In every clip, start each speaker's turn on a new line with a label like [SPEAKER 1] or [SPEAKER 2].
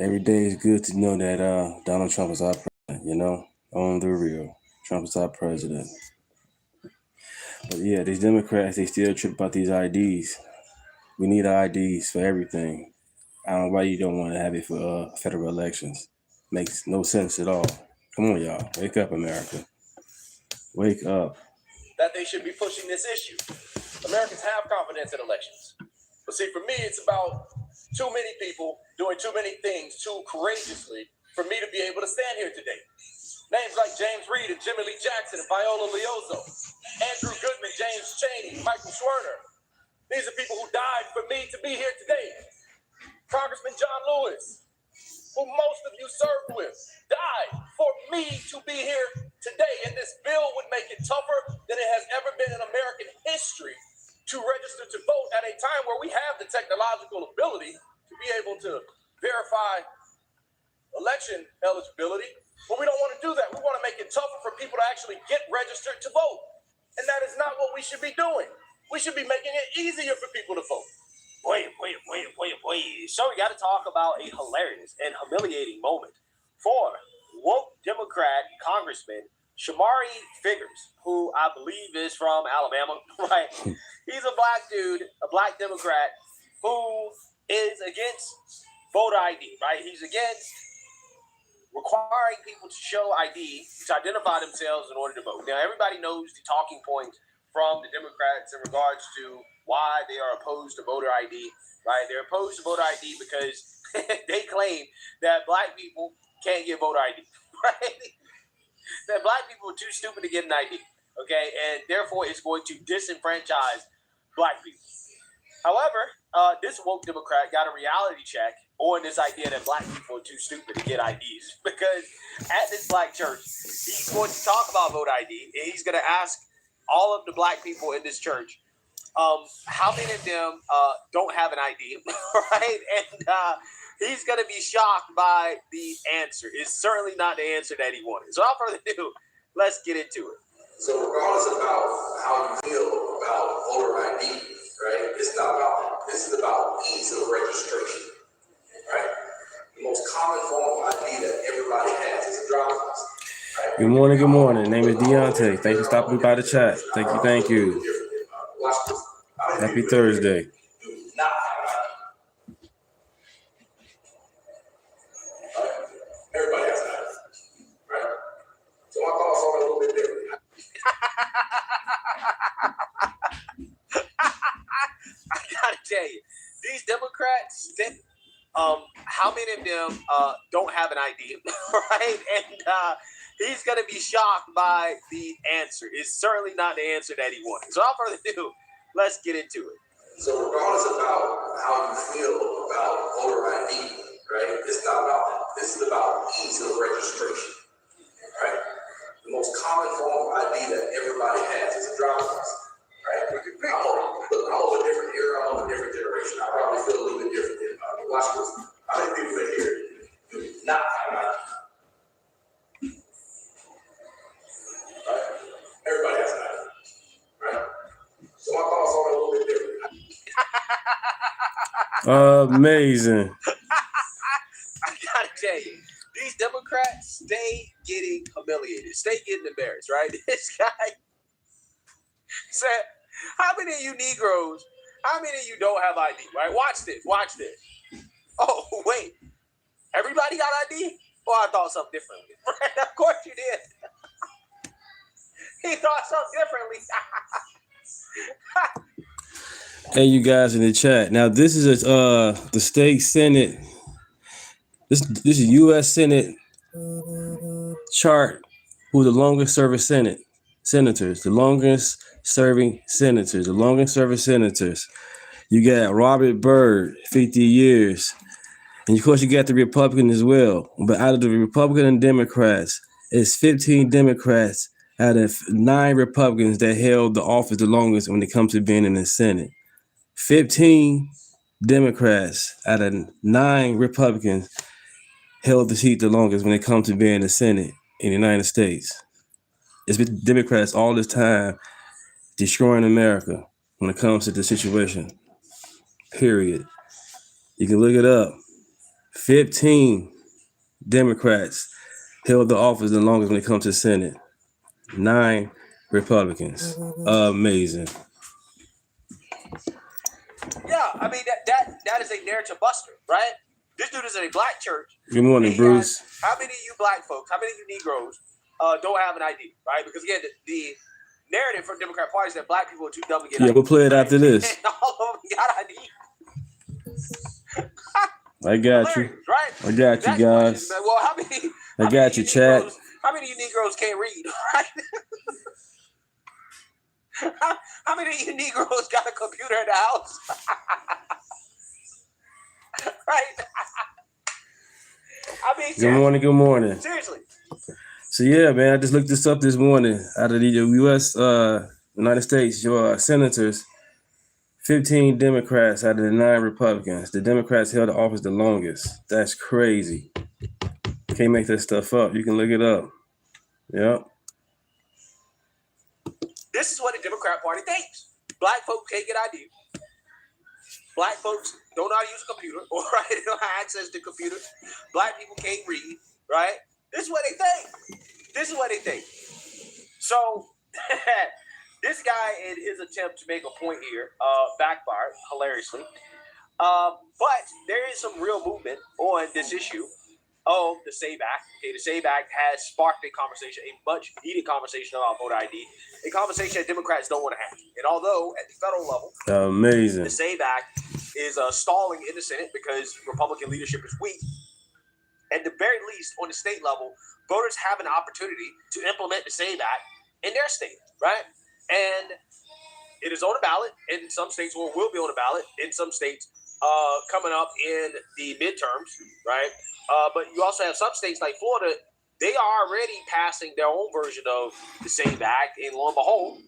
[SPEAKER 1] Every day is good to know that Donald Trump is our president, on the real. Trump is our president. But yeah, these Democrats, they still trip about these IDs. We need IDs for everything. I don't know why you don't want to have it for federal elections. Makes no sense at all. Come on, y'all. Wake up, America. Wake up.
[SPEAKER 2] That they should be pushing this issue. Americans have confidence in elections. But see, for me, it's about too many people doing too many things too courageously for me to be able to stand here today. Names like James Reed and Jimmy Lee Jackson and Viola Liuzzo, Andrew Goodman, James Chaney, Michael Schwerner. These are people who died for me to be here today. Congressman John Lewis, who most of you served with, died for me to be here today. And this bill would make it tougher than it has ever been in American history to register to vote at a time where we have the technological ability to be able to verify election eligibility. But we don't want to do that. We want to make it tougher for people to actually get registered to vote. And that is not what we should be doing. We should be making it easier for people to vote.
[SPEAKER 3] Wait. So we got to talk about a hilarious and humiliating moment for woke Democrat Congressman Shamari Figurs, who I believe is from Alabama, right? He's a black dude, a black Democrat who is against voter ID, right? He's against requiring people to show ID to identify themselves in order to vote. Now, everybody knows the talking points from the Democrats in regards to why they are opposed to voter ID, right? They're opposed to voter ID because they claim that black people can't get voter ID, right? That black people are too stupid to get an ID, okay? And therefore, it's going to disenfranchise black people. However, this woke Democrat got a reality check on this idea that black people are too stupid to get IDs, because at this black church, he's going to talk about voter ID, and he's going to ask all of the black people in this church, how many of them don't have an ID, right? And he's going to be shocked by the answer. It's certainly not the answer that he wanted. So without further ado, let's get into it.
[SPEAKER 4] So regardless about how you feel about voter ID, right? It's not about that. This is about ease of registration, right? The most common form of ID that everybody has is a driver's license. Right?
[SPEAKER 1] Good morning. Name is Deunta. Thank you for stopping by the chat. Thank you. Happy Thursday.
[SPEAKER 4] Everybody has that, right? So my thoughts on it a little bit different.
[SPEAKER 3] I gotta tell you, these Democrats, how many of them don't have an ID, right? And he's gonna be shocked by the answer. It's certainly not the answer that he wanted. So without further ado, let's get into it.
[SPEAKER 4] So regardless about how you feel about voter ID, right? It's not about that. This is about ease of registration, right? The most common form of ID that everybody has is a driver's license, right? I'm of a different era, I'm of a different generation. I probably feel a little bit different than watch this. How many people in here do not have an ID? Right? Everybody has an ID, right? So my thoughts on it a little bit different.
[SPEAKER 1] Amazing.
[SPEAKER 3] I gotta tell you, these Democrats stay getting humiliated, stay getting embarrassed, right? This guy said, how many of you Negroes, how many of you don't have ID, right? Watch this. Oh, wait. Everybody got ID? Well, I thought something differently. Right? Of course you did. He thought something differently.
[SPEAKER 1] Hey, you guys in the chat. Now, this is the state Senate. This is U.S. Senate chart. Who the longest serving senators? The longest serving senators. You got Robert Byrd, 50 years, and of course you got the Republican as well. But out of the Republican and Democrats, it's 15 Democrats out of 9 Republicans that held the office the longest when it comes to being in the Senate. 15 Democrats out of 9 Republicans held the seat the longest when it comes to being in the Senate in the United States. It's been Democrats all this time destroying America when it comes to the situation. Period. You can look it up. 15 Democrats held the office the longest when it comes to Senate. 9 Republicans. Amazing.
[SPEAKER 3] Yeah, I mean that is a narrative buster, right? This dude is in a black church.
[SPEAKER 1] Good morning, Bruce.
[SPEAKER 3] How many of you black folks, how many of you Negroes don't have an ID, right? Because again, the narrative for the Democrat Party is that black people are too dumb to get ID.
[SPEAKER 1] Yeah, we'll play it after this.
[SPEAKER 3] And all of them got ID.
[SPEAKER 1] I got you.
[SPEAKER 3] Right?
[SPEAKER 1] I got you, guys.
[SPEAKER 3] Well, how many?
[SPEAKER 1] I got you, chat.
[SPEAKER 3] How many of you Negroes can't read? Right? How many of you Negroes got a computer in the house? Right? I mean,
[SPEAKER 1] Good morning.
[SPEAKER 3] Seriously.
[SPEAKER 1] So yeah, man, I just looked this up this morning. Out of the U.S., United States, your senators, 15 Democrats out of the 9 Republicans. The Democrats held the office the longest. That's crazy. Can't make that stuff up. You can look it up. Yep.
[SPEAKER 3] This is what the Democrat Party thinks. Black folks can't get ID. Black folks don't know how to use a computer, or right, they don't have access to computers. Black people can't read, right? This is what they think. So this guy, in his attempt to make a point here, backfired hilariously. But there is some real movement on this issue of the SAVE Act. Okay, the SAVE Act has sparked a conversation, a much needed conversation about voter ID, a conversation that Democrats don't want to have. And although at the federal level,
[SPEAKER 1] amazing,
[SPEAKER 3] the SAVE Act is stalling in the Senate because Republican leadership is weak, at the very least on the state level, voters have an opportunity to implement the SAVE Act in their state, right? And it is on the ballot in some states, or will be on the ballot in some states coming up in the midterms, right? But you also have some states like Florida, they are already passing their own version of the SAVE Act, and lo and behold,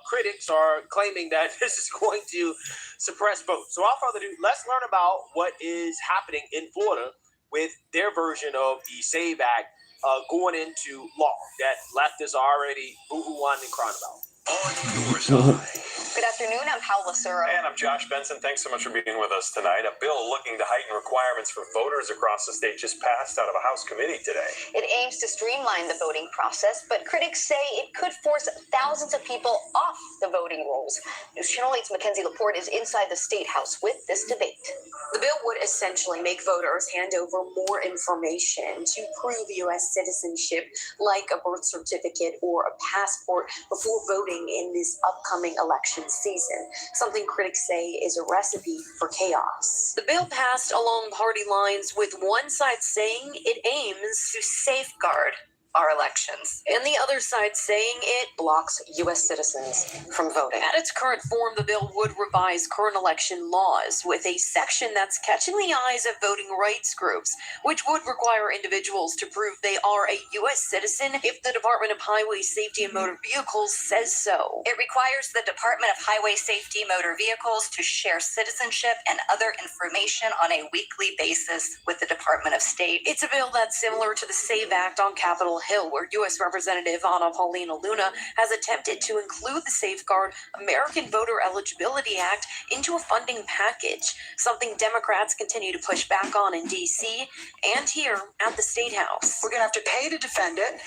[SPEAKER 3] critics are claiming that this is going to suppress votes. So without further ado, let's learn about what is happening in Florida with their version of the SAVE Act going into law that leftists are already boo-hooing and crying about.
[SPEAKER 5] On your side.
[SPEAKER 6] Good afternoon, I'm Paula Suro.
[SPEAKER 5] And I'm Josh Benson. Thanks so much for being with us tonight. A bill looking to heighten requirements for voters across the state just passed out of a House committee today.
[SPEAKER 6] It aims to streamline the voting process, but critics say it could force thousands of people off the voting rolls. News Channel 8's Mackenzie Laporte is inside the State House with this debate.
[SPEAKER 7] The bill would essentially make voters hand over more information to prove U.S. citizenship, like a birth certificate or a passport, before voting in this upcoming election season, something critics say is a recipe for chaos.
[SPEAKER 8] The bill passed along party lines, with one side saying it aims to safeguard our elections, and the other side saying it
[SPEAKER 7] blocks U.S. citizens from voting.
[SPEAKER 8] At its current form, the bill would revise current election laws with a section that's catching the eyes of voting rights groups, which would require individuals to prove they are a U.S. citizen if the Department of Highway Safety and Motor Vehicles says so.
[SPEAKER 9] It requires the Department of Highway Safety Motor Vehicles to share citizenship and other information on a weekly basis with the Department of State.
[SPEAKER 8] It's a bill that's similar to the SAVE Act on Capitol Hill, where U.S. Representative Anna Paulina Luna has attempted to include the Safeguard American Voter Eligibility Act into a funding package, something Democrats continue to push back on in D.C. and here at the State House.
[SPEAKER 10] We're going to have to pay to defend it.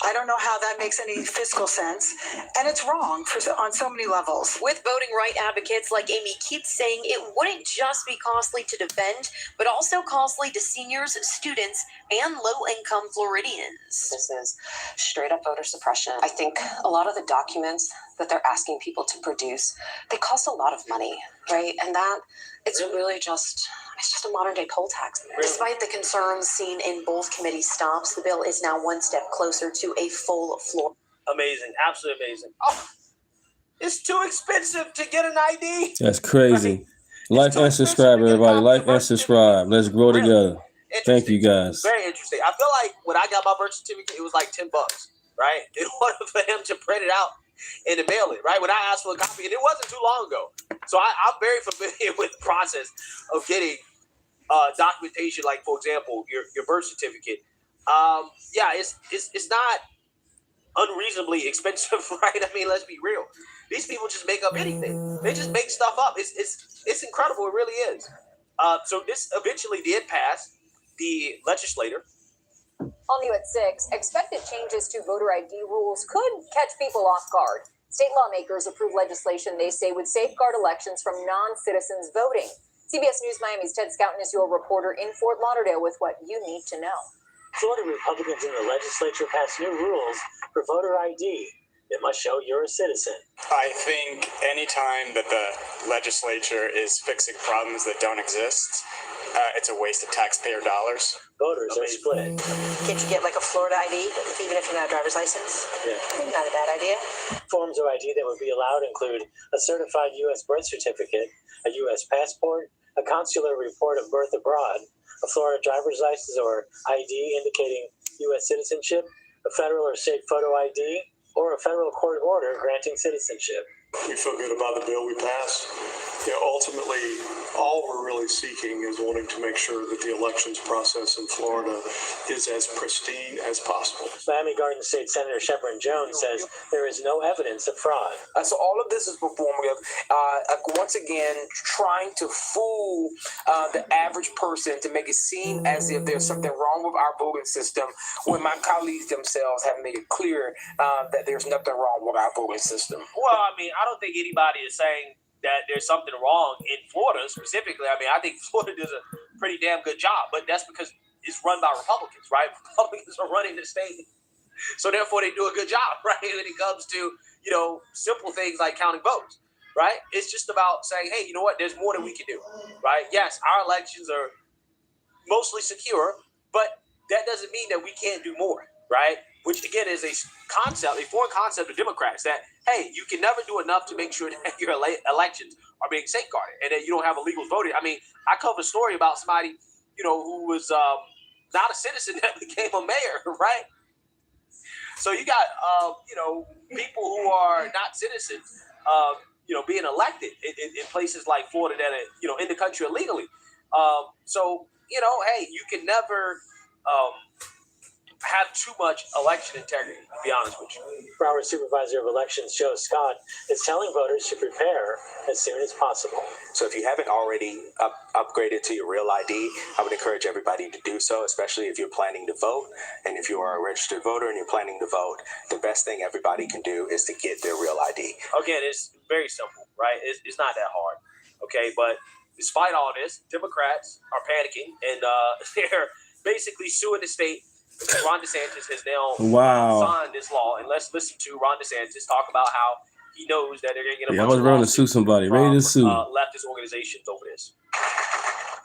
[SPEAKER 10] I don't know how that makes any fiscal sense, and it's wrong on so many levels.
[SPEAKER 8] With voting right advocates like Amy Keats saying it wouldn't just be costly to defend, but also costly to seniors, students, and low-income Floridians.
[SPEAKER 7] This is straight up voter suppression. I think a lot of the documents that they're asking people to produce, they cost a lot of money, right? And that it's really just a modern day poll tax.
[SPEAKER 3] Really?
[SPEAKER 7] Despite the concerns seen in both committee stops, the bill is now one step closer to a full floor.
[SPEAKER 3] Amazing, absolutely amazing. Oh, it's too expensive to get an ID.
[SPEAKER 1] That's crazy. Like and subscribe, everybody. Like and subscribe. Let's grow together. Thank you, guys.
[SPEAKER 3] Very interesting. I feel like when I got my birth certificate, it was like $10, right? In order for him to print it out and to mail it, right? When I asked for a copy, and it wasn't too long ago. So I'm very familiar with the process of getting documentation, like, for example, your birth certificate. Yeah, it's not unreasonably expensive, right? I mean, let's be real. These people just make up anything. They just make stuff up. It's incredible. It really is. So this eventually did pass. the legislator.
[SPEAKER 11] All new at 6, expected changes to voter ID rules could catch people off guard. State lawmakers approved legislation they say would safeguard elections from non-citizens voting. CBS News Miami's Ted Scouten is your reporter in Fort Lauderdale with what you need to know.
[SPEAKER 12] Florida Republicans in the legislature passed new rules for voter ID. It must show you're a citizen.
[SPEAKER 13] I think any time that the legislature is fixing problems that don't exist, it's a waste of taxpayer dollars.
[SPEAKER 12] Voters are split.
[SPEAKER 14] Can't you get like a Florida ID, even if you're not a driver's license?
[SPEAKER 12] Yeah.
[SPEAKER 14] Not a bad idea.
[SPEAKER 12] Forms of ID that would be allowed include a certified U.S. birth certificate, a U.S. passport, a consular report of birth abroad, a Florida driver's license or ID indicating U.S. citizenship, a federal or state photo ID, or a federal court order granting citizenship.
[SPEAKER 15] We feel good about the bill we passed. Ultimately, all we're really seeking is wanting to make sure that the elections process in Florida is as pristine as possible.
[SPEAKER 12] Miami Garden State Senator Shepard Jones says there is no evidence of fraud.
[SPEAKER 16] So all of this is performative. Once again, trying to fool the average person to make it seem as if there's something wrong with our voting system, when my colleagues themselves have made it clear that there's nothing wrong with our voting system.
[SPEAKER 3] Well, I mean, I don't think anybody is saying that there's something wrong in Florida specifically. I mean, I think Florida does a pretty damn good job, but that's because it's run by Republicans, right? Republicans are running the state, so therefore they do a good job, right? When it comes to, simple things like counting votes, right? It's just about saying, hey, you know what? There's more that we can do, right? Yes, our elections are mostly secure, but that doesn't mean that we can't do more, right? Which, again, is a foreign concept of Democrats that, hey, you can never do enough to make sure that your elections are being safeguarded and that you don't have illegals voting. I mean, I covered a story about somebody, who was not a citizen that became a mayor, right? So you got, people who are not citizens, being elected in places like Florida that are, in the country illegally. So, hey, you can never have too much election integrity, to be honest with you.
[SPEAKER 12] Broward Supervisor of Elections Joe Scott is telling voters to prepare as soon as possible.
[SPEAKER 17] So if you haven't already upgraded to your real ID, I would encourage everybody to do so, especially if you're planning to vote. And if you are a registered voter and you're planning to vote, the best thing everybody can do is to get their real ID.
[SPEAKER 3] Again, it's very simple, right? It's not that hard, okay? But despite all this, Democrats are panicking, and they're basically suing the state. Ron DeSantis has now signed this law, and let's listen to Ron DeSantis talk about how he knows that they're going to get a bunch
[SPEAKER 1] I was
[SPEAKER 3] of
[SPEAKER 1] ready to sue somebody, ready to sue
[SPEAKER 3] leftist organizations over this.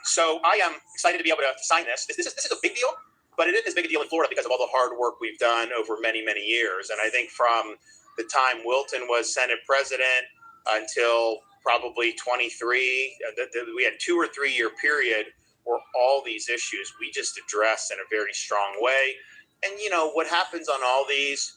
[SPEAKER 18] So I am excited to be able to sign this. This is a big deal, but it isn't as big a deal in Florida because of all the hard work we've done over many, many years. And I think from the time Wilton was Senate president until probably 23, we had 2 or 3 year period where all these issues we just address in a very strong way. And what happens on all these,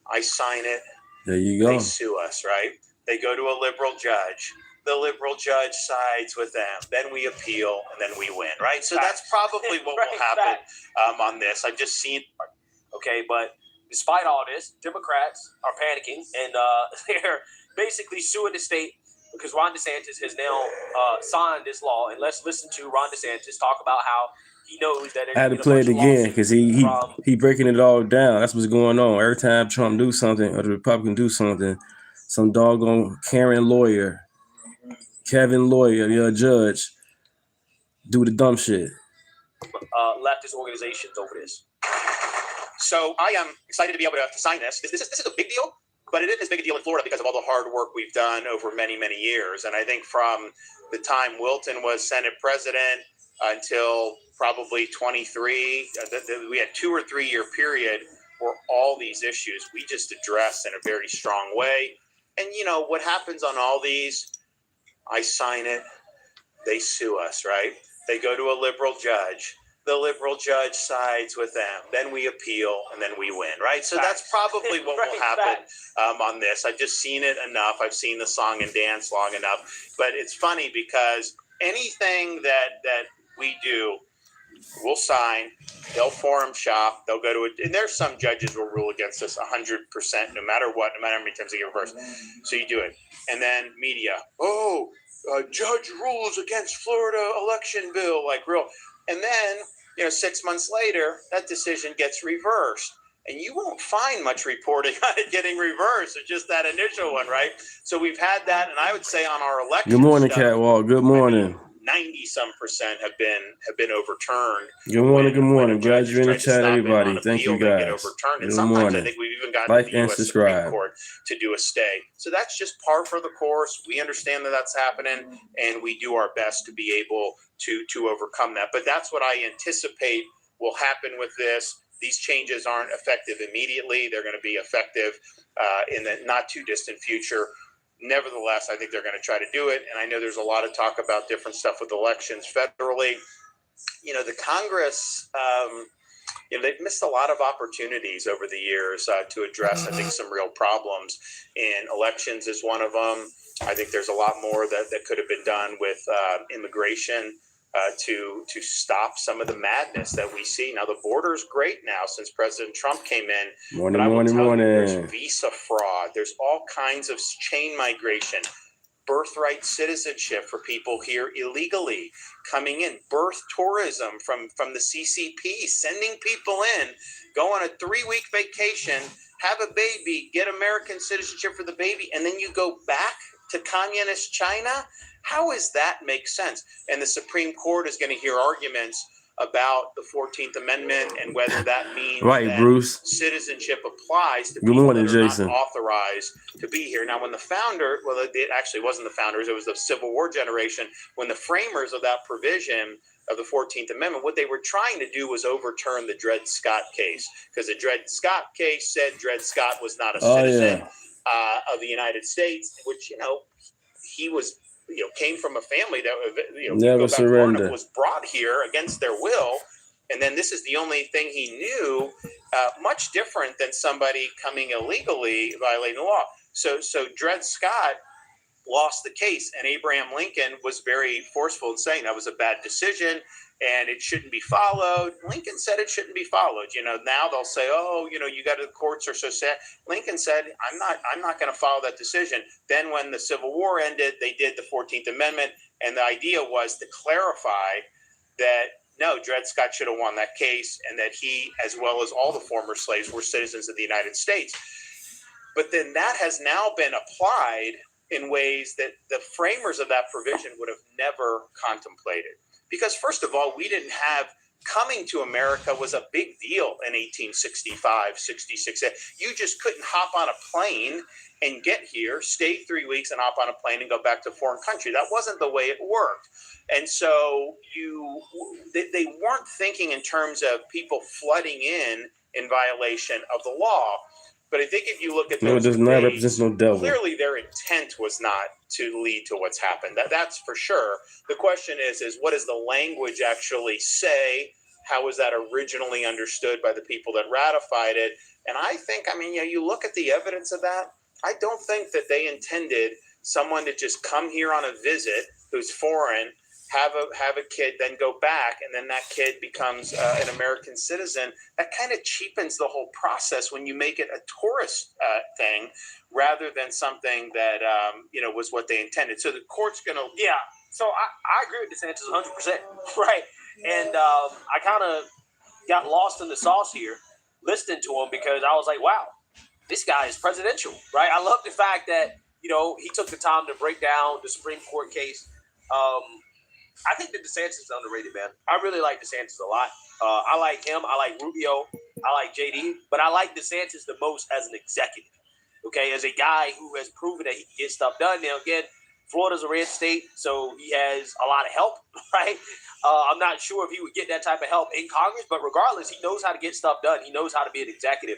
[SPEAKER 18] I sign it.
[SPEAKER 1] There you go.
[SPEAKER 18] They sue us, right? They go to a liberal judge. The liberal judge sides with them. Then we appeal, and then we win, right? So that's probably what will happen on this. I've just seen.
[SPEAKER 3] Okay, but despite all this, Democrats are panicking, and they're basically suing the state because Ron DeSantis has now signed this law. And let's listen to Ron DeSantis talk about how he knows that
[SPEAKER 1] I had to play it again because he breaking it all down. That's what's going on. Every time Trump do something or the Republican do something, some doggone Kevin lawyer, the judge, do the dumb shit.
[SPEAKER 3] Leftist organizations over this.
[SPEAKER 18] So I am excited to be able to sign this. This is a big deal, but it isn't as big a deal in Florida because of all the hard work we've done over many, many years. And I think from the time Wilton was Senate president until probably 23, we had 2 or 3 year period where all these issues we just address in a very strong way. And what happens on all these, I sign it, they sue us, right? They go to a liberal judge. The liberal judge sides with them. Then we appeal, and then we win, right? So that's probably what will happen on this. I've just seen it enough. I've seen the song and dance long enough. But it's funny because anything that we do, we'll sign, they'll forum shop, they'll go to it. And there's some judges will rule against us 100%, no matter what, no matter how many times they get reversed. So you do it. And then media, judge rules against Florida election bill, like real. And then 6 months later, that decision gets reversed. And you won't find much reporting on it getting reversed. It's just that initial one, right? So we've had that, and I would say on our election.
[SPEAKER 1] Good morning, Catwalk. Good morning.
[SPEAKER 18] 90-some% have been overturned.
[SPEAKER 1] Good morning. Good morning. Glad you're in the chat, everybody. Thank you, guys.
[SPEAKER 18] And
[SPEAKER 1] Good
[SPEAKER 18] sometimes
[SPEAKER 1] morning.
[SPEAKER 18] I think we've even gotten
[SPEAKER 1] Like
[SPEAKER 18] the
[SPEAKER 1] and
[SPEAKER 18] U.S.
[SPEAKER 1] subscribe.
[SPEAKER 18] Supreme Court to do a stay. So that's just par for the course. We understand that that's happening, and we do our best to be able to overcome that. But that's what I anticipate will happen with this. These changes aren't effective immediately. They're going to be effective in the not too distant future. Nevertheless, I think they're going to try to do it. And I know there's a lot of talk about different stuff with elections federally. The Congress, they've missed a lot of opportunities over the years to address, I think, some real problems. And elections is one of them. I think there's a lot more that could have been done with immigration. To stop some of the madness that we see. Now, the border's great now since President Trump came in.
[SPEAKER 1] Morning.
[SPEAKER 18] There's visa fraud. There's all kinds of chain migration, birthright citizenship for people here illegally coming in, birth tourism from the CCP, sending people in, go on a 3-week vacation, have a baby, get American citizenship for the baby, and then you go back to communist China? How does that make sense? And the Supreme Court is going to hear arguments about the 14th Amendment and whether that means that
[SPEAKER 1] Bruce.
[SPEAKER 18] citizenship applies to
[SPEAKER 1] Good
[SPEAKER 18] people
[SPEAKER 1] morning,
[SPEAKER 18] that are
[SPEAKER 1] Jason.
[SPEAKER 18] not authorized to be here. Now, when the founder, well, it actually wasn't the founders, it was the Civil War generation, when the framers of that provision of the 14th Amendment, what they were trying to do was overturn the Dred Scott case, because the Dred Scott case said Dred Scott was not a citizen of the United States, which, he was, came from a family that,
[SPEAKER 1] never surrender,
[SPEAKER 18] was brought here against their will. And then this is the only thing he knew, much different than somebody coming illegally violating the law. So Dred Scott lost the case, and Abraham Lincoln was very forceful in saying that was a bad decision and it shouldn't be followed. Lincoln said it shouldn't be followed. Now they'll say, you got to, the courts are so sad. Lincoln said, I'm not going to follow that decision. Then when the Civil War ended, they did the 14th Amendment. And the idea was to clarify that, no, Dred Scott should have won that case, and that he, as well as all the former slaves, were citizens of the United States. But then that has now been applied in ways that the framers of that provision would have never contemplated. Because first of all, we didn't have, coming to America was a big deal in 1865, 66. You just couldn't hop on a plane and get here, stay 3 weeks and hop on a plane and go back to a foreign country. That wasn't the way it worked. And so they weren't thinking in terms of people flooding in violation of the law. But I think if you look at those
[SPEAKER 1] does not represent no devil.
[SPEAKER 18] Clearly their intent was not to lead to what's happened. That's for sure. The question is what does the language actually say? How was that originally understood by the people that ratified it? And I think, you look at the evidence of that, I don't think that they intended someone to just come here on a visit who's foreign, have a kid, then go back, and then that kid becomes an American citizen. That kind of cheapens the whole process when you make it a tourist thing rather than something that was what they intended. So the court's going to
[SPEAKER 3] So I agree with DeSantis 100%, right? And I kind of got lost in the sauce here listening to him, because I was like, wow, this guy is presidential, right? I love the fact that he took the time to break down the Supreme Court case. I think that DeSantis is underrated, man. I really like DeSantis a lot. I like him. I like Rubio. I like JD. But I like DeSantis the most as an executive, okay, as a guy who has proven that he can get stuff done. Now, again, Florida's a red state, so he has a lot of help, right? I'm not sure if he would get that type of help in Congress, but regardless, he knows how to get stuff done. He knows how to be an executive.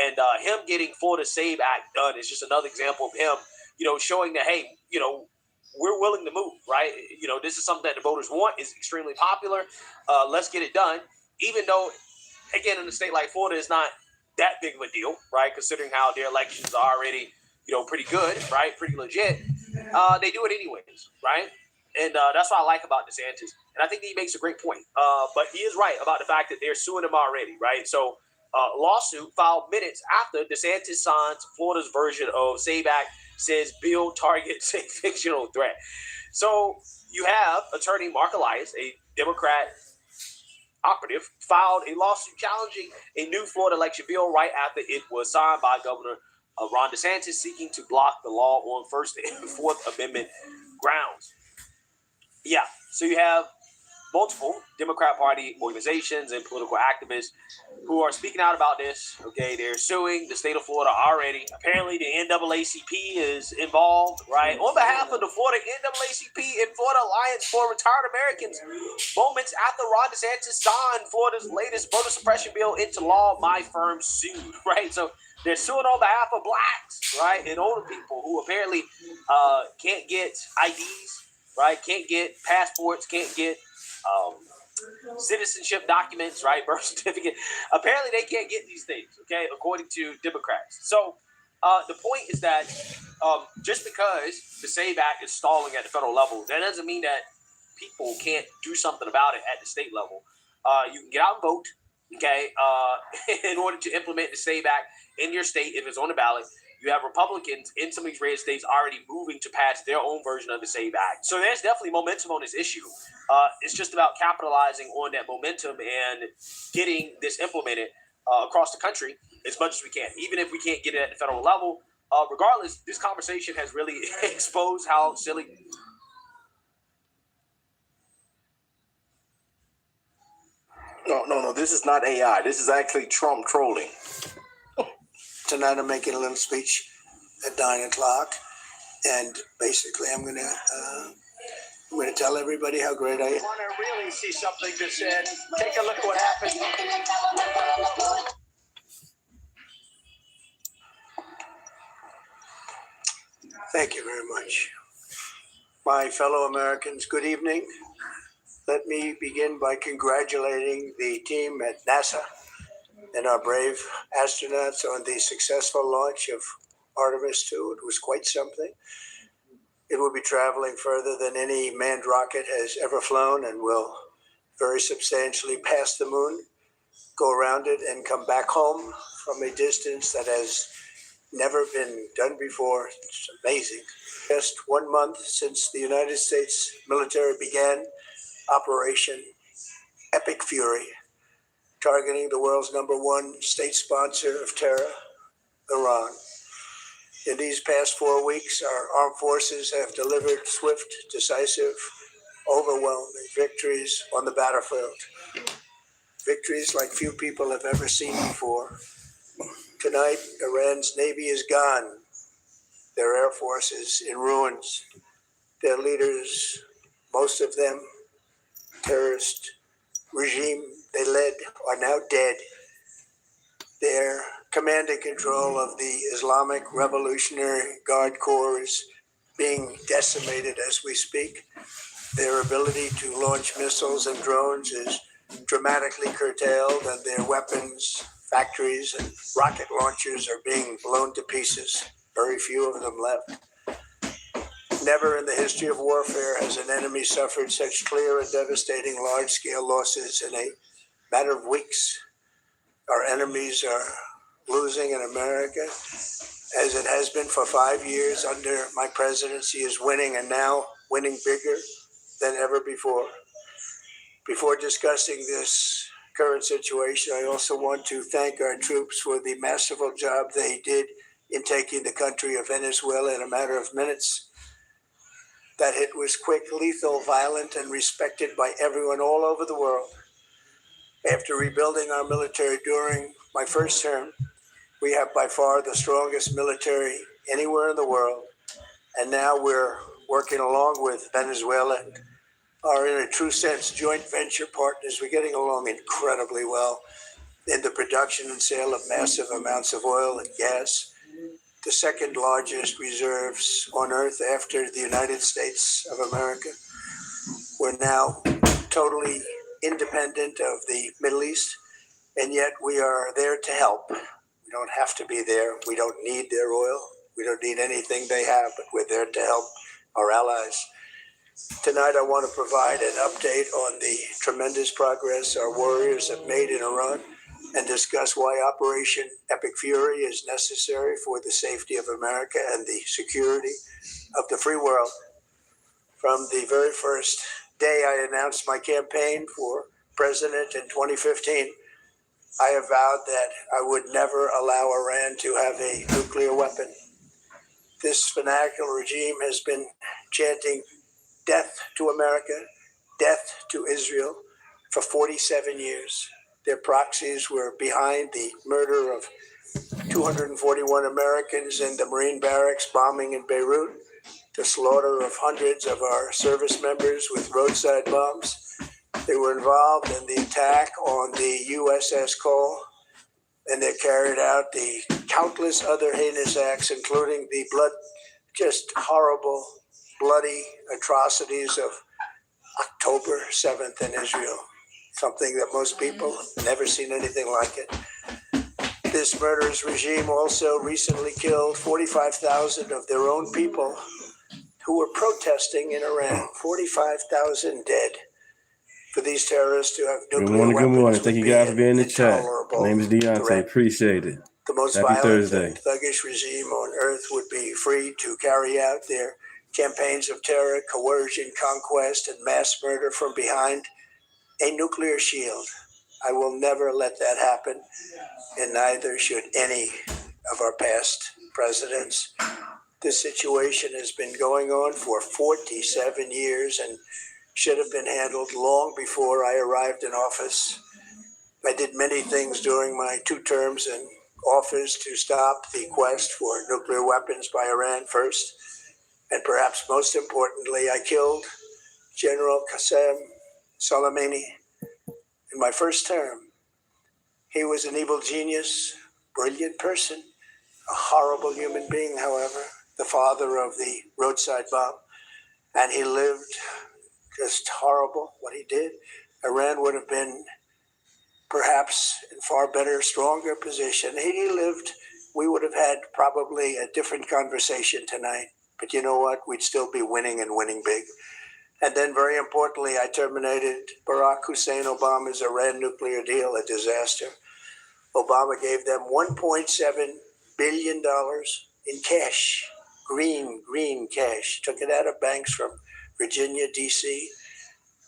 [SPEAKER 3] And him getting Florida SAVE Act done is just another example of him, showing that, hey, we're willing to move, right? This is something that the voters want. It's extremely popular. Let's get it done. Even though, again, in a state like Florida, it's not that big of a deal, right? Considering how their elections are already, pretty good, right? Pretty legit. They do it anyways, right? And that's what I like about DeSantis. And I think he makes a great point. But he is right about the fact that they're suing him already, right? So lawsuit filed minutes after DeSantis signs Florida's version of SAVE Act, says bill targets a fictional threat. So you have attorney Mark Elias, a Democrat operative filed a lawsuit challenging a new Florida election bill right after it was signed by Governor Ron DeSantis, seeking to block the law on First and Fourth Amendment grounds. Yeah, so you have multiple Democrat Party organizations and political activists who are speaking out about this. Okay, they're suing the state of Florida already. Apparently, the NAACP is involved, right? On behalf of the Florida NAACP and Florida Alliance for Retired Americans, moments after Ron DeSantis signed Florida's latest voter suppression bill into law, my firm sued, right? So they're suing on behalf of blacks, right, and older people who apparently can't get IDs, right? Can't get passports, can't get citizenship documents, right? Birth certificate. Apparently, they can't get these things, okay, according to Democrats. So the point is that just because the SAVE Act is stalling at the federal level, that doesn't mean that people can't do something about it at the state level. You can get out and vote, okay, in order to implement the SAVE Act in your state if it's on the ballot. You have Republicans in some of these red states already moving to pass their own version of the SAVE Act. So there's definitely momentum on this issue. It's just about capitalizing on that momentum and getting this implemented across the country as much as we can. Even if we can't get it at the federal level, regardless, this conversation has really exposed how silly.
[SPEAKER 19] No, this is not AI. This is actually Trump trolling. Tonight I'm making a little speech at 9 o'clock, and basically I'm going to tell everybody how great I am.
[SPEAKER 2] Want to really see something that said, take a look at what happened.
[SPEAKER 19] Thank you very much. My fellow Americans, good evening. Let me begin by congratulating the team at NASA and our brave astronauts on the successful launch of Artemis 2. It was quite something. It will be traveling further than any manned rocket has ever flown and will very substantially pass the moon, go around it, and come back home from a distance that has never been done before. It's amazing. Just 1 month since the United States military began Operation Epic Fury, targeting the world's #1 state sponsor of terror, Iran. In these past 4 weeks, our armed forces have delivered swift, decisive, overwhelming victories on the battlefield. Victories like few people have ever seen before. Tonight, Iran's Navy is gone. Their Air Force is in ruins. Their leaders, most of them terrorist regime they led, are now dead. Their command and control of the Islamic Revolutionary Guard Corps is being decimated as we speak. Their ability to launch missiles and drones is dramatically curtailed, and their weapons, factories, and rocket launchers are being blown to pieces. Very few of them left. Never in the history of warfare has an enemy suffered such clear and devastating large-scale losses in a matter of weeks. Our enemies are losing, in America, as it has been for 5 years under my presidency, is winning, and now winning bigger than ever before. Before discussing this current situation, I also want to thank our troops for the masterful job they did in taking the country of Venezuela in a matter of minutes. That hit was quick, lethal, violent, and respected by everyone all over the world. After rebuilding our military during my first term, we have by far the strongest military anywhere in the world. And now we're working along with Venezuela and are, in a true sense, joint venture partners. We're getting along incredibly well in the production and sale of massive amounts of oil and gas, the second largest reserves on earth after the United States of America. We're now totally independent of the Middle East, and yet we are there to help. We don't have to be there. We don't need their oil. We don't need anything they have, but we're there to help our allies. Tonight, I want to provide an update on the tremendous progress our warriors have made in Iran and discuss why Operation Epic Fury is necessary for the safety of America and the security of the free world. From the very first day I announced my campaign for president in 2015, I have vowed that I would never allow Iran to have a nuclear weapon. This fanatical regime has been chanting death to America, death to Israel for 47 years. Their proxies were behind the murder of 241 Americans in the Marine barracks bombing in Beirut, the slaughter of hundreds of our service members with roadside bombs. They were involved in the attack on the USS Cole, and they carried out the countless other heinous acts, including the just horrible, bloody atrocities of October 7th in Israel, something that most people have never seen anything like it. This murderous regime also recently killed 45,000 of their own people who were protesting in Iran. 45,000 dead. For these terrorists to have nuclear weapons.
[SPEAKER 1] Good morning. Thank you guys for being in the chat. My name is Deunta.
[SPEAKER 19] Threat.
[SPEAKER 1] Appreciate it.
[SPEAKER 19] The most
[SPEAKER 1] Happy
[SPEAKER 19] violent
[SPEAKER 1] Thursday.
[SPEAKER 19] and thuggish regime on earth would be free to carry out their campaigns of terror, coercion, conquest, and mass murder from behind a nuclear shield. I will never let that happen, and neither should any of our past presidents. This situation has been going on for 47 years and should have been handled long before I arrived in office. I did many things during my 2 terms in office to stop the quest for nuclear weapons by Iran first, and perhaps most importantly, I killed General Qasem Soleimani in my first term. He was an evil genius, brilliant person, a horrible human being, however, the father of the roadside bomb, and he lived just horrible what he did. Iran would have been perhaps in far better, stronger position. He lived, we would have had probably a different conversation tonight. But you know what? We'd still be winning and winning big. And then very importantly, I terminated Barack Hussein Obama's Iran nuclear deal, a disaster. Obama gave them $1.7 billion in cash, green cash. Took it out of banks from Virginia, D.C.,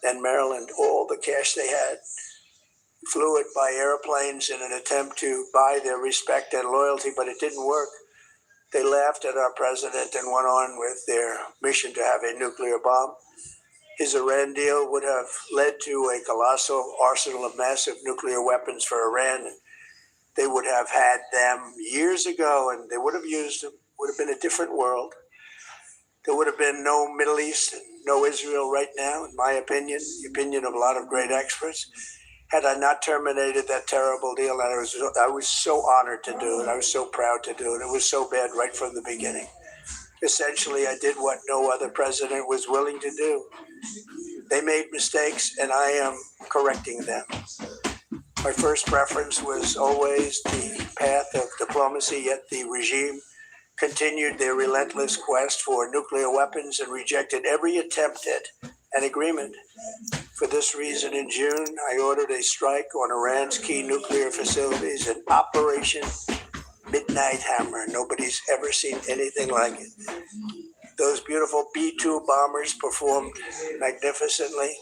[SPEAKER 19] and Maryland, all the cash they had. Flew it by airplanes in an attempt to buy their respect and loyalty, but it didn't work. They laughed at our president and went on with their mission to have a nuclear bomb. His Iran deal would have led to a colossal arsenal of massive nuclear weapons for Iran. And they would have had them years ago, and they would have used them. It would have been a different world. There would have been no Middle East and no Israel right now, in my opinion, the opinion of a lot of great experts, had I not terminated that terrible deal. And I was so honored to do it. I was so proud to do it. It was so bad right from the beginning. Essentially, I did what no other president was willing to do. They made mistakes, and I am correcting them. My first preference was always the path of diplomacy, yet the regime continued their relentless quest for nuclear weapons and rejected every attempt at an agreement. For this reason, in June, I ordered a strike on Iran's key nuclear facilities, an Operation Midnight Hammer. Nobody's ever seen anything like it. Those beautiful B-2 bombers performed magnificently.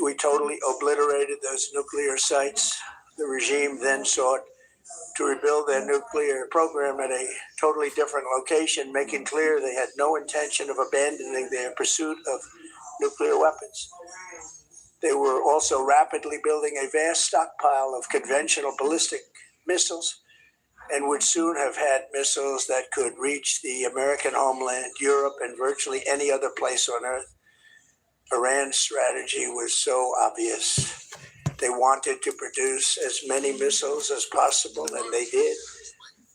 [SPEAKER 19] We totally obliterated those nuclear sites. The regime then sought to rebuild their nuclear program at a totally different location, making clear they had no intention of abandoning their pursuit of nuclear weapons. They were also rapidly building a vast stockpile of conventional ballistic missiles and would soon have had missiles that could reach the American homeland, Europe, and virtually any other place on earth. Iran's strategy was so obvious. They wanted to produce as many missiles as possible, and they did,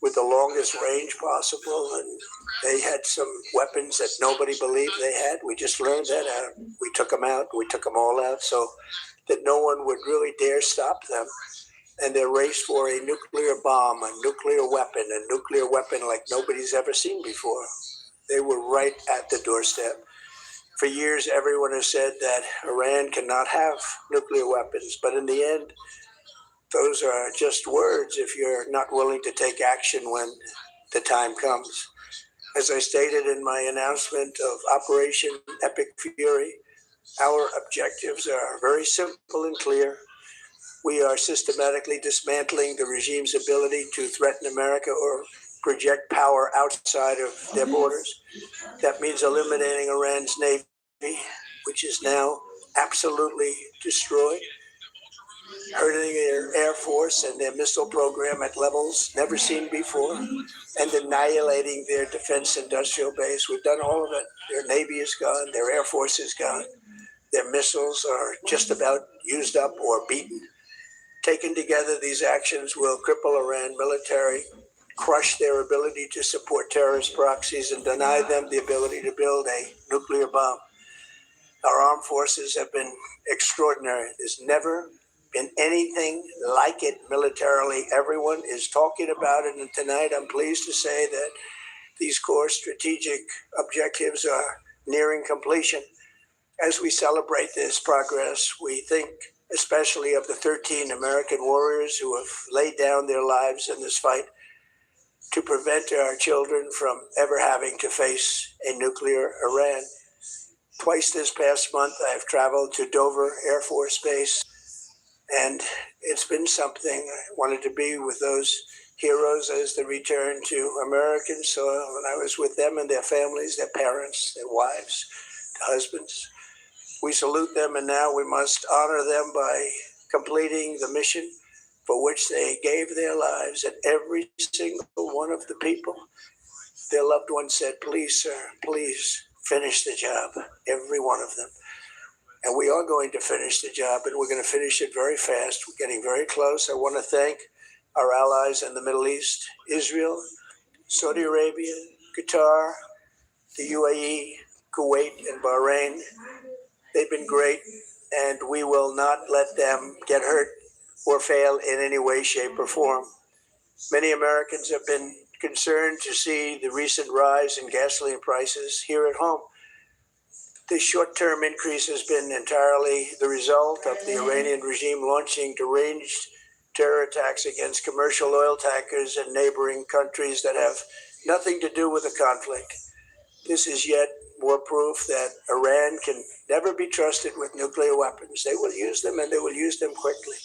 [SPEAKER 19] with the longest range possible. And they had some weapons that nobody believed they had. We just learned that out. We took them out. We took them all out so that no one would really dare stop them. And their race for a nuclear bomb, a nuclear weapon like nobody's ever seen before. They were right at the doorstep. For years, everyone has said that Iran cannot have nuclear weapons, but in the end, those are just words if you're not willing to take action when the time comes. As I stated in my announcement of Operation Epic Fury, Our objectives are very simple and clear. We are systematically dismantling the regime's ability to threaten America or project power outside of their borders. That means eliminating Iran's Navy, which is now absolutely destroyed, hurting their Air Force and their missile program at levels never seen before, and annihilating their defense industrial base. We've done all of it. Their Navy is gone, their Air Force is gone, their missiles are just about used up or beaten. Taken together, these actions will cripple Iran military, crush their ability to support terrorist proxies, and deny them the ability to build a nuclear bomb. Our armed forces have been extraordinary. There's never been anything like it militarily. Everyone is talking about it, and tonight I'm pleased to say that these core strategic objectives are nearing completion. As we celebrate this progress, we think especially of the 13 American warriors who have laid down their lives in this fight to prevent our children from ever having to face a nuclear Iran. Twice this past month, I've traveled to Dover Air Force Base, and it's been something. I wanted to be with those heroes as they return to American soil, and I was with them and their families, their parents, their wives, their husbands. We salute them, and now we must honor them by completing the mission for which they gave their lives. And every single one of the people, their loved ones said, "Please, sir, please finish the job." Every one of them. And we are going to finish the job, and we're going to finish it very fast. We're getting very close. I want to thank our allies in the Middle East, Israel, Saudi Arabia, Qatar, the UAE, Kuwait, and Bahrain. They've been great, and we will not let them get hurt or fail in any way, shape, or form. Many Americans have been concerned to see the recent rise in gasoline prices here at home. The short-term increase has been entirely the result of the Iranian regime launching deranged terror attacks against commercial oil tankers in neighboring countries that have nothing to do with the conflict. This is yet more proof that Iran can never be trusted with nuclear weapons. They will use them, and they will use them quickly.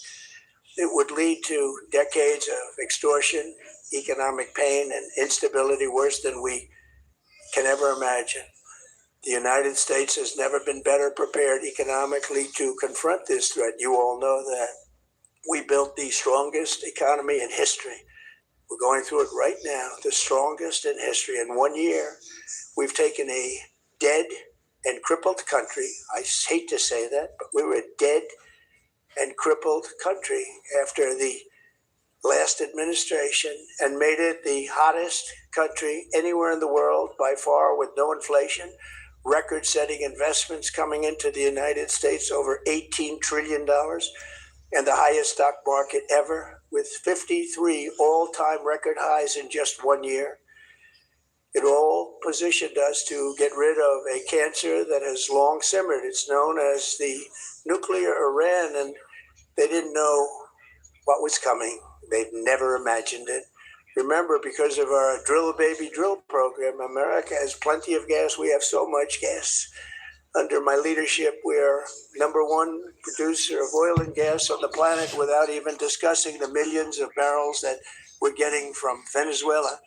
[SPEAKER 19] It would lead to decades of extortion, economic pain, and instability worse than we can ever imagine. The United States has never been better prepared economically to confront this threat. You all know that. We built the strongest economy in history. We're going through it right now, the strongest in history. In 1 year, we've taken a dead and crippled country. I hate to say that, but we were a dead and crippled country after the last administration and made it the hottest country anywhere in the world by far, with no inflation, record-setting investments coming into the United States, over $18 trillion, and the highest stock market ever, with 53 all-time record highs in just 1 year. It all positioned us to get rid of a cancer that has long simmered. It's known as the nuclear Iran, and they didn't know what was coming. They'd never imagined it. Remember, because of our Drill Baby Drill program, America has plenty of gas. We have so much gas. Under my leadership, we're #1 producer of oil and gas on the planet, without even discussing the millions of barrels that we're getting from Venezuela.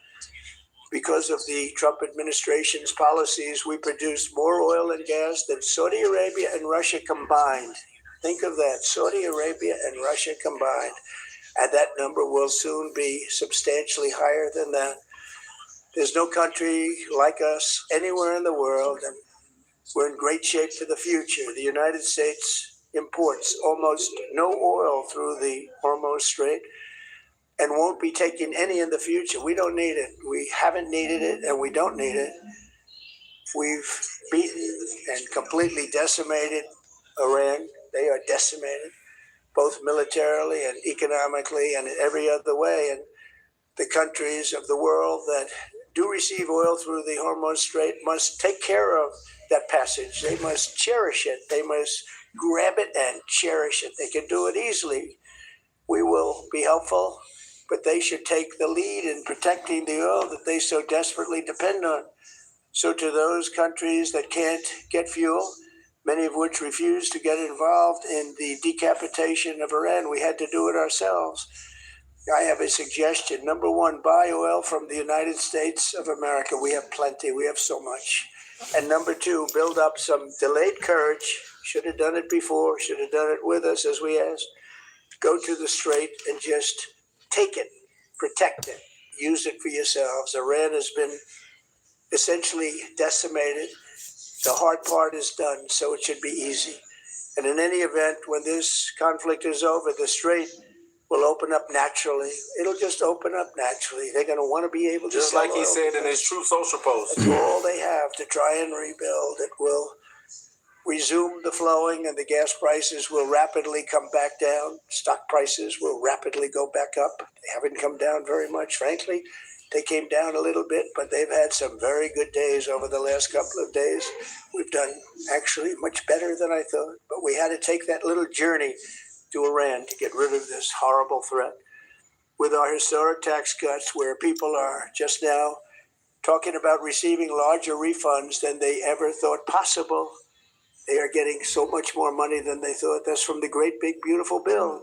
[SPEAKER 19] Because of the Trump administration's policies, we produce more oil and gas than Saudi Arabia and Russia combined. Think of that, Saudi Arabia and Russia combined. And that number will soon be substantially higher than that. There's no country like us anywhere in the world, and we're in great shape for the future. The United States imports almost no oil through the Hormuz Strait and won't be taking any in the future. We don't need it. We haven't needed it, and we don't need it. We've beaten and completely decimated Iran. They are decimated, both militarily and economically and in every other way. And the countries of the world that do receive oil through the Hormuz Strait must take care of that passage. They must cherish it. They must grab it and cherish it. They can do it easily. We will be helpful, but they should take the lead in protecting the oil that they so desperately depend on. So to those countries that can't get fuel, many of which refused to get involved in the decapitation of Iran. We had to do it ourselves. I have a suggestion. Number one, buy oil from the United States of America. We have plenty. We have so much. And number two, build up some delayed courage. Should have done it before. Should have done it with us, as we asked. Go to the strait and just take it, protect it, use it for yourselves. Iran has been essentially decimated. The hard part is done, so it should be easy. And in any event, when this conflict is over, the strait will open up naturally. It'll just open up naturally. They're going to want to be able to
[SPEAKER 20] just
[SPEAKER 19] sell
[SPEAKER 20] like he
[SPEAKER 19] oil.
[SPEAKER 20] said in his True Social post.
[SPEAKER 19] That's all they have to try and rebuild. It will resume the flowing, and the gas prices will rapidly come back down. Stock prices will rapidly go back up. They haven't come down very much, frankly. They came down a little bit, but they've had some very good days over the last couple of days. We've done actually much better than I thought, but we had to take that little journey to Iran to get rid of this horrible threat. With our historic tax cuts, where people are just now talking about receiving larger refunds than they ever thought possible, they are getting so much more money than they thought. That's from the great big beautiful bill.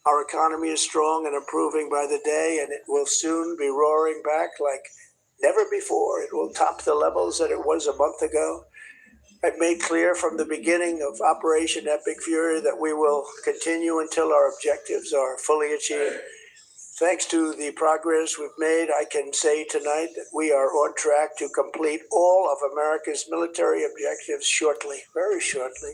[SPEAKER 19] Our economy is strong and improving by the day, and it will soon be roaring back like never before. It will top the levels that it was a month ago. I've made clear from the beginning of Operation Epic Fury that we will continue until our objectives are fully achieved. Thanks to the progress we've made, I can say tonight that we are on track to complete all of America's military objectives shortly, very shortly.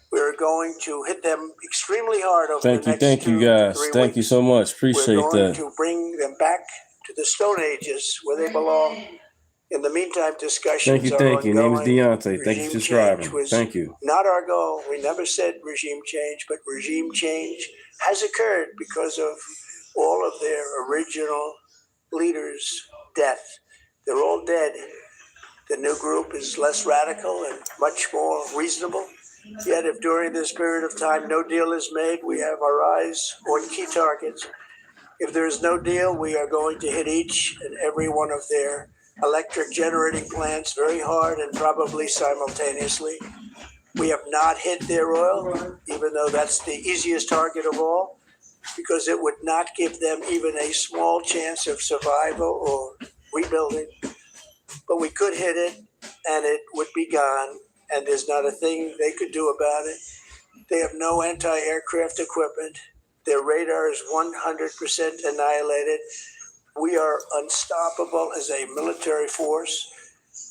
[SPEAKER 19] We're going to hit them extremely hard over the next 2 to 3
[SPEAKER 1] Thank you, guys.
[SPEAKER 19] weeks.
[SPEAKER 1] Thank you so much. Appreciate
[SPEAKER 19] We're going
[SPEAKER 1] that.
[SPEAKER 19] to bring them back to the Stone Ages where they belong. In the meantime, discussions are
[SPEAKER 1] Thank you. Name is
[SPEAKER 19] ongoing.
[SPEAKER 1] Deunta. Thank you for subscribing.
[SPEAKER 19] Was
[SPEAKER 1] Thank you.
[SPEAKER 19] not our goal. We never said regime change, but regime change has occurred because of all of their original leaders' death. They're all dead. The new group is less radical and much more reasonable. Yet if during this period of time no deal is made, we have our eyes on key targets. If there is no deal, we are going to hit each and every one of their electric generating plants very hard and probably simultaneously. We have not hit their oil, even though that's the easiest target of all, because it would not give them even a small chance of survival or rebuilding. But we could hit it, and it would be gone, and there's not a thing they could do about it. They have no anti-aircraft equipment. Their radar is 100% annihilated. We are unstoppable as a military force.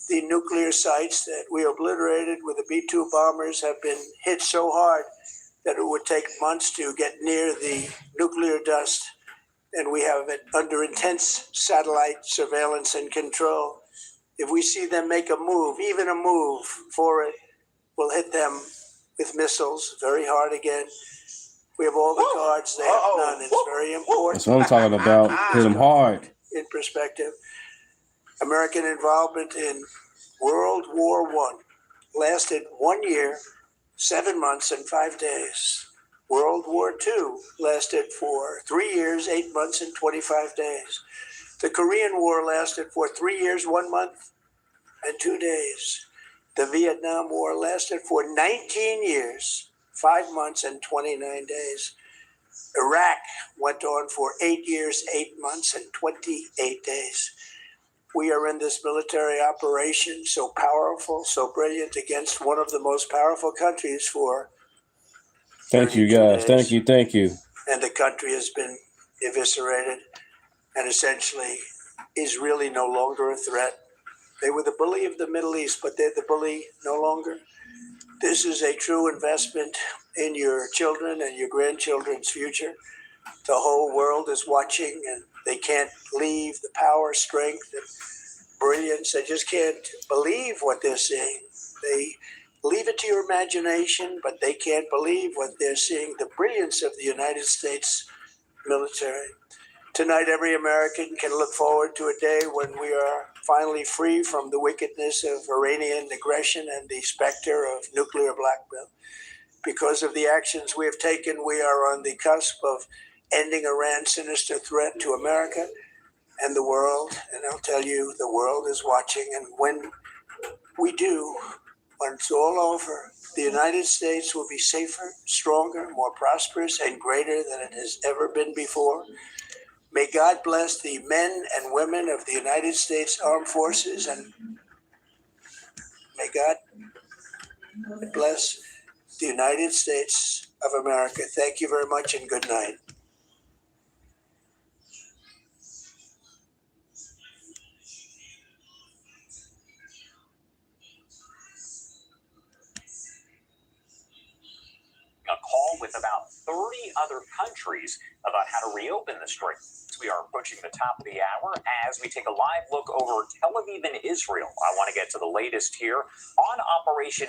[SPEAKER 19] The nuclear sites that we obliterated with the B-2 bombers have been hit so hard that it would take months to get near the nuclear dust, and we have it under intense satellite surveillance and control. If we see them make a move, even a move for it, we'll hit them with missiles very hard again. We have all the cards, they have none. It's very important.
[SPEAKER 1] That's what I'm talking about. Hit them hard.
[SPEAKER 19] In perspective, American involvement in World War I lasted 1 year, 7 months, and 5 days. World War II lasted for 3 years, 8 months, and 25 days. The Korean War lasted for 3 years, 1 month, and 2 days. The Vietnam War lasted for 19 years, 5 months, and 29 days. Iraq went on for 8 years, 8 months, and 28 days. We are in this military operation so powerful, so brilliant against one of the most powerful countries for
[SPEAKER 1] Thank you, guys. Thank you. Thank you.
[SPEAKER 19] and the country has been eviscerated and essentially is really no longer a threat. They were the bully of the Middle East, but they're the bully no longer. This is a true investment in your children and your grandchildren's future. The whole world is watching, and they can't believe the power, strength, and brilliance. They just can't believe what they're seeing. They leave it to your imagination, but they can't believe what they're seeing, the brilliance of the United States military. Tonight, every American can look forward to a day when we are finally free from the wickedness of Iranian aggression and the specter of nuclear blackmail. Because of the actions we have taken, we are on the cusp of ending Iran's sinister threat to America and the world. And I'll tell you, the world is watching. And when we do, when it's all over, the United States will be safer, stronger, more prosperous, and greater than it has ever been before. May God bless the men and women of the United States Armed Forces, and may God bless the United States of America. Thank you very much and good night.
[SPEAKER 21] A call with about 30 other countries about how to reopen the strait. We are approaching the top of the hour as we take a live look over Tel Aviv and Israel. I want to get to the latest here on Operation.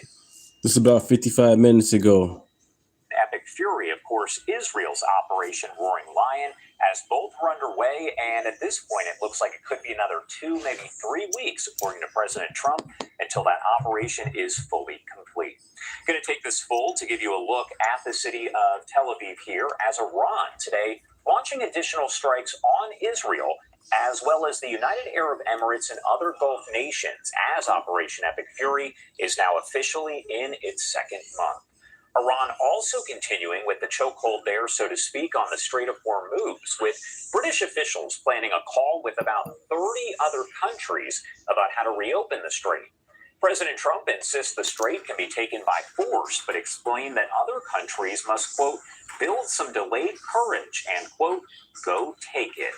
[SPEAKER 1] This is about 55 minutes ago.
[SPEAKER 21] Epic Fury, of course, Israel's Operation Roaring Lion, as both were underway, and at this point it looks like it could be another 2, maybe 3 weeks, according to President Trump, until that operation is fully complete. Going to take this full to give you a look at the city of Tel Aviv here, as Iran today launching additional strikes on Israel, as well as the United Arab Emirates and other Gulf nations, as Operation Epic Fury is now officially in its second month. Iran also continuing with the chokehold there, so to speak, on the Strait of Hormuz, with British officials planning a call with about 30 other countries about how to reopen the strait. President Trump insists the strait can be taken by force, but explained that other countries must, quote, build some delayed courage and, quote, go take it.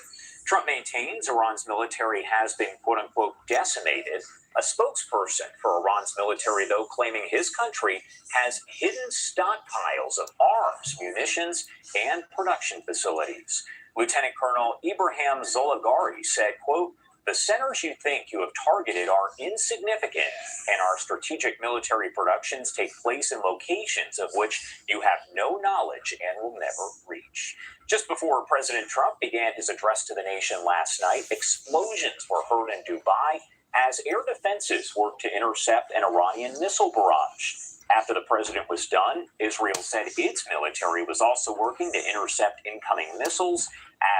[SPEAKER 21] Trump maintains Iran's military has been, quote unquote, decimated. A spokesperson for Iran's military, though, claiming his country has hidden stockpiles of arms, munitions, and production facilities. Lieutenant Colonel Ibrahim Zolagari said, quote, the centers you think you have targeted are insignificant, and our strategic military productions take place in locations of which you have no knowledge and will never reach. Just before President Trump began his address to the nation last night, explosions were heard in Dubai as air defenses worked to intercept an Iranian missile barrage. After the president was done, Israel said its military was also working to intercept incoming missiles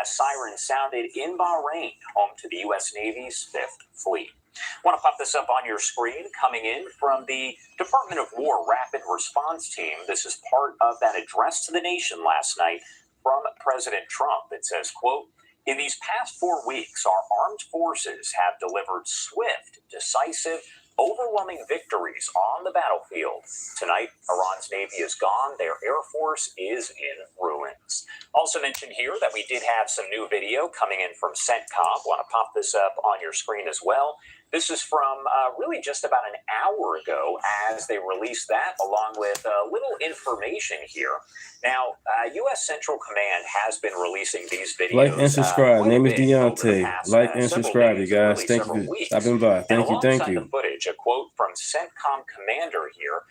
[SPEAKER 21] as sirens sounded in Bahrain, home to the U.S. Navy's 5th Fleet. I want to pop this up on your screen, coming in from the Department of War Rapid Response Team. This is part of that address to the nation last night from President Trump. It says, quote, in these past 4 weeks, our armed forces have delivered swift, decisive, overwhelming victories on the battlefield. Tonight, Iran's Navy is gone. Their Air Force is in ruins. Also mentioned here that we did have some new video coming in from CENTCOM. Want to pop this up on your screen as well. This is from really just about an hour ago as they released that, along with a little information here. Now, U.S. Central Command has been releasing these videos.
[SPEAKER 1] Like and subscribe. Name is Deunta. Like and subscribe, you guys. Thank you for stopping by. Thank you. Thank you.
[SPEAKER 21] The footage, a quote from CENTCOM Commander here.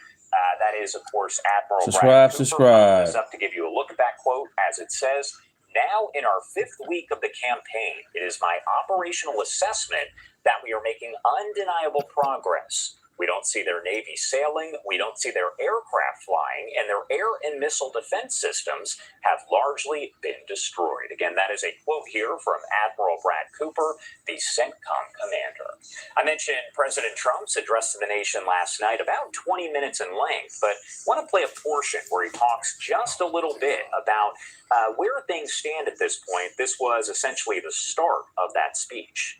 [SPEAKER 21] That is, of course, Admiral
[SPEAKER 1] Subscribe.
[SPEAKER 21] Brad Cooper.
[SPEAKER 1] Subscribe.
[SPEAKER 21] Up to give you a look at that quote, as it says, now in our 5th week of the campaign, it is my operational assessment that we are making undeniable progress. We don't see their Navy sailing, we don't see their aircraft flying, and their air and missile defense systems have largely been destroyed. Again, that is a quote here from Admiral Brad Cooper, the CENTCOM commander. I mentioned President Trump's address to the nation last night, about 20 minutes in length, but I want to play a portion where he talks just a little bit about where things stand at this point. This was essentially the start of that speech.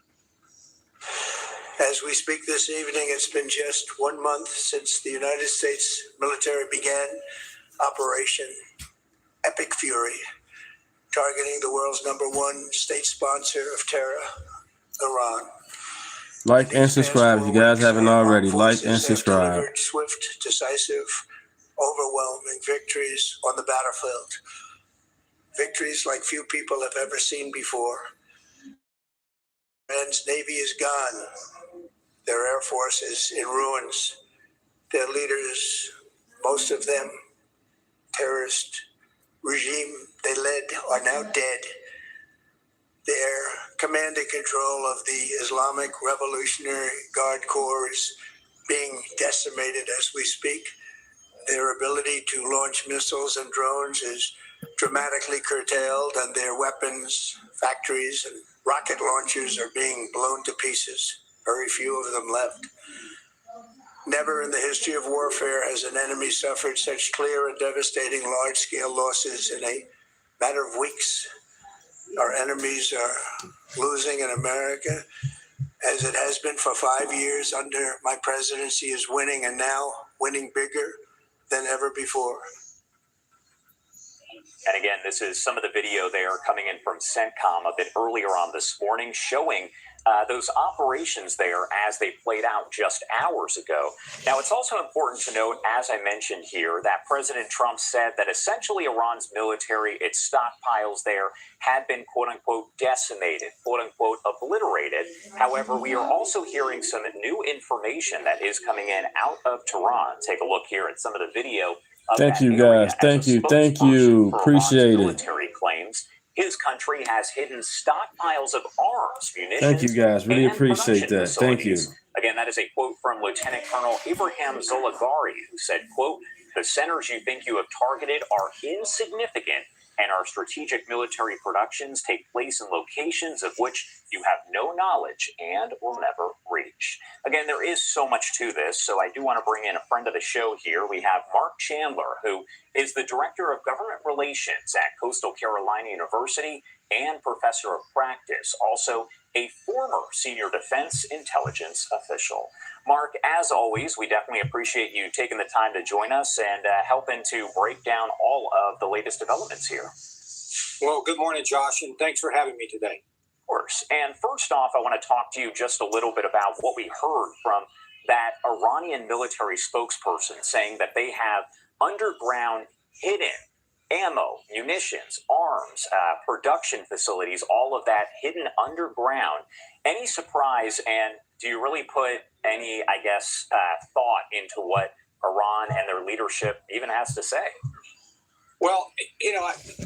[SPEAKER 19] As we speak this evening, it's been just 1 month since the United States military began Operation Epic Fury, targeting the world's #1 state sponsor of terror, Iran.
[SPEAKER 1] Like and subscribe if you guys haven't already. Like and subscribe.
[SPEAKER 19] Delivered swift, decisive, overwhelming victories on the battlefield. Victories like few people have ever seen before. Iran's Navy is gone. Their Air Force is in ruins. Their leaders, most of them, terrorist regime they led, are now dead. Their command and control of the Islamic Revolutionary Guard Corps is being decimated as we speak. Their ability to launch missiles and drones is dramatically curtailed, and their weapons, factories, and rocket launchers are being blown to pieces. Very few of them left. Never in the history of warfare has an enemy suffered such clear and devastating large-scale losses in a matter of weeks. Our enemies are losing in America, as it has been for 5 years under my presidency, is winning, and now winning bigger than ever before.
[SPEAKER 21] And again, this is some of the video there coming in from CENTCOM a bit earlier on this morning, showing those operations there as they played out just hours ago. Now, it's also important to note, as I mentioned here, that President Trump said that essentially Iran's military, its stockpiles there, had been, quote-unquote, decimated, quote-unquote, obliterated. However, we are also hearing some new information that is coming in out of Tehran. Take a look here at some of the video.
[SPEAKER 1] Thank you, guys. Thank you. Appreciate it.
[SPEAKER 21] Military claims his country has hidden stockpiles of arms, munitions.
[SPEAKER 1] Thank you, guys. Really appreciate that. Thank you.
[SPEAKER 21] Again, that is a quote from Lieutenant Colonel Ibrahim Zolagari, who said, quote, "The centers you think you have targeted are insignificant, and our strategic military productions take place in locations of which you have no knowledge and will never reach." Again, there is so much to this, so I do want to bring in a friend of the show here. We have Mark Chandler, who is the Director of Government Relations at Coastal Carolina University and Professor of Practice, also a former Senior Defense Intelligence official. Mark, as always, we definitely appreciate you taking the time to join us and helping to break down all of the latest developments here.
[SPEAKER 4] Well, good morning, Josh, and thanks for having me today.
[SPEAKER 21] Of course. And first off, I want to talk to you just a little bit about what we heard from that Iranian military spokesperson, saying that they have underground hidden ammo, munitions, arms, production facilities, all of that hidden underground. Any surprise, and do you really put any, I guess, thought into what Iran and their leadership even has to say?
[SPEAKER 4] Well,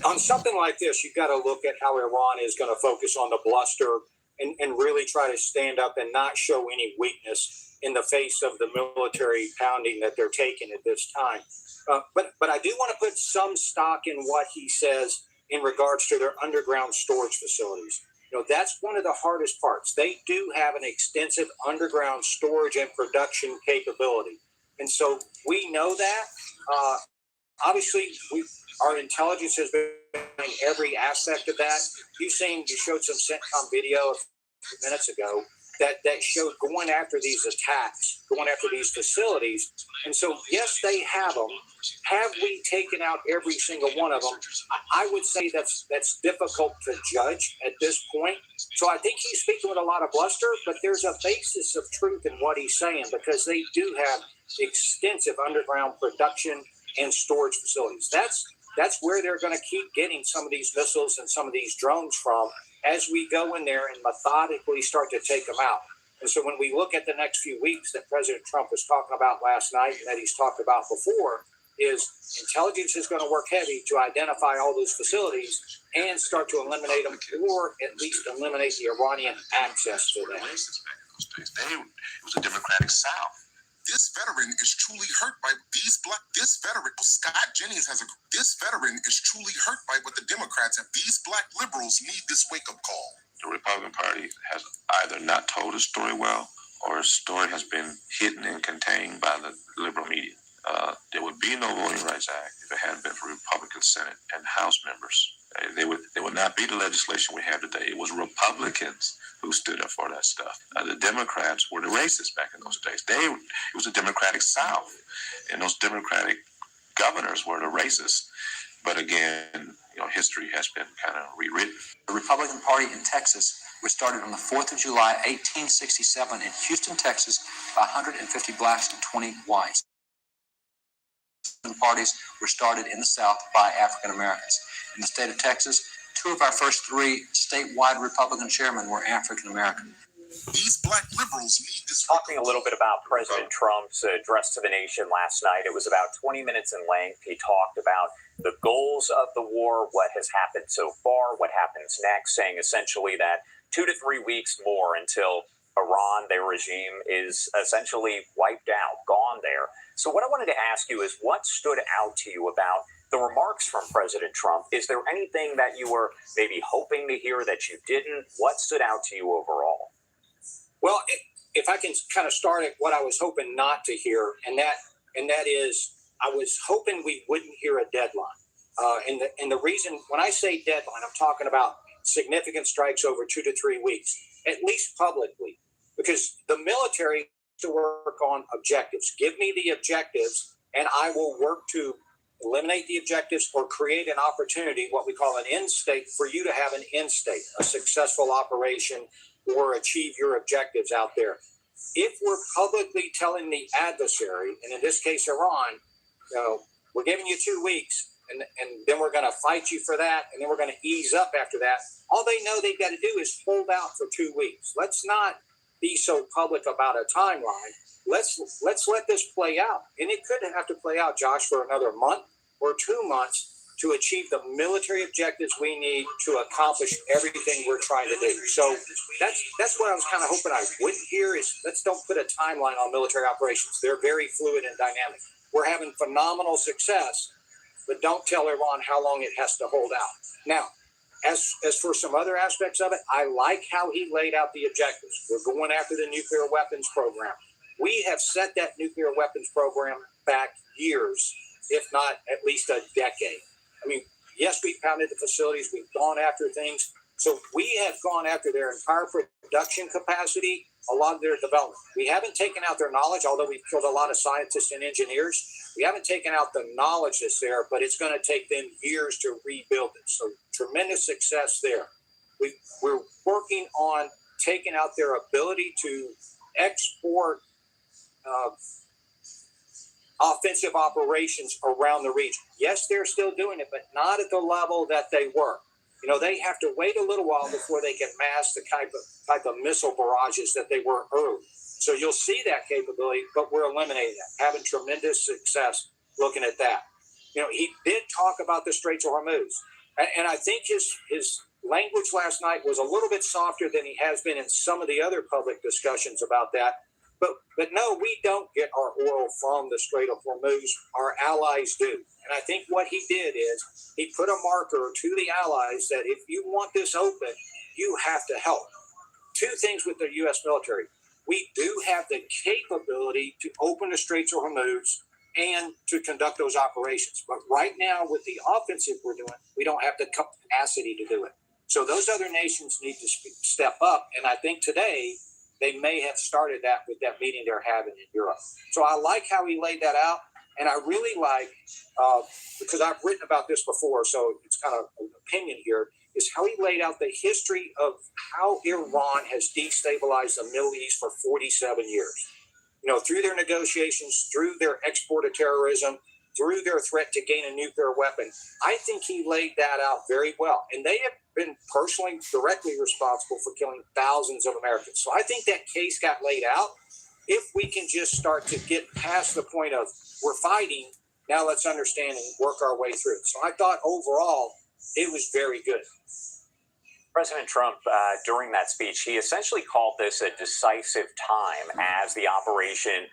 [SPEAKER 4] on something like this, you've got to look at how Iran is going to focus on the bluster and really try to stand up and not show any weakness in the face of the military pounding that they're taking at this time. But I do want to put some stock in what he says in regards to their underground storage facilities. That's one of the hardest parts. They do have an extensive underground storage and production capability. And so we know that. Obviously, our intelligence has been in every aspect of that. You showed some CENTCOM video a few minutes ago that showed going after these attacks, going after these facilities. And so, yes, they have them. Have we taken out every single one of them? I would say that's difficult to judge at this point. So I think he's speaking with a lot of bluster, but there's a basis of truth in what he's saying, because they do have extensive underground production and storage facilities. That's where they're going to keep getting some of these missiles and some of these drones from as we go in there and methodically start to take them out. And so when we look at the next few weeks that President Trump was talking about last night and that he's talked about before, is intelligence is going to work heavy to identify all those facilities and start to eliminate them, or at least eliminate the Iranian access to them.
[SPEAKER 22] It was a Democratic South. This veteran is truly hurt by this veteran, Scott Jennings this veteran is truly hurt by what the Democrats and these black liberals need this wake-up call.
[SPEAKER 23] The Republican Party has either not told a story well, or a story has been hidden and contained by the liberal media. There would be no Voting Rights Act if it hadn't been for Republican Senate and House members. There would not be the legislation we have today. It was Republicans who stood up for that stuff. The Democrats were the racists back in those days. It was a Democratic South, and those Democratic governors were the racists. But again, history has been kind of rewritten.
[SPEAKER 24] The Republican Party in Texas was started on the 4th of July, 1867 in Houston, Texas, by 150 blacks and 20 whites. Parties were started in the South by African Americans. In the state of Texas, 2 of our first 3 statewide Republican chairmen were African American.
[SPEAKER 22] These black liberals need this.
[SPEAKER 21] Talking a little bit about President Trump's address to the nation last night, it was about 20 minutes in length. He talked about the goals of the war, what has happened so far, what happens next, saying essentially that 2 to 3 weeks more until Iran, their regime, is essentially wiped out, gone there. So what I wanted to ask you is, what stood out to you about the remarks from President Trump? Is there anything that you were maybe hoping to hear that you didn't? What stood out to you overall?
[SPEAKER 4] Well, if I can kind of start at what I was hoping not to hear, and that is, I was hoping we wouldn't hear a deadline. And the reason when I say deadline, I'm talking about significant strikes over 2 to 3 weeks, at least publicly, because the military has to work on objectives. Give me the objectives, and I will work to eliminate the objectives or create an opportunity, what we call an end state, for you to have an end state, a successful operation, or achieve your objectives out there. If we're publicly telling the adversary, and in this case Iran, we're giving you 2 weeks, and then we're going to fight you for that, and then we're going to ease up after that, all they know they've got to do is hold out for 2 weeks. Let's not be so public about a timeline. Let's let this play out. And it could have to play out, Josh, for another month or 2 months to achieve the military objectives we need to accomplish everything we're trying to do. So that's what I was kind of hoping I wouldn't hear is let's don't put a timeline on military operations. They're very fluid and dynamic. We're having phenomenal success, but don't tell Iran how long it has to hold out. Now, as for some other aspects of it, I like how he laid out the objectives. We're going after the nuclear weapons program. We have set that nuclear weapons program back years, if not at least a decade. I mean, yes, we've pounded the facilities. We've gone after things. So we have gone after their entire production capacity, a lot of their development. We haven't taken out their knowledge, although we've killed a lot of scientists and engineers. We haven't taken out the knowledge that's there, but it's going to take them years to rebuild it. So tremendous success there. We're working on taking out their ability to export offensive operations around the region. Yes, they're still doing it, but not at the level that they were. They have to wait a little while before they can mask the type of missile barrages that they were early. So you'll see that capability, but we're eliminating that, having tremendous success looking at that. He did talk about the Straits of Hormuz, and I think his language last night was a little bit softer than he has been in some of the other public discussions about that. But no, we don't get our oil from the Strait of Hormuz. Our allies do. And I think what he did is he put a marker to the allies that if you want this open, you have to help. 2 things with the U.S. military. We do have the capability to open the Straits of Hormuz and to conduct those operations. But right now, with the offensive we're doing, we don't have the capacity to do it. So those other nations need to step up. And I think today, they may have started that with that meeting they're having in Europe. So I like how he laid that out. And I really like, because I've written about this before, so it's kind of an opinion here, is how he laid out the history of how Iran has destabilized the Middle East for 47 years. Through their negotiations, through their export of terrorism, through their threat to gain a nuclear weapon. I think he laid that out very well. And they have been personally, directly responsible for killing thousands of Americans. So I think that case got laid out. If we can just start to get past the point of we're fighting, now let's understand and work our way through. So I thought overall it was very good.
[SPEAKER 21] President Trump, during that speech, he essentially called this a decisive time as the operation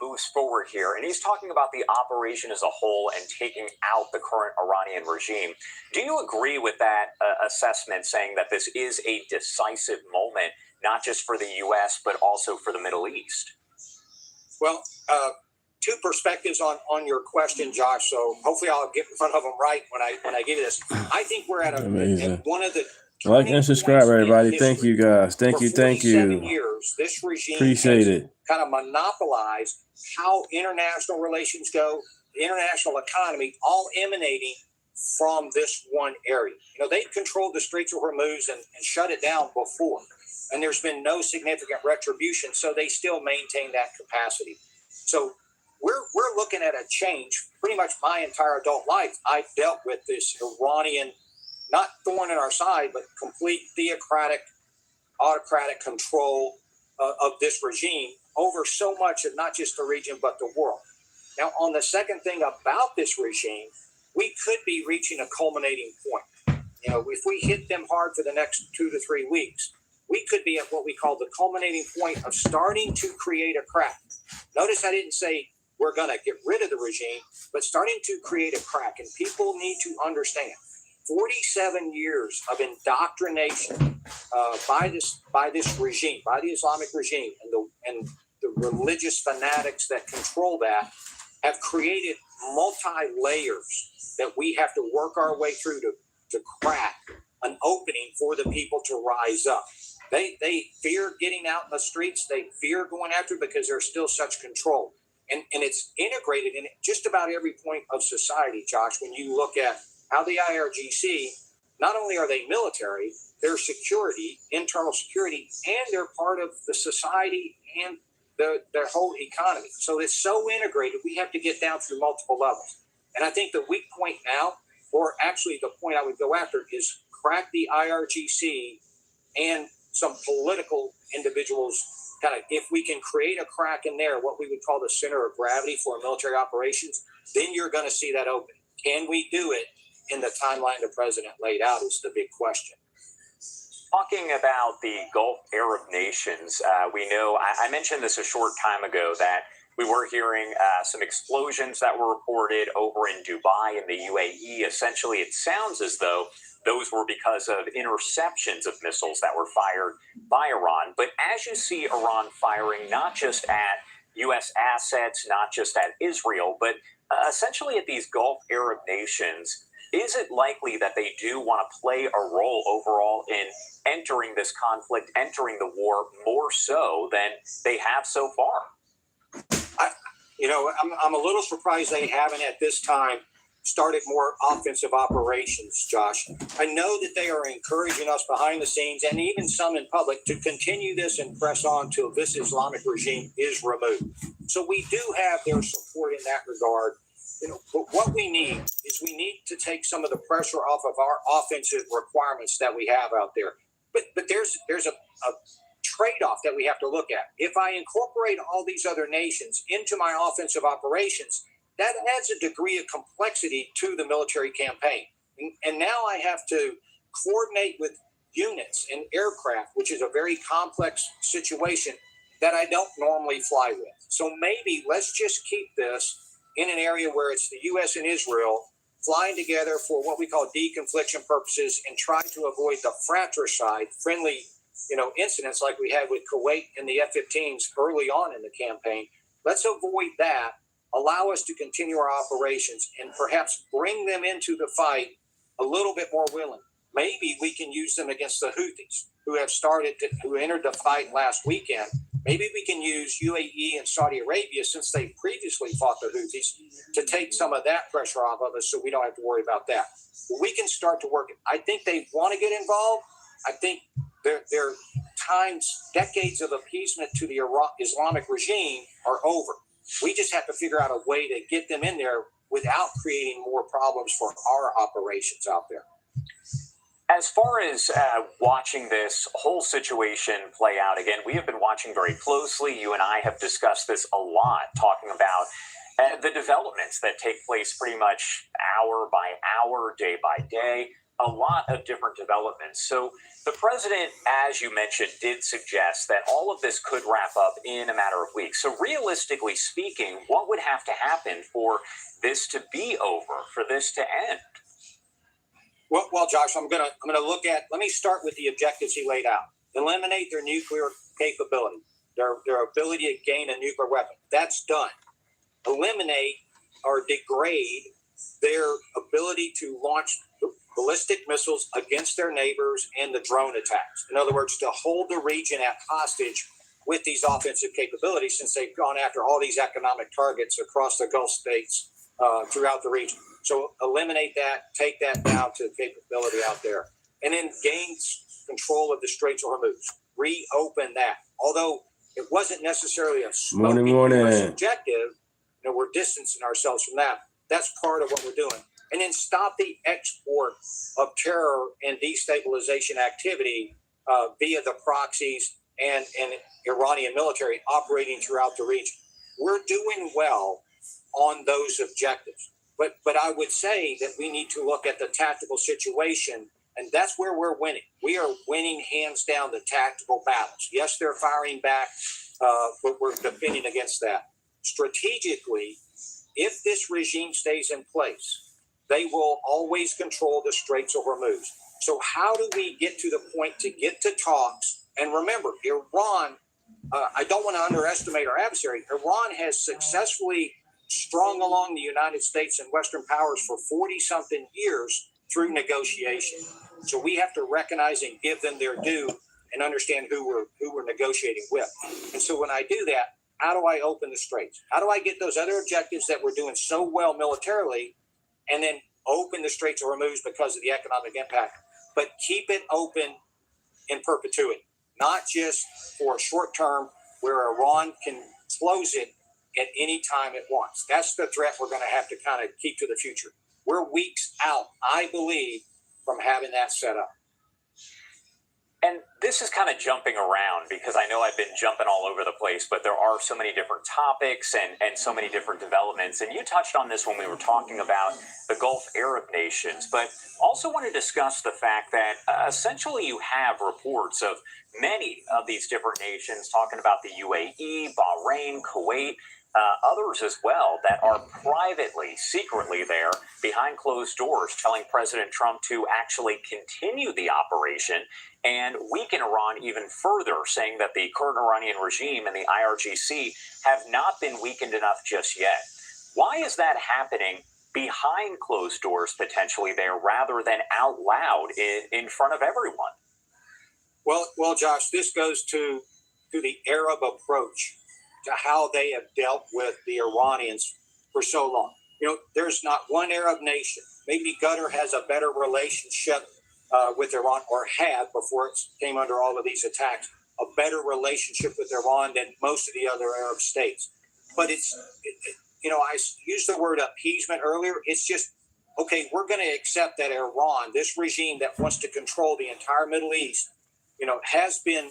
[SPEAKER 21] moves forward here. And he's talking about the operation as a whole and taking out the current Iranian regime. Do you agree with that assessment, saying that this is a decisive moment, not just for the U.S., but also for the Middle East?
[SPEAKER 4] Well, 2 perspectives on your question, Josh. So hopefully I'll get in front of them right when I give you this. I think we're at one of the
[SPEAKER 1] like and subscribe, everybody. Thank you, guys. Thank you.
[SPEAKER 4] 47 years, this regime
[SPEAKER 1] appreciate it.
[SPEAKER 4] Kind of monopolized how international relations go, the international economy, all emanating from this one area. They controlled the Straits of Hormuz and shut it down before, and there's been no significant retribution, so they still maintain that capacity. So we're looking at a change. Pretty much my entire adult life, I've dealt with this Iranian, not thorn in our side, but complete theocratic, autocratic control of this regime over so much of not just the region, but the world. Now, on the second thing about this regime, we could be reaching a culminating point. If we hit them hard for the next 2 to 3 weeks, we could be at what we call the culminating point of starting to create a crack. Notice I didn't say we're going to get rid of the regime, but starting to create a crack. And people need to understand, 47 years of indoctrination by this regime, by the Islamic regime, and the religious fanatics that control that have created multi-layers that we have to work our way through to crack an opening for the people to rise up. They fear getting out in the streets. They fear going after it because there's still such control. And it's integrated in just about every point of society, Josh. When you look at how the IRGC, not only are they military, they're security, internal security, and they're part of the society and their whole economy. So it's so integrated, we have to get down through multiple levels. And I think the weak point now, or actually the point I would go after, is crack the IRGC and some political individuals. Kind of, if we can create a crack in there, what we would call the center of gravity for military operations, then you're going to see that open. Can we do it in the timeline the president laid out is the big question.
[SPEAKER 21] Talking about the Gulf Arab nations, we know, I mentioned this a short time ago, that we were hearing some explosions that were reported over in Dubai in the UAE. Essentially, it sounds as though those were because of interceptions of missiles that were fired by Iran. But as you see Iran firing not just at U.S. assets, not just at Israel, but essentially at these Gulf Arab nations, is it likely that they do want to play a role overall in entering this conflict, entering the war more so than they have so far?
[SPEAKER 4] I'm a little surprised they haven't at this time started more offensive operations, Josh. I know that they are encouraging us behind the scenes and even some in public to continue this and press on till this Islamic regime is removed. So we do have their support in that regard. But what we need is we need to take some of the pressure off of our offensive requirements that we have out there. But there's a trade-off that we have to look at. If I incorporate all these other nations into my offensive operations, that adds a degree of complexity to the military campaign. And now I have to coordinate with units and aircraft, which is a very complex situation that I don't normally fly with. So maybe let's just keep this in an area where it's the U.S. and Israel flying together for what we call deconfliction purposes and try to avoid the fratricide, friendly, incidents like we had with Kuwait and the F-15s early on in the campaign. Let's avoid that, allow us to continue our operations, and perhaps bring them into the fight a little bit more willing. Maybe we can use them against the Houthis who entered the fight last weekend. Maybe we can use UAE and Saudi Arabia, since they previously fought the Houthis, to take some of that pressure off of us so we don't have to worry about that. We can start to work it. I think they want to get involved. I think their decades of appeasement to the Islamic regime are over. We just have to figure out a way to get them in there without creating more problems for our operations out there.
[SPEAKER 21] As far as watching this whole situation play out, again, we have been watching very closely. You and I have discussed this a lot, talking about the developments that take place pretty much hour by hour, day by day, a lot of different developments. So the president, as you mentioned, did suggest that all of this could wrap up in a matter of weeks. So realistically speaking, what would have to happen for this to be over, for this to end?
[SPEAKER 4] Well, Josh, I'm gonna look at. Let me start with the objectives he laid out. Eliminate their nuclear capability, their ability to gain a nuclear weapon. That's done. Eliminate or degrade their ability to launch ballistic missiles against their neighbors and the drone attacks. In other words, to hold the region at hostage with these offensive capabilities, since they've gone after all these economic targets across the Gulf states throughout the region. So eliminate that, take that down to capability out there. And then gain control of the Straits of Hormuz. Reopen that. Although it wasn't necessarily a smoking objective, we're distancing ourselves from that. That's part of what we're doing. And then stop the export of terror and destabilization activity via the proxies and Iranian military operating throughout the region. We're doing well on those objectives. But I would say that we need to look at the tactical situation, and that's where we're winning. We are winning hands down the tactical battles. Yes, they're firing back, but we're defending against that. Strategically, if this regime stays in place, they will always control the Straits of Hormuz. So how do we get to the point to get to talks? And remember, Iran, I don't want to underestimate our adversary. Iran has successfully strung along the United States and Western powers for 40-something years through negotiation. So we have to recognize and give them their due and understand who we're negotiating with. And so when I do that, how do I open the straits? How do I get those other objectives that we're doing so well militarily and then open the Straits of Hormuz because of the economic impact, but keep it open in perpetuity, not just for a short term where Iran can close it at any time it wants. That's the threat we're going to have to kind of keep to the future. We're weeks out, I believe, from having that set up.
[SPEAKER 21] And this is kind of jumping around because I know I've been jumping all over the place, but there are so many different topics and so many different developments. And you touched on this when we were talking about the Gulf Arab nations, but also want to discuss the fact that essentially you have reports of many of these different nations talking about the UAE, Bahrain, Kuwait, others as well that are privately, secretly there behind closed doors telling President Trump to actually continue the operation and weaken Iran even further, saying that the current Iranian regime and the IRGC have not been weakened enough just yet. Why is that happening behind closed doors potentially there rather than out loud in front of everyone?
[SPEAKER 4] Well, Josh, this goes to the Arab approach to how they have dealt with the Iranians for so long. You know, there's not one Arab nation. Maybe Qatar has a better relationship with Iran, or had before it came under all of these attacks, a better relationship with Iran than most of the other Arab states. But I used the word appeasement earlier. It's just, okay, we're going to accept that Iran, this regime that wants to control the entire Middle East, has been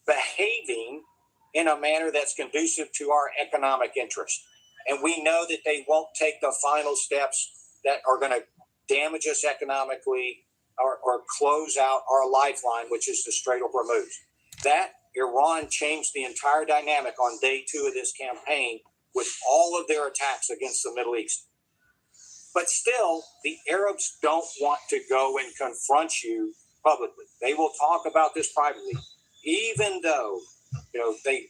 [SPEAKER 4] behaving in a manner that's conducive to our economic interest. And we know that they won't take the final steps that are going to damage us economically or close out our lifeline, which is the Strait of Hormuz. That Iran changed the entire dynamic on day 2 of this campaign with all of their attacks against the Middle East. But still, the Arabs don't want to go and confront you publicly. They will talk about this privately, even though they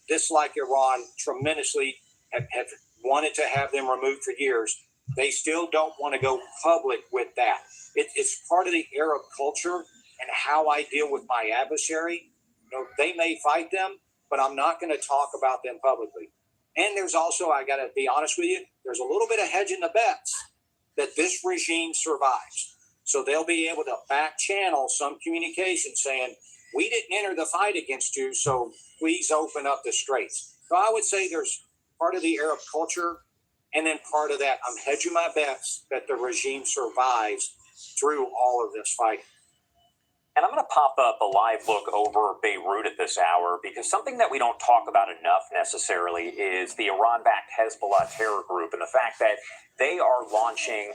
[SPEAKER 4] dislike Iran tremendously, have wanted to have them removed for years. They still don't want to go public with that. It's part of the Arab culture and how I deal with my adversary. They may fight them, but I'm not going to talk about them publicly. And there's also, I got to be honest with you, there's a little bit of hedging the bets that this regime survives. So they'll be able to back channel some communication saying, we didn't enter the fight against you, so please open up the straits. So I would say there's part of the Arab culture, and then part of that, I'm hedging my bets that the regime survives through all of this fighting.
[SPEAKER 21] And I'm going to pop up a live look over Beirut at this hour because something that we don't talk about enough necessarily is the Iran-backed Hezbollah terror group and the fact that they are launching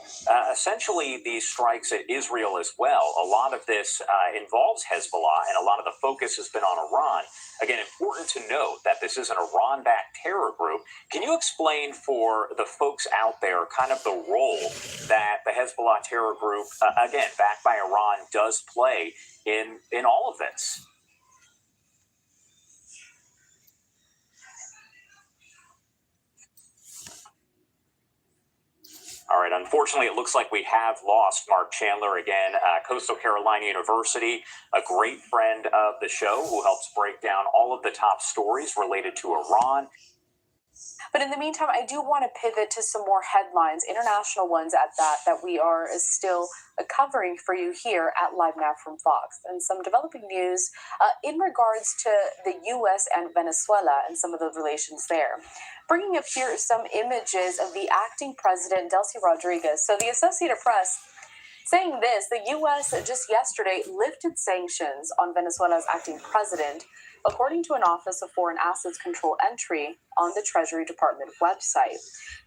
[SPEAKER 21] essentially these strikes at Israel as well. A lot of this involves Hezbollah, and a lot of the focus has been on Iran. Again, important to note that this is an Iran-backed terror group. Can you explain for the folks out there kind of the role that the Hezbollah terror group, again, backed by Iran, does play in all of this? All right, unfortunately, it looks like we have lost Mark Chandler again. Coastal Carolina University, a great friend of the show who helps break down all of the top stories related to Iran.
[SPEAKER 8] But in the meantime, I do want to pivot to some more headlines, international ones at that we are still covering for you here at Live Now from Fox. And some developing news in regards to the U.S. and Venezuela and some of the relations there. Bringing up here some images of the acting president, Delcy Rodriguez. So the Associated Press saying this, the U.S. just yesterday lifted sanctions on Venezuela's acting president, according to an Office of Foreign Assets Control entry on the Treasury Department website.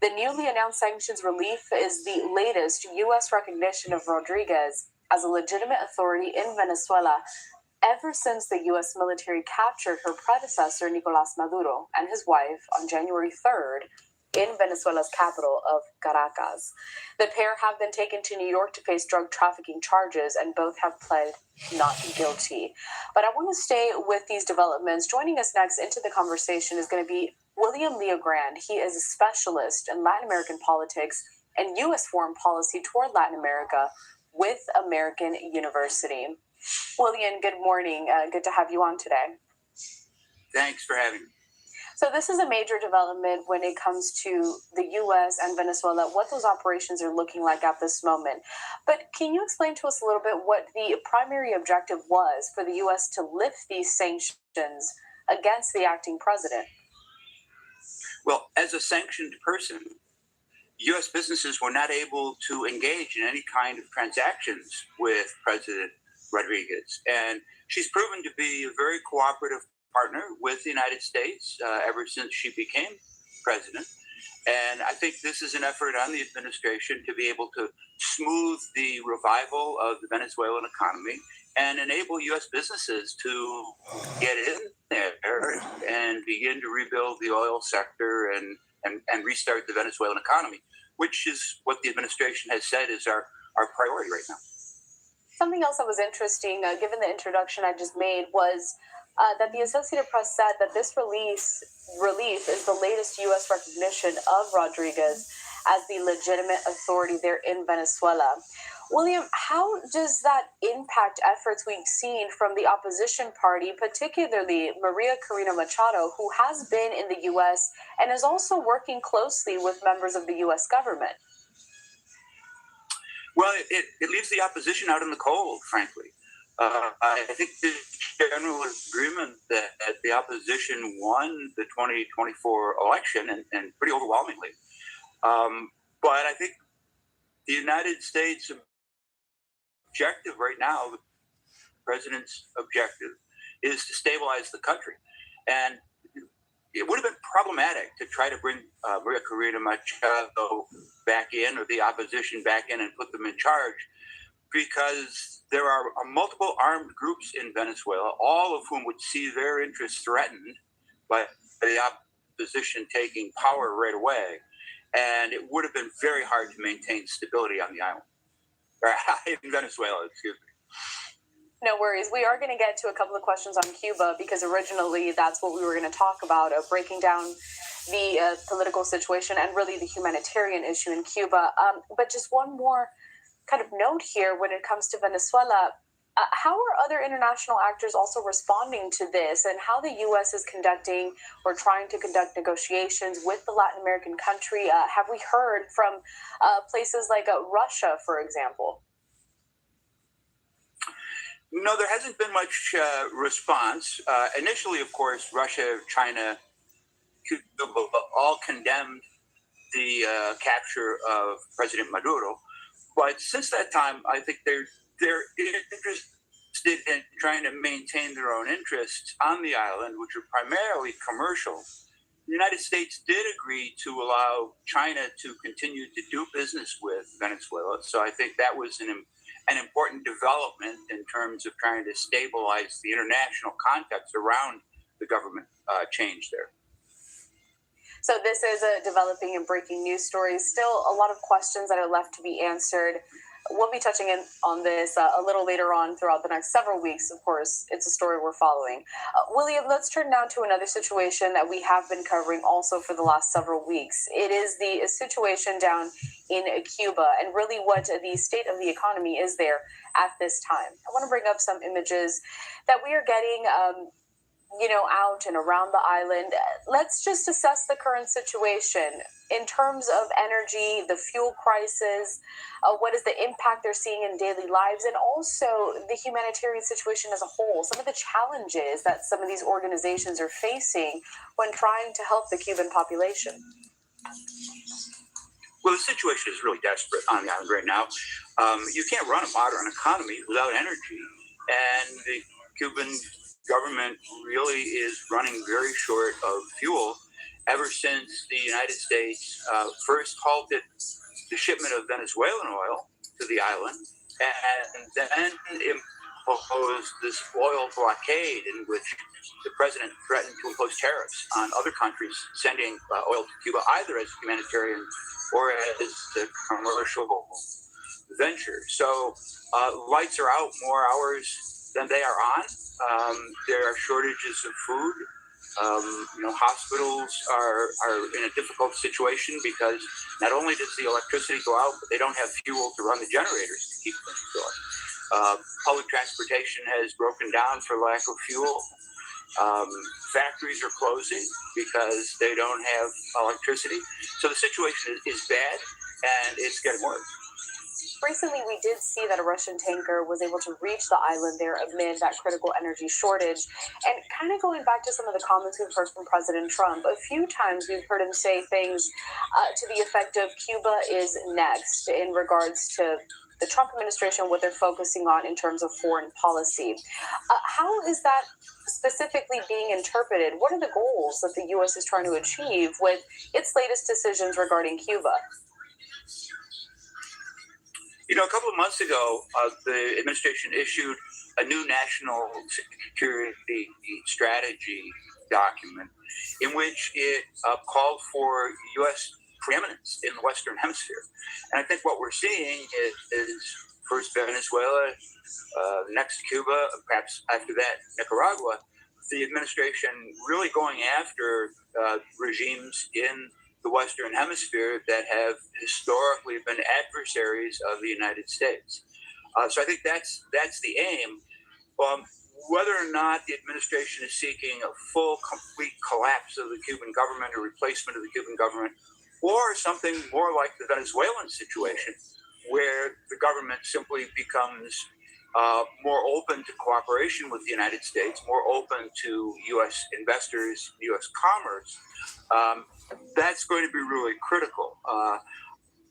[SPEAKER 8] The newly announced sanctions relief is the latest U.S. recognition of Rodriguez as a legitimate authority in Venezuela ever since the U.S. military captured her predecessor, Nicolás Maduro, and his wife on January 3rd
[SPEAKER 5] in Venezuela's capital of Caracas. The pair have been taken to New York to face drug trafficking charges, and both have pled not guilty. But I want to stay with these developments. Joining us next into the conversation is going to be William Leogrand. He is a specialist in Latin American politics and U.S. foreign policy toward Latin America with American University. William, good morning. Good to have you on today.
[SPEAKER 6] Thanks for having me.
[SPEAKER 5] So this is a major development when it comes to the U.S. and Venezuela, what those operations are looking like at this moment. But can you explain to us a little bit what the primary objective was for the U.S. to lift these sanctions against the acting president?
[SPEAKER 6] Well, as a sanctioned person, U.S. businesses were not able to engage in any kind of transactions with President Rodriguez. And she's proven to be a very cooperative partner with the United States ever since she became president. And I think this is an effort on the administration to be able to smooth the revival of the Venezuelan economy and enable U.S. businesses to get in there and begin to rebuild the oil sector and restart the Venezuelan economy, which is what the administration has said is our priority right now.
[SPEAKER 5] Something else that was interesting, given the introduction I just made, was that the Associated Press said that this relief is the latest U.S. recognition of Rodriguez as the legitimate authority there in Venezuela. William, how does that impact efforts we've seen from the opposition party, particularly Maria Corina Machado, who has been in the U.S. and is also working closely with members of the U.S. government?
[SPEAKER 6] Well, it leaves the opposition out in the cold, frankly. I think the general agreement that the opposition won the 2024 election and pretty overwhelmingly. But I think the United States objective right now, the president's objective, is to stabilize the country. And it would have been problematic to try to bring Maria Corina Machado back in, or the opposition back in, and put them in charge, because there are multiple armed groups in Venezuela, all of whom would see their interests threatened by the opposition taking power right away. And it would have been very hard to maintain stability on the island, or in Venezuela, excuse me.
[SPEAKER 5] No worries. We are going to get to a couple of questions on Cuba, because originally that's what we were going to talk about, breaking down the political situation and really the humanitarian issue in Cuba. But just one more kind of note here when it comes to Venezuela. How are other international actors also responding to this, and how the U.S. is conducting or trying to conduct negotiations with the Latin American country? Have we heard from places like Russia, for example?
[SPEAKER 6] No, there hasn't been much response. Initially, of course, Russia, China, Cuba all condemned the capture of President Maduro. But since that time, I think they're interested in trying to maintain their own interests on the island, which are primarily commercial. The United States did agree to allow China to continue to do business with Venezuela. So I think that was an important development in terms of trying to stabilize the international context around the government change there.
[SPEAKER 5] So this is a developing and breaking news story. Still a lot of questions that are left to be answered. We'll be touching on this a little later on throughout the next several weeks. Of course, it's a story we're following. William, let's turn now to another situation that we have been covering also for the last several weeks. It is the situation down in Cuba, and really what the state of the economy is there at this time. I want to bring up some images that we are getting out and around the island. Let's just assess the current situation in terms of energy, the fuel crisis, what is the impact they're seeing in daily lives, and also the humanitarian situation as a whole, some of the challenges that some of these organizations are facing when trying to help the Cuban population.
[SPEAKER 6] Well, the situation is really desperate on the island right now. You can't run a modern economy without energy, and the Cuban government really is running very short of fuel ever since the United States first halted the shipment of Venezuelan oil to the island, and then imposed this oil blockade in which the president threatened to impose tariffs on other countries sending oil to Cuba, either as humanitarian or as a commercial venture. So lights are out more hours than they are on. There are shortages of food. Hospitals are in a difficult situation because not only does the electricity go out, but they don't have fuel to run the generators to keep things going. Public transportation has broken down for lack of fuel. Factories are closing because they don't have electricity. So the situation is bad, and it's getting worse.
[SPEAKER 5] Recently, we did see that a Russian tanker was able to reach the island there amid that critical energy shortage. And kind of going back to some of the comments we've heard from President Trump, a few times we've heard him say things to the effect of Cuba is next in regards to the Trump administration, what they're focusing on in terms of foreign policy. How is that specifically being interpreted? What are the goals that the U.S. is trying to achieve with its latest decisions regarding Cuba?
[SPEAKER 6] A couple of months ago, the administration issued a new national security strategy document in which it called for U.S. preeminence in the Western Hemisphere. And I think what we're seeing is first Venezuela, next Cuba, perhaps after that Nicaragua, the administration really going after regimes in the Western Hemisphere that have historically been adversaries of the United States. So I think that's the aim. Whether or not the administration is seeking a full, complete collapse of the Cuban government or replacement of the Cuban government, or something more like the Venezuelan situation, where the government simply becomes more open to cooperation with the United States, more open to U.S. investors, U.S. commerce, that's going to be really critical.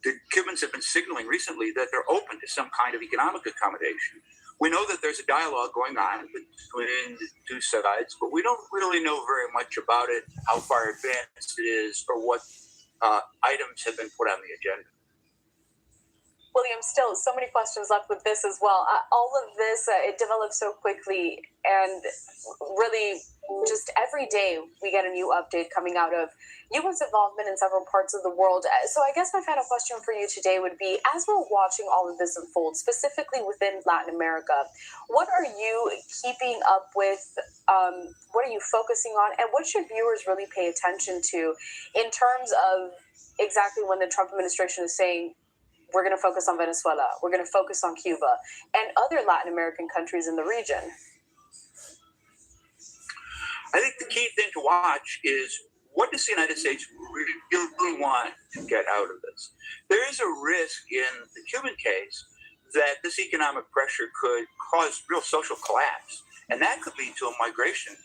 [SPEAKER 6] The Cubans have been signaling recently that they're open to some kind of economic accommodation. We know that there's a dialogue going on between the two sides, but we don't really know very much about it, how far advanced it is, or what items have been put on the agenda.
[SPEAKER 5] William, still so many questions left with this as well. All of this, it develops so quickly, and really just every day we get a new update coming out of U.S. involvement in several parts of the world. So I guess my final question for you today would be, as we're watching all of this unfold, specifically within Latin America, what are you keeping up with? What are you focusing on? And what should viewers really pay attention to in terms of exactly when the Trump administration is saying, we're going to focus on Venezuela, we're going to focus on Cuba, and other Latin American countries in the region?
[SPEAKER 6] I think the key thing to watch is, what does the United States really want to get out of this? There is a risk in the Cuban case that this economic pressure could cause real social collapse, and that could lead to a migration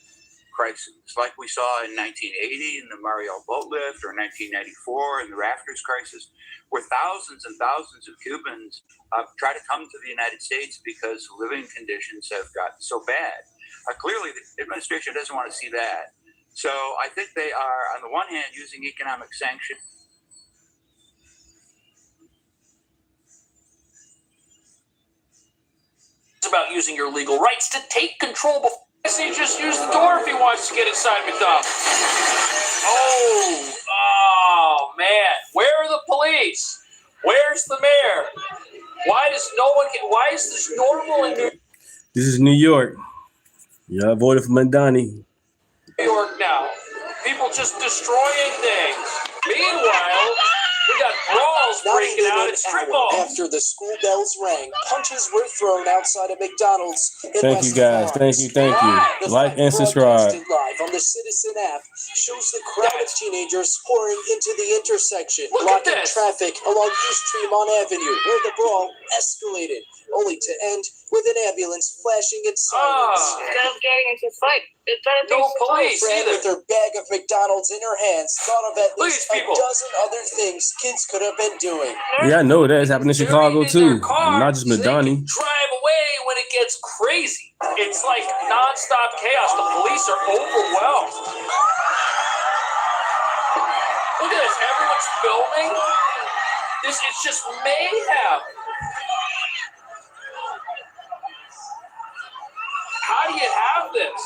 [SPEAKER 6] crisis, like we saw in 1980 in the Mariel boat lift, or 1994 in the Rafters crisis, where thousands and thousands of Cubans try to come to the United States because living conditions have gotten so bad. Clearly, the administration doesn't want to see that. So I think they are, on the one hand, using economic sanctions.
[SPEAKER 7] It's about using your legal rights to take control before. He just used the door if he wants to get inside McDonald's. Oh, man. Where are the police? Where's the mayor? Why does no one get, why is this normal in New
[SPEAKER 1] This is New York. Yeah, I voted for Mandani.
[SPEAKER 7] York now? People just destroying things. Meanwhile, we got brawls breaking out at strip malls.
[SPEAKER 9] After the school bells rang, punches were thrown outside of McDonald's.
[SPEAKER 1] Thank you, guys. Thank you. Like and subscribe.
[SPEAKER 9] Live on the Citizen app shows the crowd of teenagers pouring into the intersection, blocking traffic along East Tremont Avenue, where the brawl escalated, only to end with an ambulance flashing its sirens.
[SPEAKER 10] Instead of getting into a fight, it's better to
[SPEAKER 9] No police either. With her bag of McDonald's in her hands, thought of at least a dozen other things kids could have been doing.
[SPEAKER 1] Yeah, I know that. It's happening in Chicago, too. Not just Mandani.
[SPEAKER 7] Drive away when it gets crazy. It's like nonstop chaos. The police are overwhelmed. Look at this. Everyone's filming. It's just mayhem. How do you have this?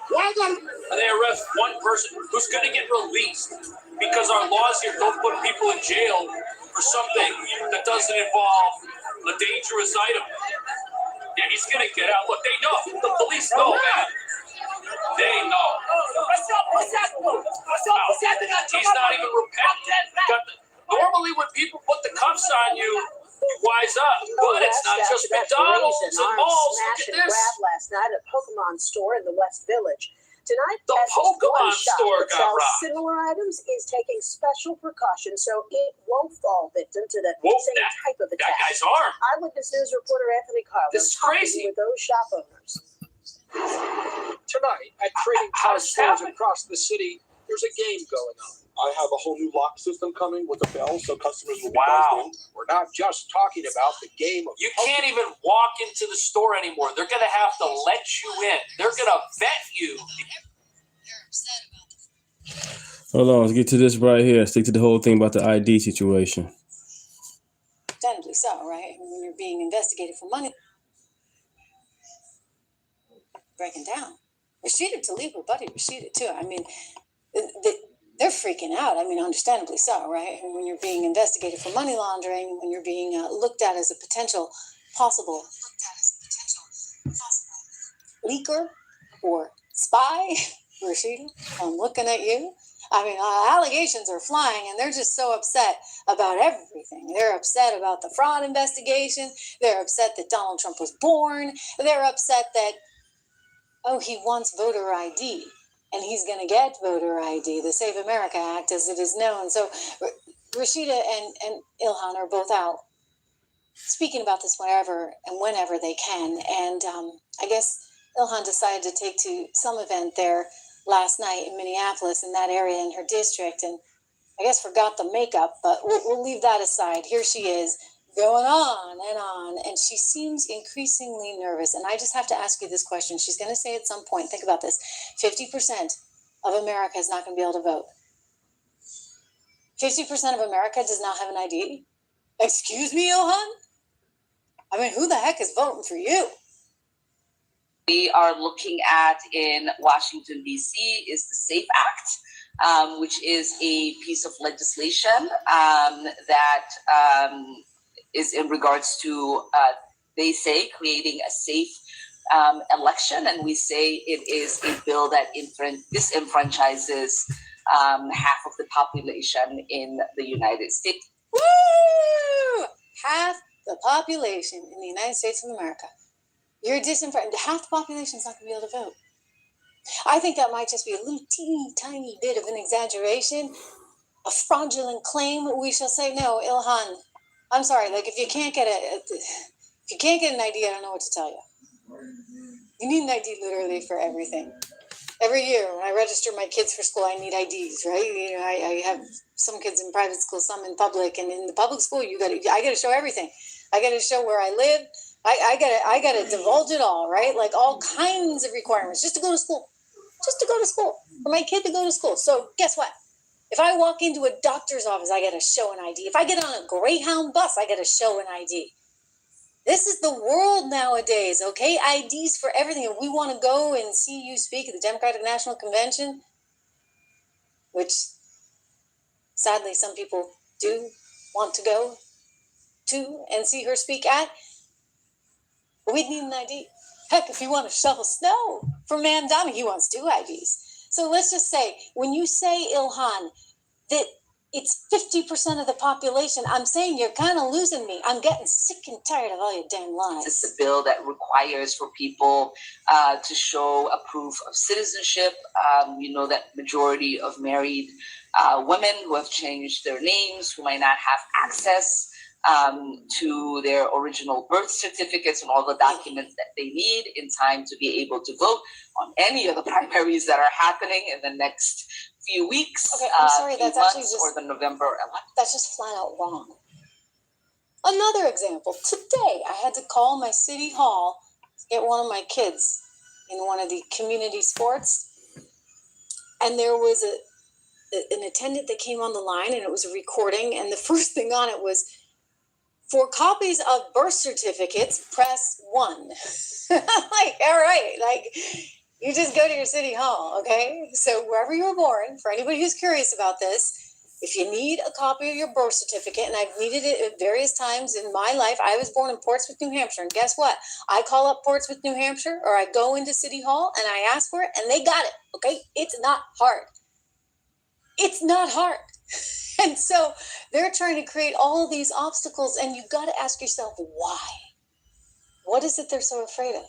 [SPEAKER 7] And they arrest one person who's going to get released because our laws here don't put people in jail for something that doesn't involve a dangerous item. Yeah, he's going to get out. Look, they know. The police know, man. They know. He's not even repentant. Normally, when people put the cuffs on you, you wise up. But it's not just McDonald's and malls. Look at this.
[SPEAKER 11] Last night at Pokemon store in the West Village. Tonight,
[SPEAKER 7] the Pokemon store got robbed.
[SPEAKER 11] Similar items is taking special precautions so it won't fall victim to the same type of attack.
[SPEAKER 7] That guy's armed.
[SPEAKER 11] Eyewitness News reporter Anthony Carlin
[SPEAKER 7] this is crazy
[SPEAKER 11] with those shop owners.
[SPEAKER 13] Tonight, at trading card stores across the city, there's a game going on. I have a whole new lock system coming with a bell so customers will be buzzed in. We're not just talking about the game of
[SPEAKER 7] You can't even walk into the store anymore. They're going to have to let you in. They're going to vet you.
[SPEAKER 1] Hold on, let's get to this right here. Stick to the whole thing about the ID situation.
[SPEAKER 14] Understandably so, right? When you're being investigated for money. Breaking down. Rashida Tlaib, her buddy Rashida too. I mean, they're freaking out. I mean, understandably so, right? And when you're being investigated for money laundering, when you're being looked at as a potential possible leaker or spy, Rashida, I'm looking at you. I mean, allegations are flying, and they're just so upset about everything. They're upset about the fraud investigation. They're upset that Donald Trump was born. They're upset that, he wants voter ID. And he's going to get voter ID, the Save America Act, as it is known. So Rashida and Ilhan are both out speaking about this wherever and whenever they can. And I guess Ilhan decided to take to some event there last night in Minneapolis, in that area in her district. And I guess forgot the makeup, but we'll leave that aside. Here she is, going on, and she seems increasingly nervous. And I just have to ask you this question. She's going to say at some point, think about this, 50% of America is not going to be able to vote. 50% of America does not have an ID? Excuse me, Ilhan? I mean, who the heck is voting for you?
[SPEAKER 15] We are looking at in Washington, D.C. is the SAFE Act, which is a piece of legislation that is in regards to, they say, creating a safe election. And we say it is a bill that disenfranchises half of the population in the United States.
[SPEAKER 14] Woo! Half the population in the United States of America. You're disenfranchised. Half the population is not going to be able to vote. I think that might just be a little teeny tiny bit of an exaggeration, a fraudulent claim. We shall say, no, Ilhan, I'm sorry. Like, if you can't get an ID, I don't know what to tell you. You need an ID literally for everything. Every year when I register my kids for school, I need IDs, right? You know, I have some kids in private school, some in public, and in the public school, I got to show everything. I got to show where I live. I got to divulge it all, right? Like all kinds of requirements just to go to school, for my kid to go to school. So guess what? If I walk into a doctor's office, I got to show an ID. If I get on a Greyhound bus, I got to show an ID. This is the world nowadays, okay? IDs for everything. If we want to go and see you speak at the Democratic National Convention, which sadly some people do want to go to and see her speak at, we need an ID. Heck, if you want to shovel snow for Mamdani, he wants 2 IDs. So let's just say, when you say, Ilhan, that it's 50% of the population, I'm saying you're kind of losing me. I'm getting sick and tired of all your damn lies.
[SPEAKER 15] It's a bill that requires for people to show a proof of citizenship. You know that majority of married women who have changed their names, who might not have access to their original birth certificates and all the documents that they need in time to be able to vote on any of the primaries that are happening in the next few weeks.
[SPEAKER 14] Okay, I'm sorry, that's actually just,
[SPEAKER 15] or the November election.
[SPEAKER 14] That's just flat out wrong. Another example, today I had to call my city hall to get one of my kids in one of the community sports, and there was an attendant that came on the line, and it was a recording, and the first thing on it was, For copies of birth certificates, press 1. Like, all right, like, you just go to your city hall, okay? So wherever you were born, for anybody who's curious about this, if you need a copy of your birth certificate, and I've needed it at various times in my life, I was born in Portsmouth, New Hampshire, and guess what? I call up Portsmouth, New Hampshire, or I go into City Hall, and I ask for it, and they got it, okay? It's not hard. It's not hard. And so they're trying to create all these obstacles, and you've got to ask yourself, why? What is it they're so afraid of?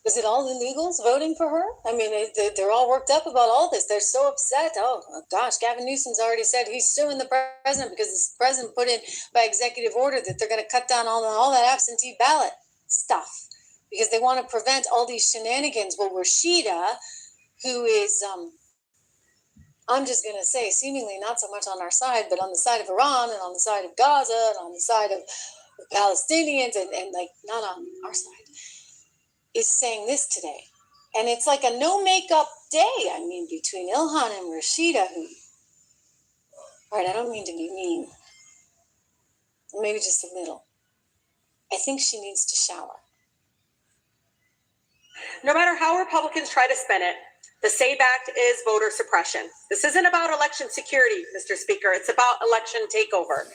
[SPEAKER 14] Is it all illegals voting for her? I mean, they're all worked up about all this. They're so upset. Oh, gosh, Gavin Newsom's already said he's suing the president because the president put in by executive order that they're going to cut down all that absentee ballot stuff because they want to prevent all these shenanigans. Well, Rashida, who is, I'm just going to say, seemingly not so much on our side, but on the side of Iran and on the side of Gaza and on the side of the Palestinians and like not on our side, is saying this today. And it's like a no makeup day. I mean, between Ilhan and Rashida, who, all right, I don't mean to be mean, maybe just a little. I think she needs to shower.
[SPEAKER 12] No matter how Republicans try to spin it, the SAVE Act is voter suppression. This isn't about election security, Mr. Speaker. It's about election takeover.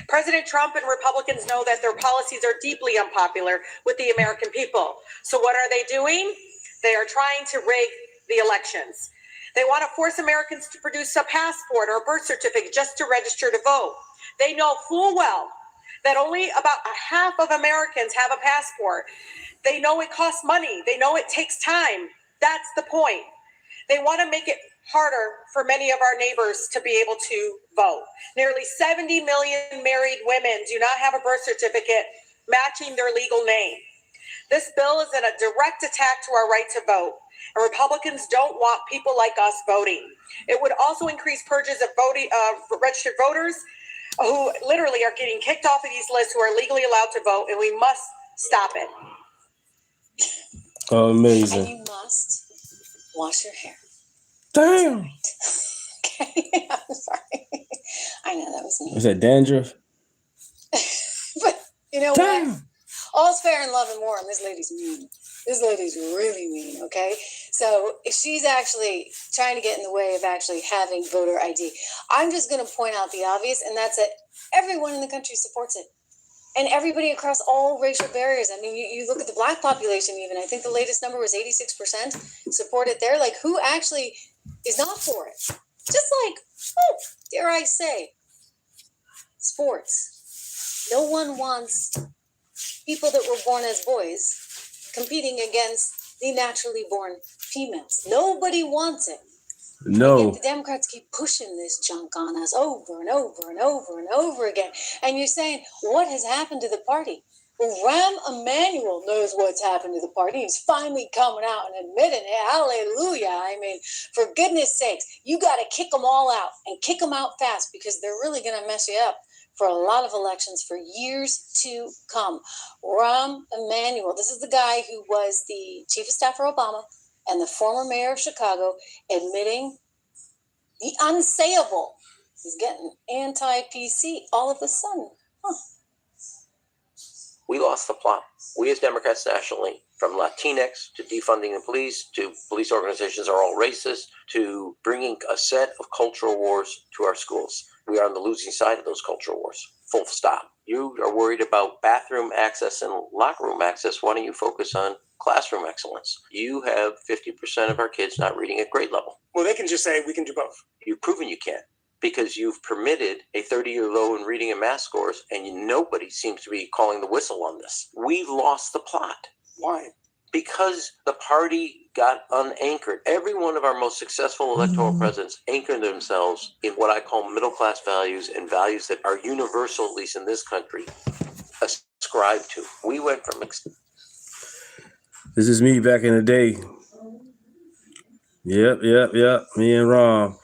[SPEAKER 12] President Trump and Republicans know that their policies are deeply unpopular with the American people. So what are they doing? They are trying to rig the elections. They want to force Americans to produce a passport or a birth certificate just to register to vote. They know full well that only about half of Americans have a passport. They know it costs money. They know it takes time. That's the point. They want to make it harder for many of our neighbors to be able to vote. Nearly 70 million married women do not have a birth certificate matching their legal name. This bill is a direct attack to our right to vote, and Republicans don't want people like us voting. It would also increase purges of registered voters who literally are getting kicked off of these lists who are legally allowed to vote, and we must stop it.
[SPEAKER 1] Amazing.
[SPEAKER 14] And you must wash your hair.
[SPEAKER 1] Damn.
[SPEAKER 14] Okay, I'm sorry. I know that was me.
[SPEAKER 1] Is that dandruff?
[SPEAKER 14] But you know
[SPEAKER 1] Damn.
[SPEAKER 14] what? All's fair in love and war, and this lady's mean. This lady's really mean, okay? So she's actually trying to get in the way of actually having voter ID. I'm just going to point out the obvious, and that's that everyone in the country supports it. And everybody across all racial barriers. I mean, you look at the black population even. I think the latest number was 86% support it there. Like, who actually is not for it? Just like, dare I say, sports. No one wants people that were born as boys competing against the naturally born females. Nobody wants it.
[SPEAKER 1] No.
[SPEAKER 14] And yet the Democrats keep pushing this junk on us over and over and over and over again. And you're saying, what has happened to the party? Well, Rahm Emanuel knows what's happened to the party. He's finally coming out and admitting it. Hallelujah. I mean, for goodness sakes, you got to kick them all out and kick them out fast because they're really going to mess you up for a lot of elections for years to come. Rahm Emanuel, this is the guy who was the chief of staff for Obama and the former mayor of Chicago, admitting the unsayable. He's getting anti-PC all of a sudden.
[SPEAKER 16] We lost the plot. We as Democrats nationally, from Latinx to defunding the police to police organizations are all racist to bringing a set of cultural wars to our schools. We are on the losing side of those cultural wars. Full stop. You are worried about bathroom access and locker room access. Why don't you focus on classroom excellence? You have 50% of our kids not reading at grade level.
[SPEAKER 17] Well, they can just say we can do both.
[SPEAKER 16] You've proven you can because you've permitted a 30-year low in reading and math scores, and nobody seems to be calling the whistle on this. We've lost the plot.
[SPEAKER 17] Why?
[SPEAKER 16] Because the party got unanchored. Every one of our most successful electoral presidents anchored themselves in what I call middle-class values and values that are universal, at least in this country, ascribed to. We went from...
[SPEAKER 1] This is me back in the day. Yep. Me and Rom.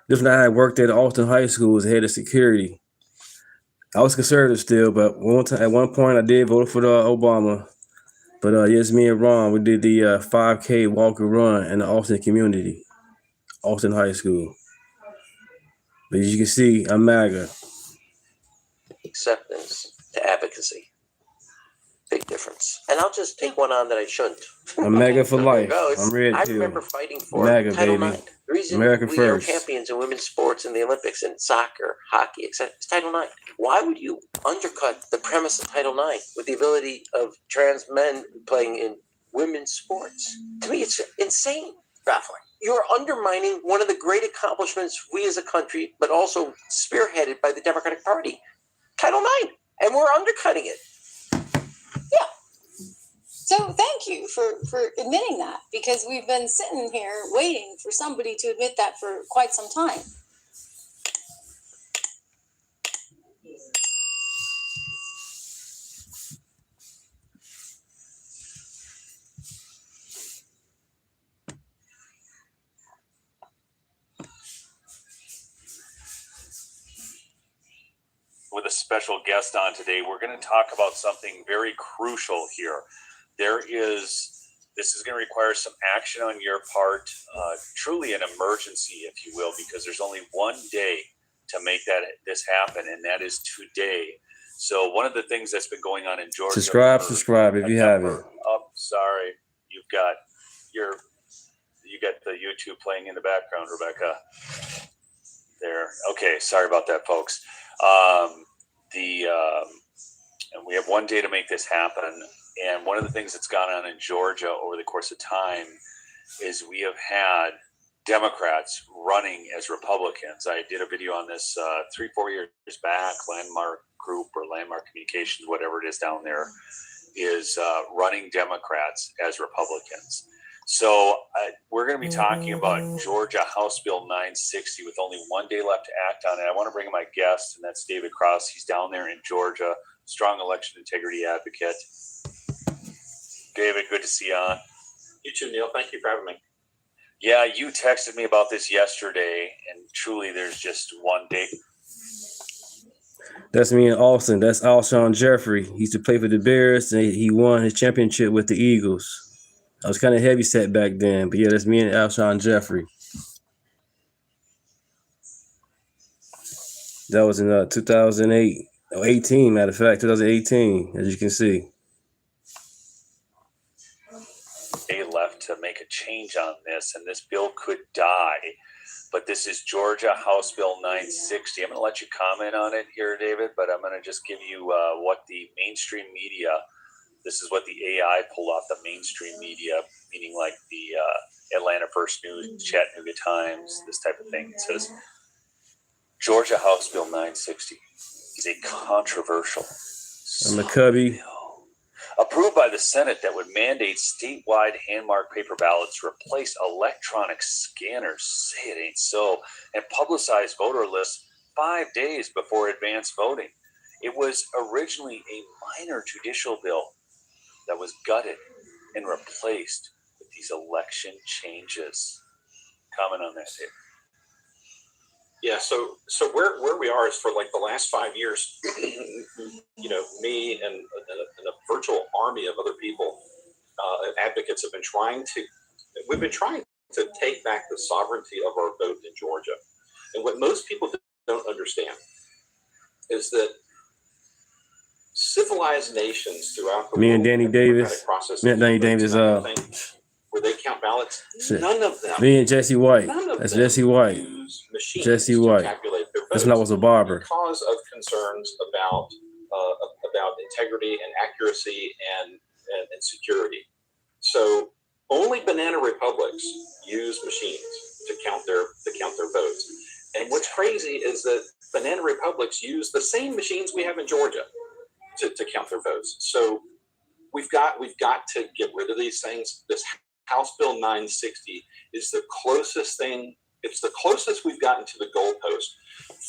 [SPEAKER 1] This when I had worked at Austin High School as head of security. I was conservative still, but at one point I did vote for Obama. But yes, me and Ron, we did the 5K walk and run in the Austin community, Austin High School. But as you can see, I'm MAGA.
[SPEAKER 16] Acceptance to advocacy. Big difference. And I'll just take one on that I shouldn't.
[SPEAKER 1] A MAGA for life.
[SPEAKER 16] Goes.
[SPEAKER 1] I'm red
[SPEAKER 16] I
[SPEAKER 1] too.
[SPEAKER 16] remember fighting for
[SPEAKER 1] MAGA,
[SPEAKER 16] Title
[SPEAKER 1] baby.
[SPEAKER 16] IX. The reason
[SPEAKER 1] America
[SPEAKER 16] we are
[SPEAKER 1] first.
[SPEAKER 16] champions in women's sports in the Olympics and soccer, hockey, etc. is Title IX. Why would you undercut the premise of Title IX with the ability of trans men playing in women's sports? To me, it's insane. Baffling. You're undermining one of the great accomplishments we as a country, but also spearheaded by the Democratic Party. Title IX. And we're undercutting it.
[SPEAKER 14] So thank you for admitting that, because we've been sitting here waiting for somebody to admit that for quite some time.
[SPEAKER 21] With a special guest on today, we're going to talk about something very crucial here. This is going to require some action on your part, truly an emergency, if you will, because there's only one day to make this happen, and that is today. So one of the things that's been going on in Georgia.
[SPEAKER 1] Subscribe if you haven't.
[SPEAKER 21] Oh, sorry, you got the YouTube playing in the background, Rebecca. There. Okay, sorry about that, folks. And we have one day to make this happen. And one of the things that's gone on in Georgia over the course of time is we have had Democrats running as Republicans. I did a video on this 3-4 years back. Landmark Group or Landmark Communications, whatever it is down there, is running Democrats as Republicans. So we're going to be talking about Georgia House Bill 960 with only one day left to act on it. I want to bring in my guest, and that's David Cross. He's down there in Georgia, strong election integrity advocate. David, good to see you on.
[SPEAKER 2] You too, Neil. Thank you for having me.
[SPEAKER 21] Yeah, you texted me about this yesterday, and truly there's just one day.
[SPEAKER 1] That's me in Austin. That's Alshon Jeffrey. He used to play for the Bears, and he won his championship with the Eagles. I was kind of heavy set back then, but yeah, that's me and Alshon Jeffrey. That was in 2008, or 18, matter of fact, 2018, as you can see.
[SPEAKER 21] Day left to make a change on this, and this bill could die. But this is Georgia House Bill 960. I'm going to let you comment on it here, David, but I'm going to just give you what the mainstream media, this is what the AI pulled off the mainstream media, meaning like the Atlanta First News, Chattanooga Times, this type of thing. It says, Georgia House Bill 960 is a controversial
[SPEAKER 1] I'm a cubby.
[SPEAKER 21] approved by the Senate that would mandate statewide hand-marked paper ballots, replace electronic scanners, say it ain't so, and publicize voter lists 5 days before advance voting. It was originally a minor judicial bill that was gutted and replaced with these election changes. Comment on that, Dave.
[SPEAKER 2] Yeah, so where we are is for like the last 5 years, you know, me and a virtual army of other people, advocates have been trying to take back the sovereignty of our vote in Georgia. And what most people don't understand is that civilized nations throughout the
[SPEAKER 1] Me
[SPEAKER 2] world,
[SPEAKER 1] and Danny Davis.
[SPEAKER 2] process
[SPEAKER 1] Me and Danny Davis.
[SPEAKER 2] where they count ballots,
[SPEAKER 1] Shit.
[SPEAKER 2] none of them.
[SPEAKER 1] Me and Jesse White.
[SPEAKER 2] None of
[SPEAKER 1] That's
[SPEAKER 2] them
[SPEAKER 1] Jesse White.
[SPEAKER 2] use machines
[SPEAKER 1] Jesse
[SPEAKER 2] to
[SPEAKER 1] White.
[SPEAKER 2] calculate their
[SPEAKER 1] That's
[SPEAKER 2] votes
[SPEAKER 1] when I was a barber.
[SPEAKER 2] because of concerns about integrity and accuracy and security. So only banana republics use machines to count their votes. And what's crazy is that banana republics use the same machines we have in Georgia to count their votes. So we've got to get rid of these things. This House Bill 960 is the closest thing. It's the closest we've gotten to the goalpost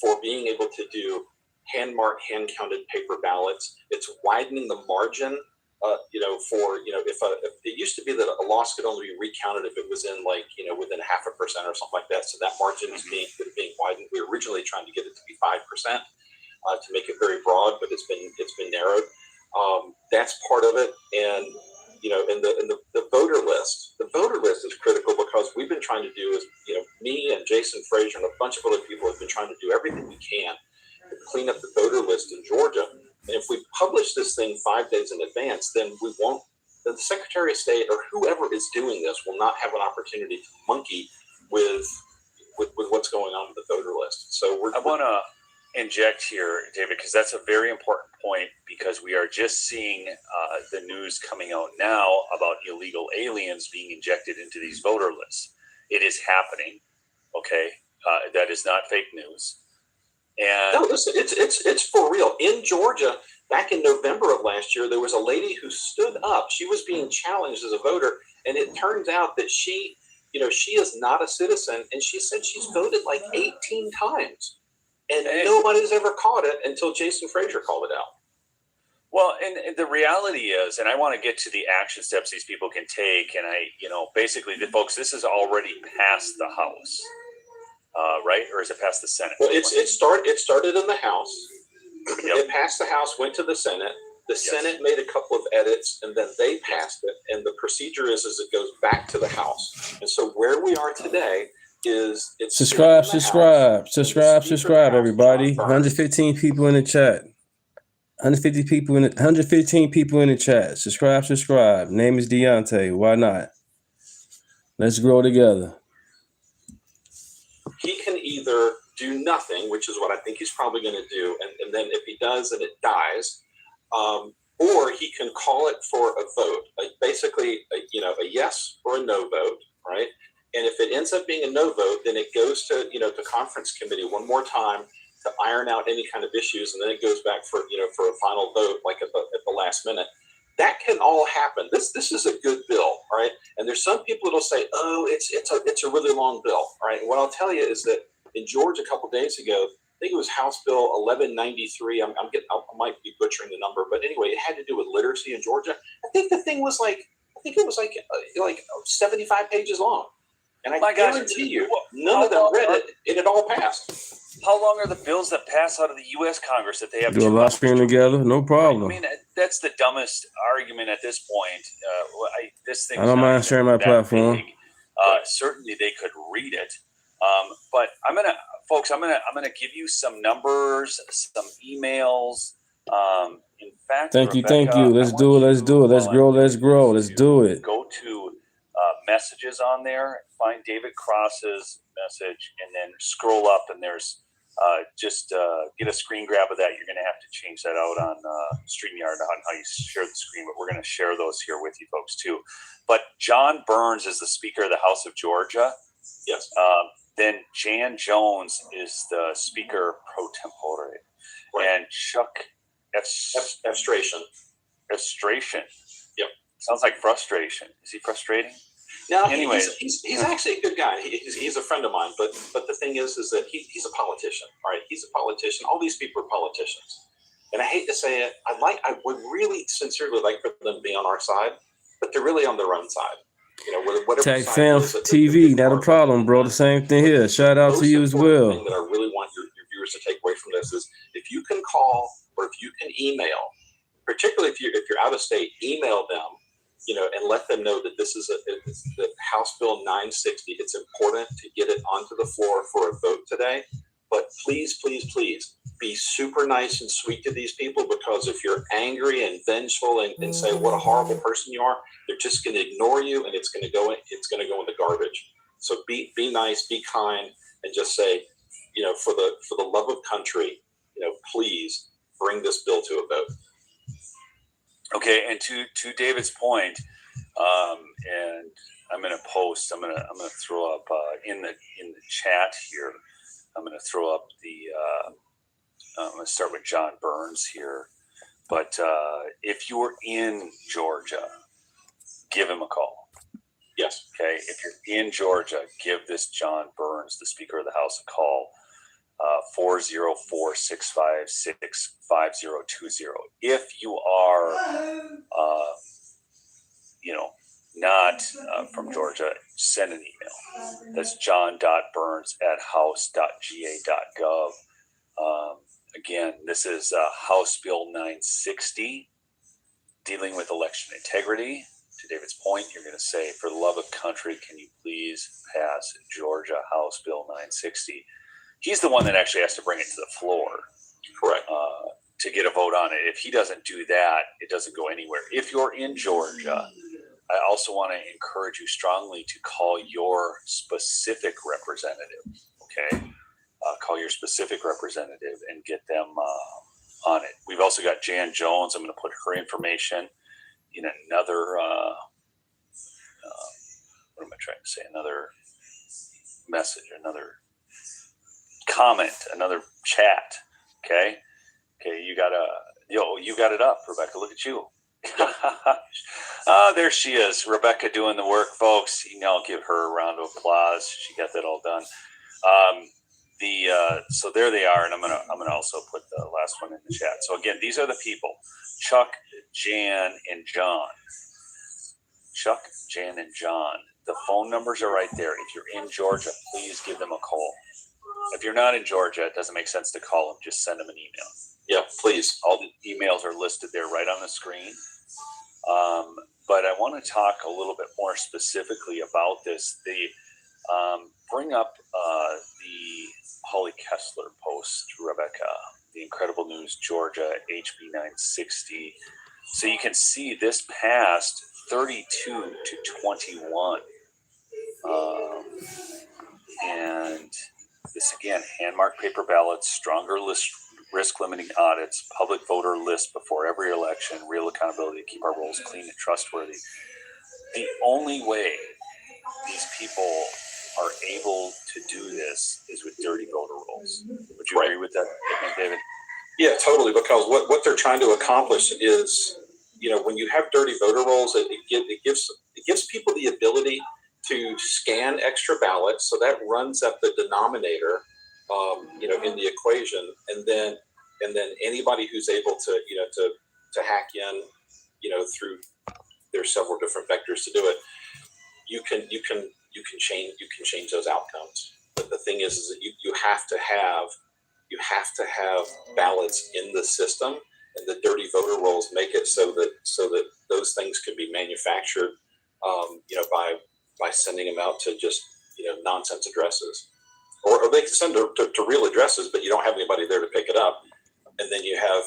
[SPEAKER 2] for being able to do hand-marked, hand-counted paper ballots. It's widening the margin. If it used to be that a loss could only be recounted if it was in within 0.5% or something like that. So that margin is being widened. We were originally trying to get it to be 5% to make it very broad, but it's been narrowed. That's part of it, and the voter list. The voter list is critical because we've been trying to do me and Jason Frazier and a bunch of other people have been trying to do everything we can to clean up the voter list in Georgia. And if we publish this thing 5 days in advance, then the Secretary of State or whoever is doing this will not have an opportunity to monkey with what's going on with the voter list. So I
[SPEAKER 3] want to inject here, David, because that's a very important point, because we are just seeing the news coming out now about illegal aliens being injected into these voter lists. It is happening. Okay. That is not fake news. And
[SPEAKER 2] no, listen, it's for real. In Georgia, back in November of last year, there was a lady who stood up. She was being challenged as a voter, and it turns out that she is not a citizen, and she said she's voted like 18 times. And nobody's ever caught it until Jason Frazier called it out.
[SPEAKER 3] Well, and the reality is, and I want to get to the action steps these people can take, and basically, folks, this is already past the House, right? Or is it past the Senate?
[SPEAKER 2] Well, it started in the House. Yep. It passed the House, went to the Senate. The Senate made a couple of edits, and then they passed it. And the procedure is it goes back to the House. And so where we are today is it's
[SPEAKER 1] subscribe, everybody. 115 people in the chat. 115 people in the chat. Subscribe. Name is Deunta. Why not? Let's grow together.
[SPEAKER 2] He can either do nothing, which is what I think he's probably going to do, and then if he does and it dies, or he can call it for a vote, like basically a yes or a no vote, right? And if it ends up being a no vote, then it goes to to conference committee one more time to iron out any kind of issues, and then it goes back for for a final vote, like at the last minute. That can all happen. This is a good bill, right? And there's some people that'll say, oh, it's a really long bill, right? And what I'll tell you is that in Georgia a couple days ago, I think it was House Bill 1193. I might be butchering the number, but anyway, it had to do with literacy in Georgia. I think the thing was like 75 pages long. And I guarantee you, none of them read it, and it all passed.
[SPEAKER 3] How long are the bills that pass out of the U.S. Congress that they have
[SPEAKER 1] do a lot screen together? No problem.
[SPEAKER 3] I mean, that's the dumbest argument at this point.
[SPEAKER 1] I don't mind sharing my platform.
[SPEAKER 3] Certainly, they could read it, but I'm gonna give you some numbers, some emails. In fact,
[SPEAKER 1] thank you. Let's do it. Let's grow. Let's do it.
[SPEAKER 3] Go to messages on there, find David Cross's message, and then scroll up, and there's just get a screen grab of that. You're going to have to change that out on StreamYard on how you share the screen, but we're going to share those here with you folks too. But John Burns is the Speaker of the House of Georgia.
[SPEAKER 2] Yes.
[SPEAKER 3] Then Jan Jones is the Speaker pro tempore, right. And Chuck
[SPEAKER 2] Frustration.
[SPEAKER 3] Yep. Sounds like frustration. Is he frustrating?
[SPEAKER 2] No, anyway, he's actually a good guy. He's a friend of mine. But the thing is that he's a politician. All right, he's a politician. All these people are politicians, and I hate to say it. I would really sincerely like for them to be on our side, but they're really on their own side. Whatever.
[SPEAKER 1] Tech Fam TV, not a problem, bro. The same thing here. Shout out to you as well.
[SPEAKER 2] Thing that I really want your viewers to take away from this is if you can call or if you can email, particularly if you're out of state, email them. And let them know that this is the House Bill 960. It's important to get it onto the floor for a vote today. But please, please, please be super nice and sweet to these people, because if you're angry and vengeful and say what a horrible person you are, they're just going to ignore you, and it's going to go in the garbage. So be nice, be kind, and just say, for the love of country, please bring this bill to a vote.
[SPEAKER 3] Okay, and to David's point, and I'm going to post. I'm going to throw up in the chat here. I'm going to throw up I'm going to start with John Burns here. But if you're in Georgia, give him a call.
[SPEAKER 2] Yes.
[SPEAKER 3] Okay. If you're in Georgia, give this John Burns, the Speaker of the House, a call. 404-656-5020. If you are, not from Georgia, send an email. That's john.burns@house.ga.gov. Again, this is House Bill 960, dealing with election integrity. To David's point, you're going to say, for the love of country, can you please pass Georgia House Bill 960? He's the one that actually has to bring it to the floor.
[SPEAKER 2] Correct.
[SPEAKER 3] to get a vote on it. If he doesn't do that, it doesn't go anywhere. If you're in Georgia, I also want to encourage you strongly to call your specific representative. Okay, call your specific representative and get them on it. We've also got Jan Jones. I'm going to put her information in another. What am I trying to say? Another message, another comment, another chat. Okay, you got it up, Rebecca. Look at you. There she is, Rebecca doing the work, folks. I'll give her a round of applause. She got that all done. So there they are, and I'm gonna also put the last one in the chat. So again, these are the people: Chuck, Jan, and John. Chuck, Jan, and John. The phone numbers are right there. If you're in Georgia, please give them a call. If you're not in Georgia, it doesn't make sense to call them. Just send them an email.
[SPEAKER 2] Yeah, please.
[SPEAKER 3] All the emails are listed there right on the screen. But I want to talk a little bit more specifically about this. Bring up the Holly Kessler post, Rebecca, the Incredible News Georgia HB 960. So you can see this passed 32 to 21. And this again, hand-marked paper ballots, stronger risk-limiting audits, public voter lists before every election, real accountability to keep our rolls clean and trustworthy. The only way these people are able to do this is with dirty voter rolls. Would you agree with that, David?
[SPEAKER 2] Yeah, totally. Because what they're trying to accomplish is, when you have dirty voter rolls, it gives people the ability to scan extra ballots, so that runs up the denominator, in the equation, and then anybody who's able to to hack in, through, there's several different vectors to do it. You can change those outcomes. But the thing is that you have to have ballots in the system, and the dirty voter rolls make it so that those things can be manufactured, by sending them out to just nonsense addresses, or they can send to real addresses, but you don't have anybody there to pick it up, and then you have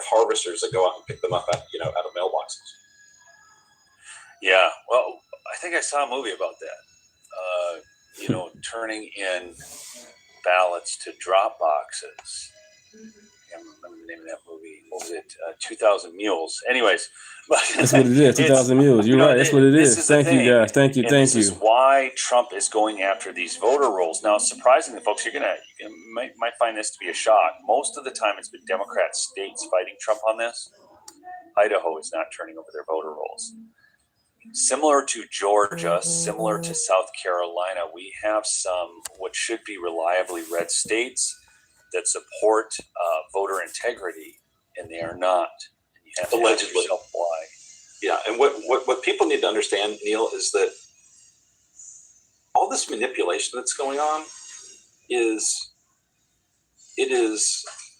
[SPEAKER 2] harvesters that go out and pick them up out of mailboxes.
[SPEAKER 3] Yeah, well, I think I saw a movie about that. Turning in ballots to drop boxes. I can't remember the name of that movie. What was it? 2,000 Mules. Anyways,
[SPEAKER 1] that's what it is. 2,000 Mules. You're right. That's what it is. Thank you, guys. Thank you.
[SPEAKER 3] This is why Trump is going after these voter rolls. Now, surprisingly, folks, you might find this to be a shock. Most of the time, it's been Democrat states fighting Trump on this. Idaho is not turning over their voter rolls. Similar to Georgia, similar to South Carolina, we have some what should be reliably red states that support voter integrity, and they are not. And you have to ask yourself why.
[SPEAKER 2] Yeah, and what people need to understand, Neil, is that all this manipulation that's going on is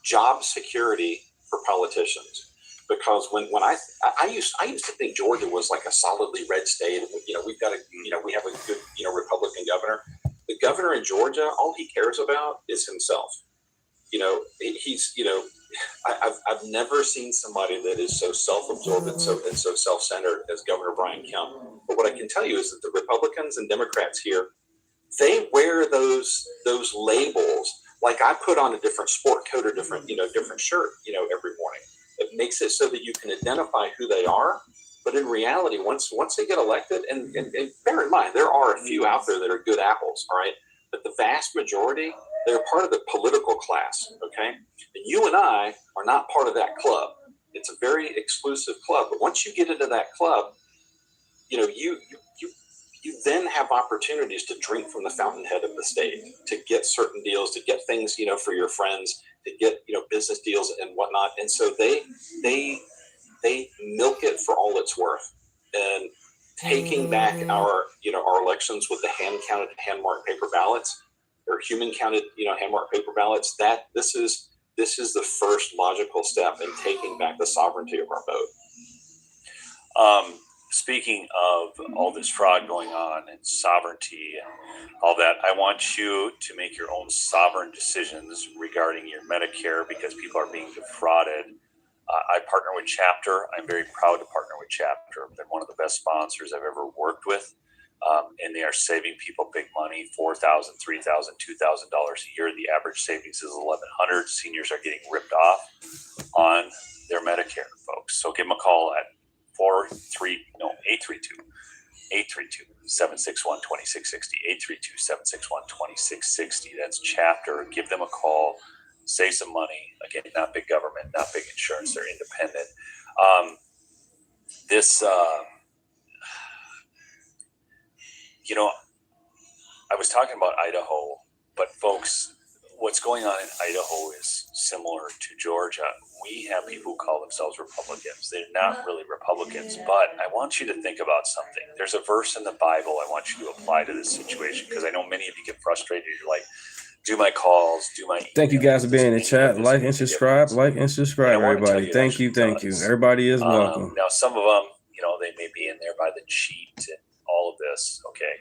[SPEAKER 2] job security for politicians. Because when I used to think Georgia was like a solidly red state, and we have a good Republican governor. The governor in Georgia, all he cares about is himself. I've never seen somebody that is so self-absorbed and so self-centered as Governor Brian Kemp. But what I can tell you is that the Republicans and Democrats here, they wear those labels. Like I put on a different sport coat or different shirt, every morning. It makes it so that you can identify who they are. But in reality, once they get elected, and bear in mind, there are a few out there that are good apples, all right? But the vast majority, they're part of the political class, okay? And you and I are not part of that club. It's a very exclusive club. But once you get into that club, you then have opportunities to drink from the fountainhead of the state, to get certain deals, to get things, for your friends, to get, business deals and whatnot. And so they milk it for all it's worth. And taking back our elections with the hand-counted, hand-marked paper ballots, or human-counted, hand-marked paper ballots, this is the first logical step in taking back the sovereignty of our vote.
[SPEAKER 3] Speaking of all this fraud going on and sovereignty and all that, I want you to make your own sovereign decisions regarding your Medicare, because people are being defrauded I partner with Chapter. I'm very proud to partner with Chapter. They're one of the best sponsors I've ever worked with. And they are saving people big money, $4,000, $3,000, $2,000 a year. The average savings is $1,100. Seniors are getting ripped off on their Medicare, folks. So give them a call at 832-761-2660, 832-761-2660. That's Chapter. Give them a call. Save some money. Again, not big government, not big insurance. They're independent. I was talking about Idaho, but folks, what's going on in Idaho is similar to Georgia. We have people who call themselves Republicans. They're not really Republicans, but I want you to think about something. There's a verse in the Bible I want you to apply to this situation, because I know many of you get frustrated. You're like, do my calls, do my emails.
[SPEAKER 1] Thank you guys for being in the chat. Like and subscribe, everybody. Thank you. Everybody is welcome.
[SPEAKER 3] Now, some of them, they may be in there by the cheat and all of this, okay?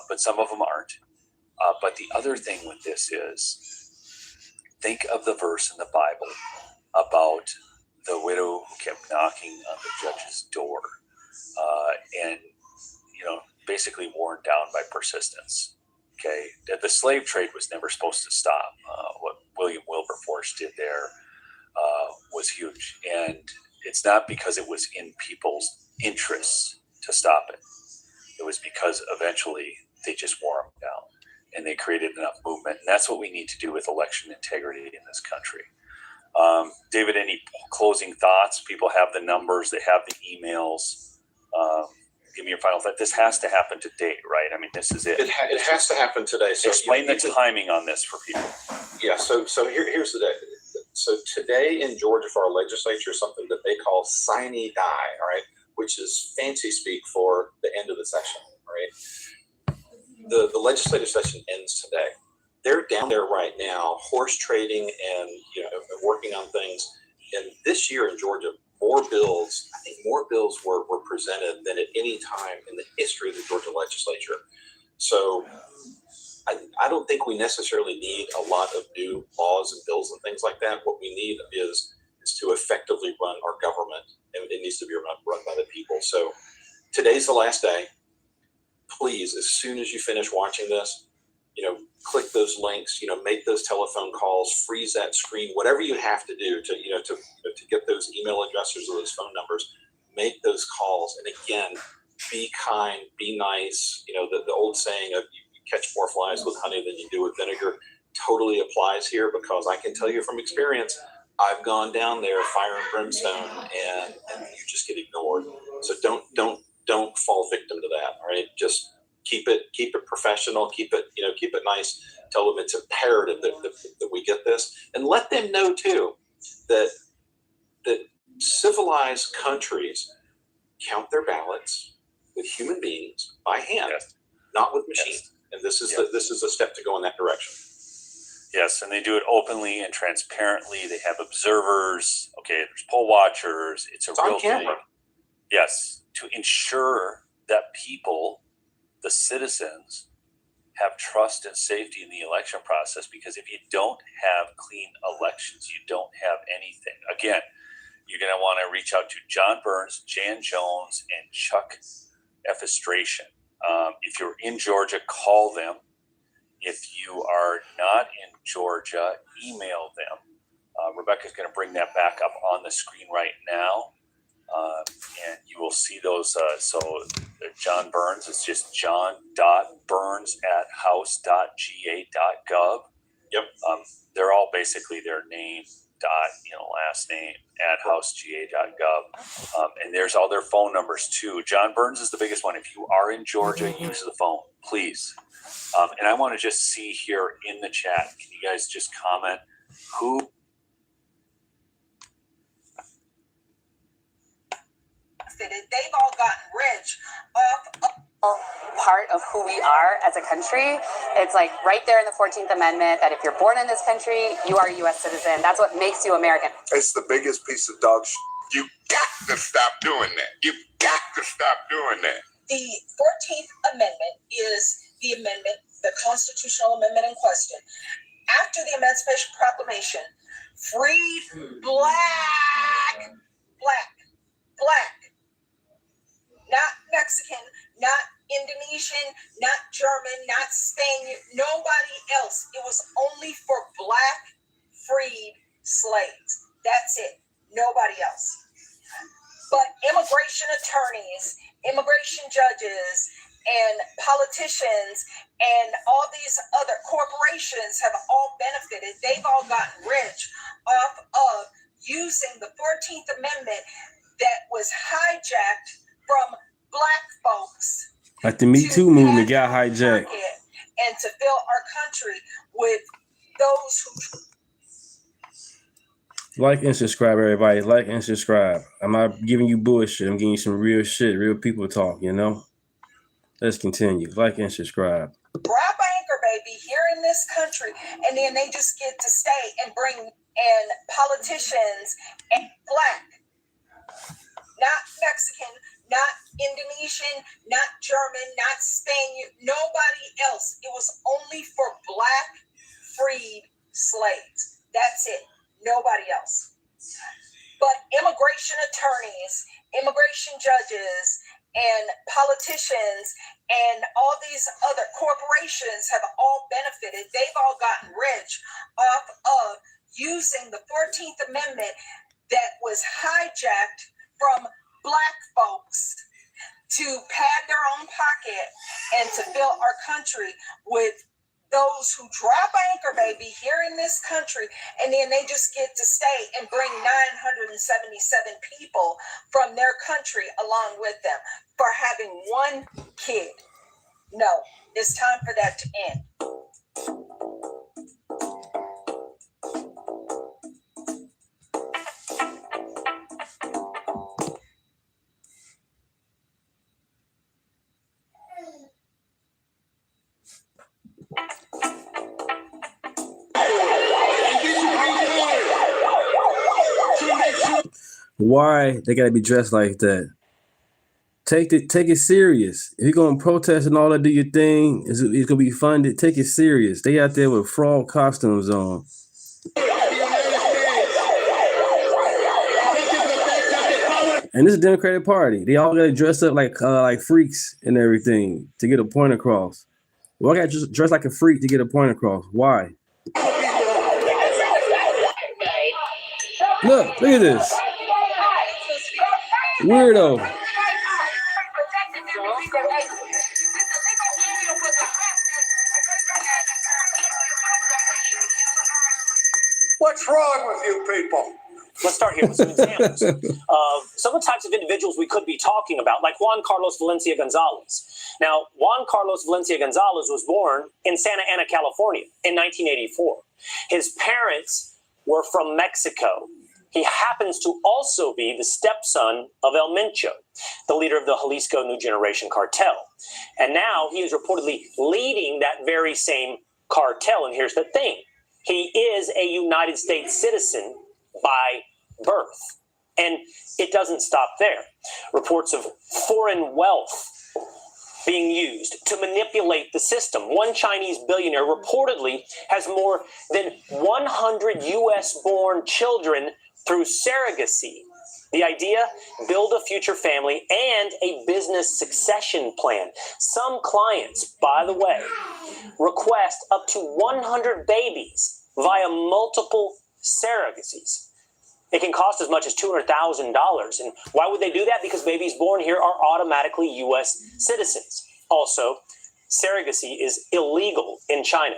[SPEAKER 3] But some of them aren't. But the other thing with this is, think of the verse in the Bible about the widow who kept knocking on the judge's door and, basically worn down by persistence. Okay, the slave trade was never supposed to stop. What William Wilberforce did there was huge. And it's not because it was in people's interests to stop it. It was because eventually they just wore them down and they created enough movement. And that's what we need to do with election integrity in this country. David, any closing thoughts? People have the numbers, they have the emails. Give me your final thought. This has to happen today, right? I mean, this is it.
[SPEAKER 2] It has to happen today. So
[SPEAKER 3] explain the timing on this for people.
[SPEAKER 2] Yeah. So here's the day. So today in Georgia for our legislature is something that they call sine die, all right, which is fancy speak for the end of the session, all right? The legislative session ends today. They're down there right now, horse trading and working on things. And this year in Georgia, more bills were presented than at any time in the history of the Georgia legislature. So I don't think we necessarily need a lot of new laws and bills and things like that. What we need is to effectively run our government, and it needs to be run by the people. So today's the last day. Please, as soon as you finish watching this, click those links, make those telephone calls, freeze that screen, whatever you have to do to get those email addresses or those phone numbers, make those calls. And again, be kind, be nice. The old saying of you catch more flies with honey than you do with vinegar totally applies here, because I can tell you from experience, I've gone down there fire and brimstone and you just get ignored. So don't fall victim to that. All right. Just keep it professional, keep it nice. Tell them it's imperative that we get this, and let them know too that civilized countries count their ballots with human beings by hand, not with machines. And this is a step to go in that direction.
[SPEAKER 3] Yes, and they do it openly and transparently. They have observers. Okay, there's poll watchers. It's real thing. Yes, to ensure that people, the citizens, have trust and safety in the election process, because if you don't have clean elections, you don't have anything. Again, you're going to want to reach out to John Burns, Jan Jones, and Chuck Effistration. If you're in Georgia, call them. If you are not in Georgia, email them. Rebecca's going to bring that back up on the screen right now. And you will see those. So John Burns, it's just john.burns@house.ga.gov.
[SPEAKER 2] Yep.
[SPEAKER 3] They're all basically their name, last name @housega.gov. And there's all their phone numbers too. John Burns is the biggest one. If you are in Georgia, use the phone, please. And I want to just see here in the chat, can you guys just comment who?
[SPEAKER 11] They've all gotten rich off
[SPEAKER 5] part of who we are as a country. It's like right there in the 14th Amendment that if you're born in this country, you are a U.S. citizen. That's what makes you American.
[SPEAKER 22] It's the biggest piece of dog shit. You got to stop doing that. You got to stop doing that.
[SPEAKER 11] The 14th Amendment is the amendment, the constitutional amendment in question. After the Emancipation Proclamation,
[SPEAKER 17] freed black. Not Mexican, not Indonesian, not German, not Spaniard, nobody else. It was only for black freed slaves. That's it. Nobody else. But immigration attorneys, immigration judges, and politicians and all these other corporations have all benefited. They've all gotten rich off of using the 14th Amendment that was hijacked from black folks.
[SPEAKER 1] Like the Me Too movement got hijacked.
[SPEAKER 17] And to fill our country with those who...
[SPEAKER 1] Like and subscribe, everybody. Like and subscribe. I'm not giving you bullshit. I'm giving you some real shit, real people talk, you know? Let's continue. Like and subscribe.
[SPEAKER 17] Grab anchor, baby, here in this country, and then they just get to stay and bring in politicians and black, not Mexican, not Indonesian, not German, not Spaniard, nobody else. It was only for black freed slaves. That's it. Nobody else. But immigration attorneys, immigration judges, and politicians and all these other corporations have all benefited. They've all gotten rich off of using the 14th Amendment that was hijacked from black folks to pad their own pocket and to fill our country with those who drop anchor, baby, here in this country, and then they just get to stay and bring 977 people from their country along with them for having one kid. No, it's time for that to end.
[SPEAKER 1] Why they gotta be dressed like that? Take it serious. If you're gonna protest and all that, do your thing. It's gonna be funded. Take it serious. They out there with fraud costumes on. And this is a Democratic Party. They all gotta dress up like freaks and everything to get a point across. Well, I gotta just dress like a freak to get a point across. Why? Look at this. Weirdo.
[SPEAKER 18] What's wrong with you people?
[SPEAKER 19] Let's start here with some examples of some of the types of individuals we could be talking about, like Juan Carlos Valencia Gonzalez. Now, Juan Carlos Valencia Gonzalez was born in Santa Ana, California in 1984. His parents were from Mexico. He happens to also be the stepson of El Mencho, the leader of the Jalisco New Generation cartel. And now he is reportedly leading that very same cartel. And here's the thing. He is a United States citizen by birth. And it doesn't stop there. Reports of foreign wealth being used to manipulate the system. One Chinese billionaire reportedly has more than 100 U.S.-born children through surrogacy. The idea, build a future family and a business succession plan. Some clients, by the way, request up to 100 babies via multiple surrogacies. It can cost as much as $200,000. And why would they do that? Because babies born here are automatically U.S. citizens. Also, surrogacy is illegal in China.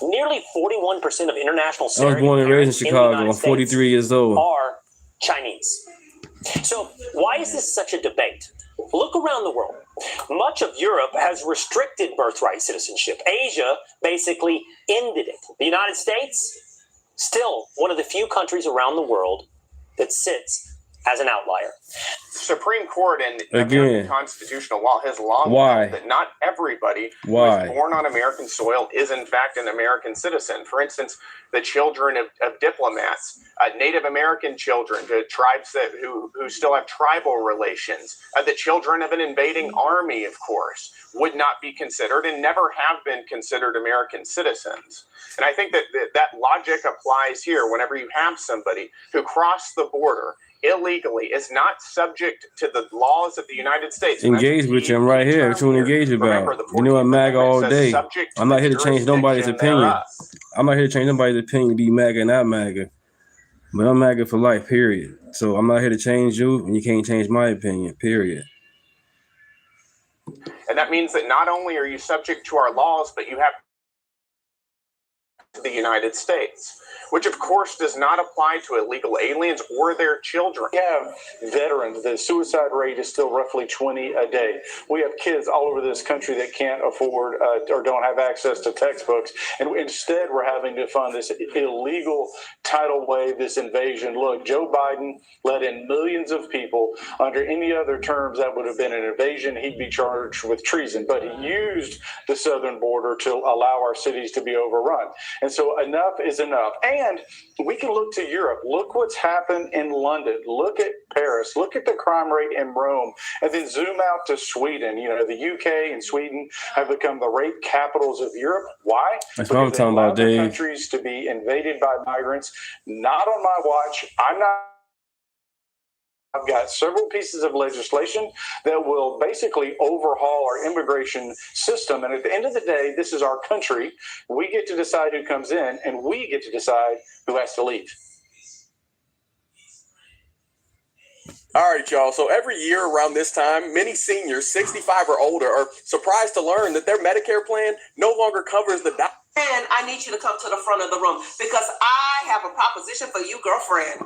[SPEAKER 19] Nearly 41% of international surrogate
[SPEAKER 1] I was born and raised in Chicago. I'm 43 years old.
[SPEAKER 19] Are Chinese. So why is this such a debate? Look around the world. Much of Europe has restricted birthright citizenship. Asia basically ended it. The United States, still one of the few countries around the world that sits as an outlier.
[SPEAKER 4] Supreme Court and
[SPEAKER 1] Again.
[SPEAKER 4] American constitutional law has long
[SPEAKER 1] Why?
[SPEAKER 4] held that not everybody
[SPEAKER 1] Why?
[SPEAKER 4] who is born on American soil is in fact an American citizen. For instance, the children of diplomats, Native American children, the tribes who still have tribal relations, the children of an invading army, of course, would not be considered and never have been considered American citizens. And I think that logic applies here whenever you have somebody who crossed the border illegally, is not subject to the laws of the United States.
[SPEAKER 1] Engage with you. I'm right here. What you want to engage about? You know I'm MAGA all day. I'm not here to change nobody's opinion. I'm not here to change nobody's opinion to be MAGA, not MAGA. But I'm MAGA for life, period. So I'm not here to change you, and you can't change my opinion, period.
[SPEAKER 4] And that means that not only are you subject to our laws, but you have to the United States, which of course does not apply to illegal aliens or their children.
[SPEAKER 20] We have veterans. The suicide rate is still roughly 20 a day. We have kids all over this country that can't afford or don't have access to textbooks. And instead, we're having to fund this illegal tidal wave, this invasion. Look, Joe Biden let in millions of people. Under any other terms, that would have been an invasion. He'd be charged with treason. But he used the southern border to allow our cities to be overrun. And so enough is enough. And we can look to Europe. Look what's happened in London. Look at Paris. Look at the crime rate in Rome. And then zoom out to Sweden. You know, the UK and Sweden have become the rape capitals of Europe. Why?
[SPEAKER 1] That's what I'm talking about, Dave.
[SPEAKER 20] Countries to be invaded by migrants. Not on my watch. I've got several pieces of legislation that will basically overhaul our immigration system. And at the end of the day, this is our country. We get to decide who comes in, and we get to decide who has to leave.
[SPEAKER 23] All right, y'all. So every year around this time, many seniors, 65 or older, are surprised to learn that their Medicare plan no longer covers the doctor.
[SPEAKER 24] And I need you to come to the front of the room because I have a proposition for you, girlfriend.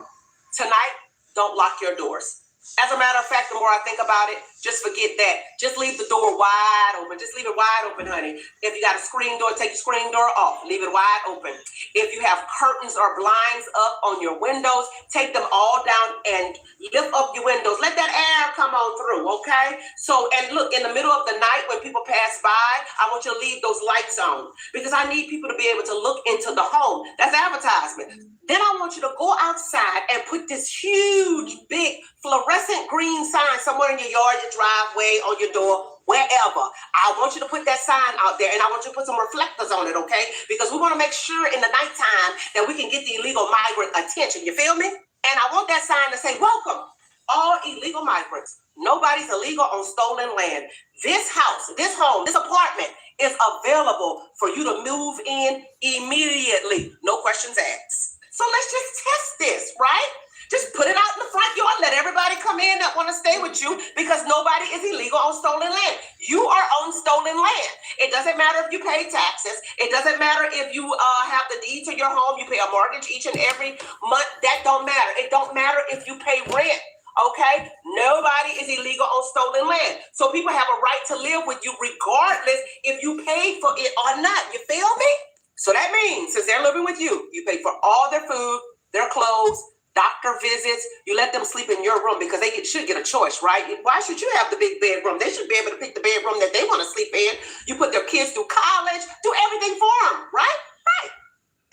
[SPEAKER 24] Tonight, don't lock your doors. As a matter of fact, the more I think about it, just forget that. Just leave the door wide open. Just leave it wide open, honey. If you got a screen door, take the screen door off. Leave it wide open. If you have curtains or blinds up on your windows, take them all down and lift up your windows. Let that air come on through, okay? So, and look, in the middle of the night when people pass by, I want you to leave those lights on because I need people to be able to look into the home. That's advertisement. Then I want you to go outside and put this huge, big, fluorescent green sign somewhere in your yard, your driveway, on your door, wherever. I want you to put that sign out there, and I want you to put some reflectors on it, okay? Because we want to make sure in the nighttime that we can get the illegal migrant attention. You feel me? And I want that sign to say, welcome, all illegal migrants. Nobody's illegal on stolen land. This house, this home, this apartment is available for you to move in immediately. No questions asked. So let's just test this, right? Just put it out in the front yard. Let everybody come in that want to stay with you because nobody is illegal on stolen land. You are on stolen land. It doesn't matter if you pay taxes. It doesn't matter if you have the deed to your home. You pay a mortgage each and every month. That don't matter. It don't matter if you pay rent. Okay? Nobody is illegal on stolen land. So people have a right to live with you regardless if you pay for it or not. You feel me? So that means since they're living with you, you pay for all their food, their clothes, doctor visits. You let them sleep in your room because they should get a choice, right? Why should you have the big bedroom? They should be able to pick the bedroom that they want to sleep in. You put their kids through college, do everything for them, right? Right.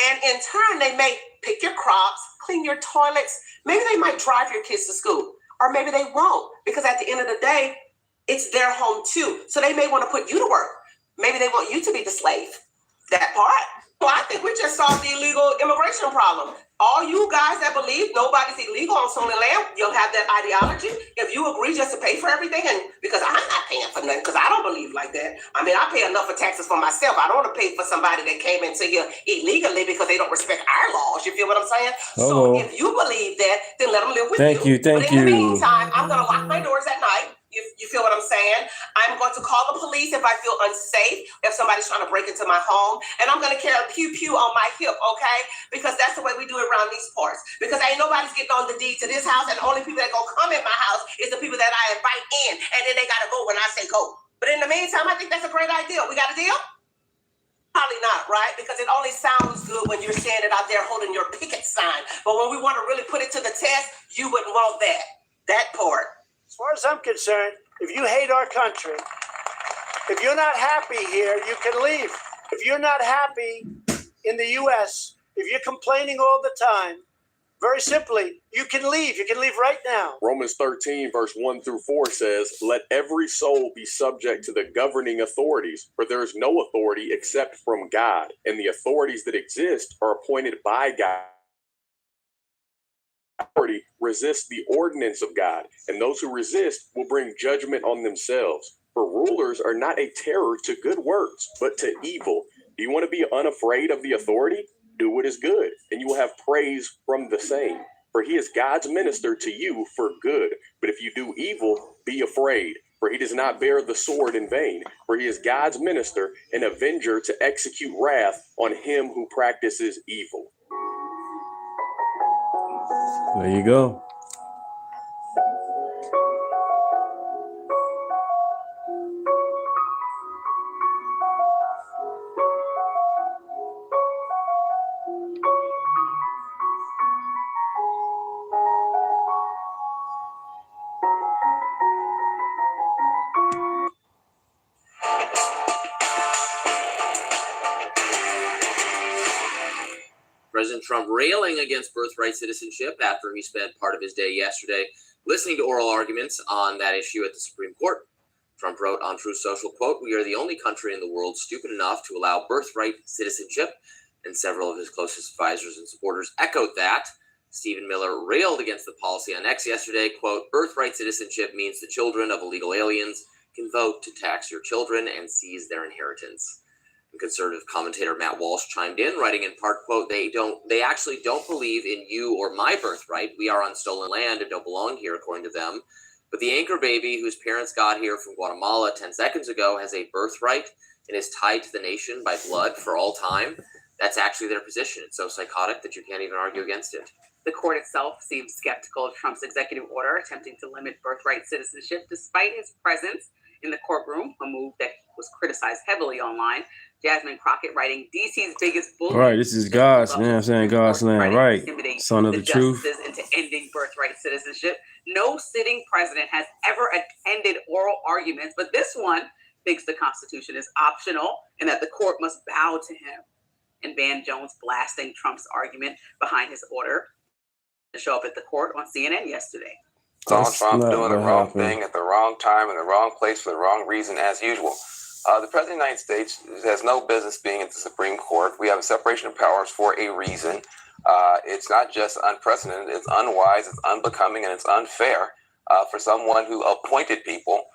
[SPEAKER 24] And in turn, they may pick your crops, clean your toilets. Maybe they might drive your kids to school, or maybe they won't because at the end of the day, it's their home too. So they may want to put you to work. Maybe they want you to be the slave. That part. Well, I think we just solved the illegal immigration problem. All you guys that believe nobody's illegal on stolen land, you'll have that ideology. If you agree just to pay for everything, and because I'm not paying for nothing, because I don't believe like that. I mean, I pay enough for taxes for myself. I don't want to pay for somebody that came into here illegally because they don't respect our laws. You feel what I'm saying? So if you believe that, then let them live with you.
[SPEAKER 1] Thank
[SPEAKER 24] you.
[SPEAKER 1] you.
[SPEAKER 24] But in the meantime, I'm going to lock my doors at night. You feel what I'm saying? I'm going to call the police if I feel unsafe, if somebody's trying to break into my home. And I'm going to carry a pew-pew on my hip, okay? Because that's the way we do it around these parts. Because ain't nobody's getting on the deed to this house, and the only people that going to come in my house is the people that I invite in. And then they got to go when I say go. But in the meantime, I think that's a great idea. We got a deal? Probably not, right? Because it only sounds good when you're saying it out there holding your picket sign. But when we want to really put it to the test, you wouldn't want that. That part.
[SPEAKER 6] As far as I'm concerned, if you hate our country, if you're not happy here, you can leave. If you're not happy in the U.S., if you're complaining all the time, very simply, you can leave. You can leave right now.
[SPEAKER 23] Romans 13, verse 1 through 4 says, "Let every soul be subject to the governing authorities, for there is no authority except from God, and the authorities that exist are appointed by God. Authority resists the ordinance of God, and those who resist will bring judgment on themselves. For rulers are not a terror to good works, but to evil. Do you want to be unafraid of the authority? Do what is good, and you will have praise from the same. For he is God's minister to you for good. But if you do evil, be afraid, for he does not bear the sword in vain. For he is God's minister, an avenger to execute wrath on him who practices evil."
[SPEAKER 1] There you go.
[SPEAKER 8] President Trump railing against birthright citizenship after he spent part of his day yesterday listening to oral arguments on that issue at the Supreme Court. Trump wrote on Truth Social, quote, "We are the only country in the world stupid enough to allow birthright citizenship," and several of his closest advisors and supporters echoed that. Stephen Miller railed against the policy on X yesterday, quote, "Birthright citizenship means the children of illegal aliens can vote to tax your children and seize their inheritance." And conservative commentator Matt Walsh chimed in, writing in part, quote, they actually don't believe in you or my birthright. We are on stolen land and don't belong here, according to them. But the anchor baby whose parents got here from Guatemala 10 seconds ago has a birthright and is tied to the nation by blood for all time. That's actually their position. It's so psychotic that you can't even argue against it.
[SPEAKER 9] The court itself seems skeptical of Trump's executive order attempting to limit birthright citizenship despite his presence in the courtroom, a move that was criticized heavily online. Jasmine Crockett writing, DC's biggest bully.
[SPEAKER 1] Right, this is God's, you know what I'm saying? God's land, right? Son of the truth.
[SPEAKER 9] Into ending birthright citizenship. No sitting president has ever attended oral arguments, but this one thinks the Constitution is optional and that the court must bow to him. And Van Jones blasting Trump's argument behind his order to show up at the court on CNN yesterday.
[SPEAKER 10] Donald Trump doing the wrong thing at the wrong time in the wrong place for the wrong reason as usual. The President of the United States has no business being at the Supreme Court. We have a separation of powers for a reason. It's not just unprecedented, it's unwise, it's unbecoming, and it's unfair for someone who appointed people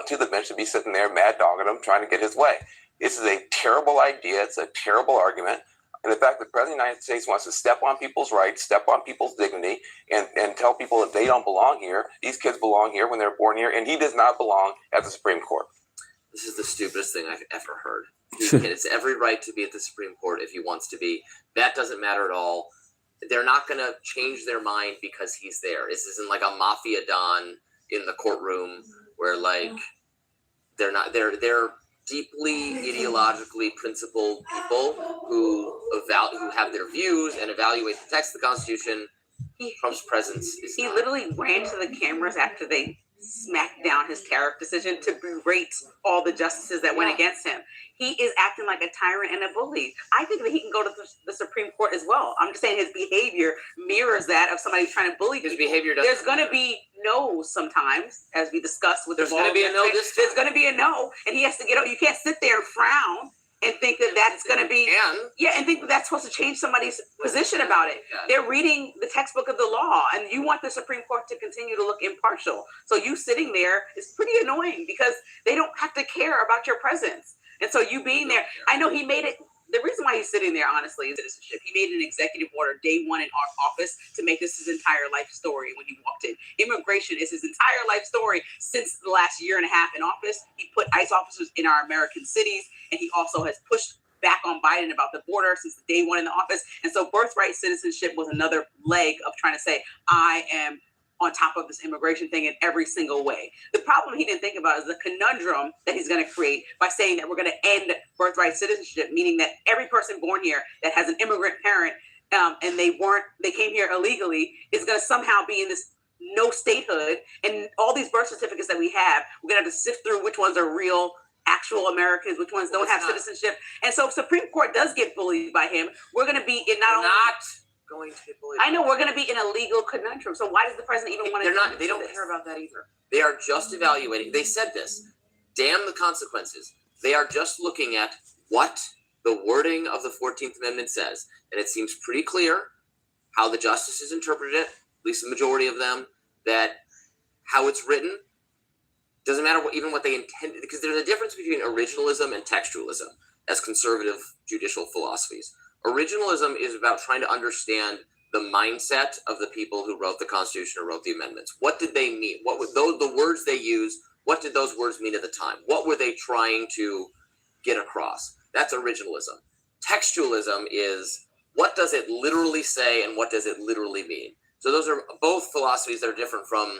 [SPEAKER 10] to the bench to be sitting there mad dogging them, trying to get his way. This is a terrible idea. It's a terrible argument. And the fact that the President of the United States wants to step on people's rights, step on people's dignity, and tell people that they don't belong here. These kids belong here when they're born here, and he does not belong at the Supreme Court.
[SPEAKER 8] This is the stupidest thing I've ever heard. He has every right to be at the Supreme Court if he wants to be. That doesn't matter at all. They're not going to change their mind because he's there. This isn't like a mafia don in the courtroom where like they're deeply ideologically principled people who have their views and evaluate the text of the Constitution. Trump's presence is
[SPEAKER 9] he literally ran to the cameras after they smacked down his tariff decision to berate all the justices that went against him. He is acting like a tyrant and a bully. I think that he can go to the Supreme Court as well. I'm just saying his behavior mirrors that of somebody who's trying to bully
[SPEAKER 8] his
[SPEAKER 9] people.
[SPEAKER 8] Behavior.
[SPEAKER 9] There's going to be no sometimes, as we discussed with
[SPEAKER 8] there's going to be a no this time.
[SPEAKER 9] There's going to be a no, and he has to get up. You can't sit there and frown and think that that's going to be and think that that's supposed to change somebody's position about it. They're reading the textbook of the law, and you want the Supreme Court to continue to look impartial. So you sitting there is pretty annoying because they don't have to care about your presence. And so you being there, I know he made it. The reason why he's sitting there, honestly, is citizenship. He made an executive order day one in our office to make this his entire life story when he walked in. Immigration is his entire life story since the last year and a half in office. He put ICE officers in our American cities, and he also has pushed back on Biden about the border since day one in the office. And so birthright citizenship was another leg of trying to say, I am on top of this immigration thing in every single way. The problem he didn't think about is the conundrum that he's going to create by saying that we're going to end birthright citizenship, meaning that every person born here that has an immigrant parent and they came here illegally is going to somehow be in this no statehood, and all these birth certificates that we have, we're gonna have to sift through which ones are real, actual Americans, which ones don't have citizenship. And so if Supreme Court does get bullied by him, we're gonna be in not
[SPEAKER 8] going to get bullied.
[SPEAKER 9] I know we're gonna be in a legal conundrum. So why does the president even want to?
[SPEAKER 8] They don't care about that either. They are just evaluating. They said this. Damn the consequences. They are just looking at what the wording of the 14th Amendment says. And it seems pretty clear how the justices interpreted it, at least the majority of them, that how it's written doesn't matter what they intended, because there's a difference between originalism and textualism as conservative judicial philosophies. Originalism is about trying to understand the mindset of the people who wrote the Constitution or wrote the amendments. What did they mean? What were the words they used? What did those words mean at the time? What were they trying to get across? That's originalism. Textualism is what does it literally say and what does it literally mean? So those are both philosophies that are different from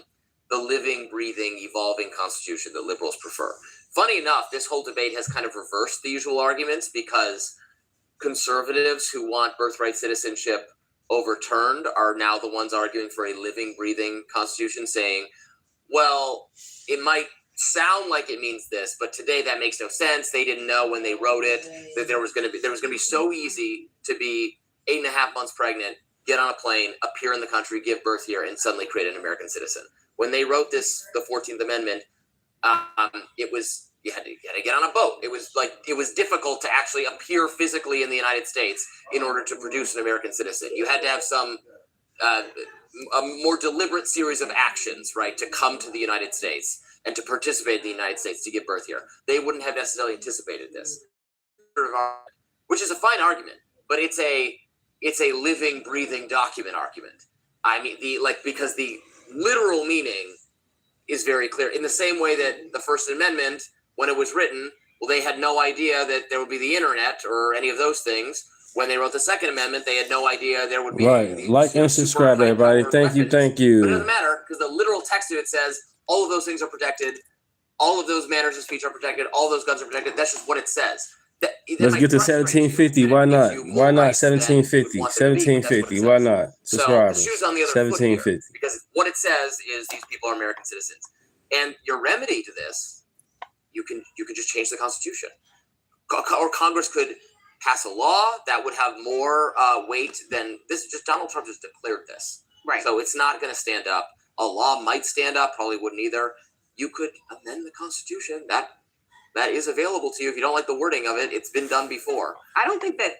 [SPEAKER 8] the living, breathing, evolving Constitution that liberals prefer. Funny enough, this whole debate has kind of reversed the usual arguments, because conservatives who want birthright citizenship overturned are now the ones arguing for a living, breathing Constitution, saying, well, it might sound like it means this, but today that makes no sense. They didn't know when they wrote it that there was going to be so easy to be 8.5 months pregnant, get on a plane, appear in the country, give birth here, and suddenly create an American citizen. When they wrote this, the 14th Amendment, it was you had to get on a boat. It was difficult to actually appear physically in the United States in order to produce an American citizen. You had to have some a more deliberate series of actions, right, to come to the United States and to participate in the United States to give birth here. They wouldn't have necessarily anticipated this, which is a fine argument, but it's a living, breathing document argument. I mean, because the literal meaning is very clear. In the same way that the First Amendment, when it was written, well, they had no idea that there would be the internet or any of those things. When they wrote the Second Amendment, they had no idea there would be
[SPEAKER 1] Like and subscribe, everybody. Thank you.
[SPEAKER 8] But it doesn't matter, because the literal text of it says all of those things are protected, all of those manners of speech are protected, all those guns are protected. That's just what it says.
[SPEAKER 1] Let's get to 1750. Why not? Why not 1750? 1750. Why not? Subscribers.
[SPEAKER 8] So the shoe's on the other foot here, because what it says is these people are American citizens, and your remedy to this, you can just change the Constitution, or Congress could pass a law that would have more weight than this. Just Donald Trump just declared this, right? So it's not going to stand up. A law might stand up, probably wouldn't either. You could amend the Constitution. That is available to you. If you don't like the wording of it, it's been done before.
[SPEAKER 9] I don't think that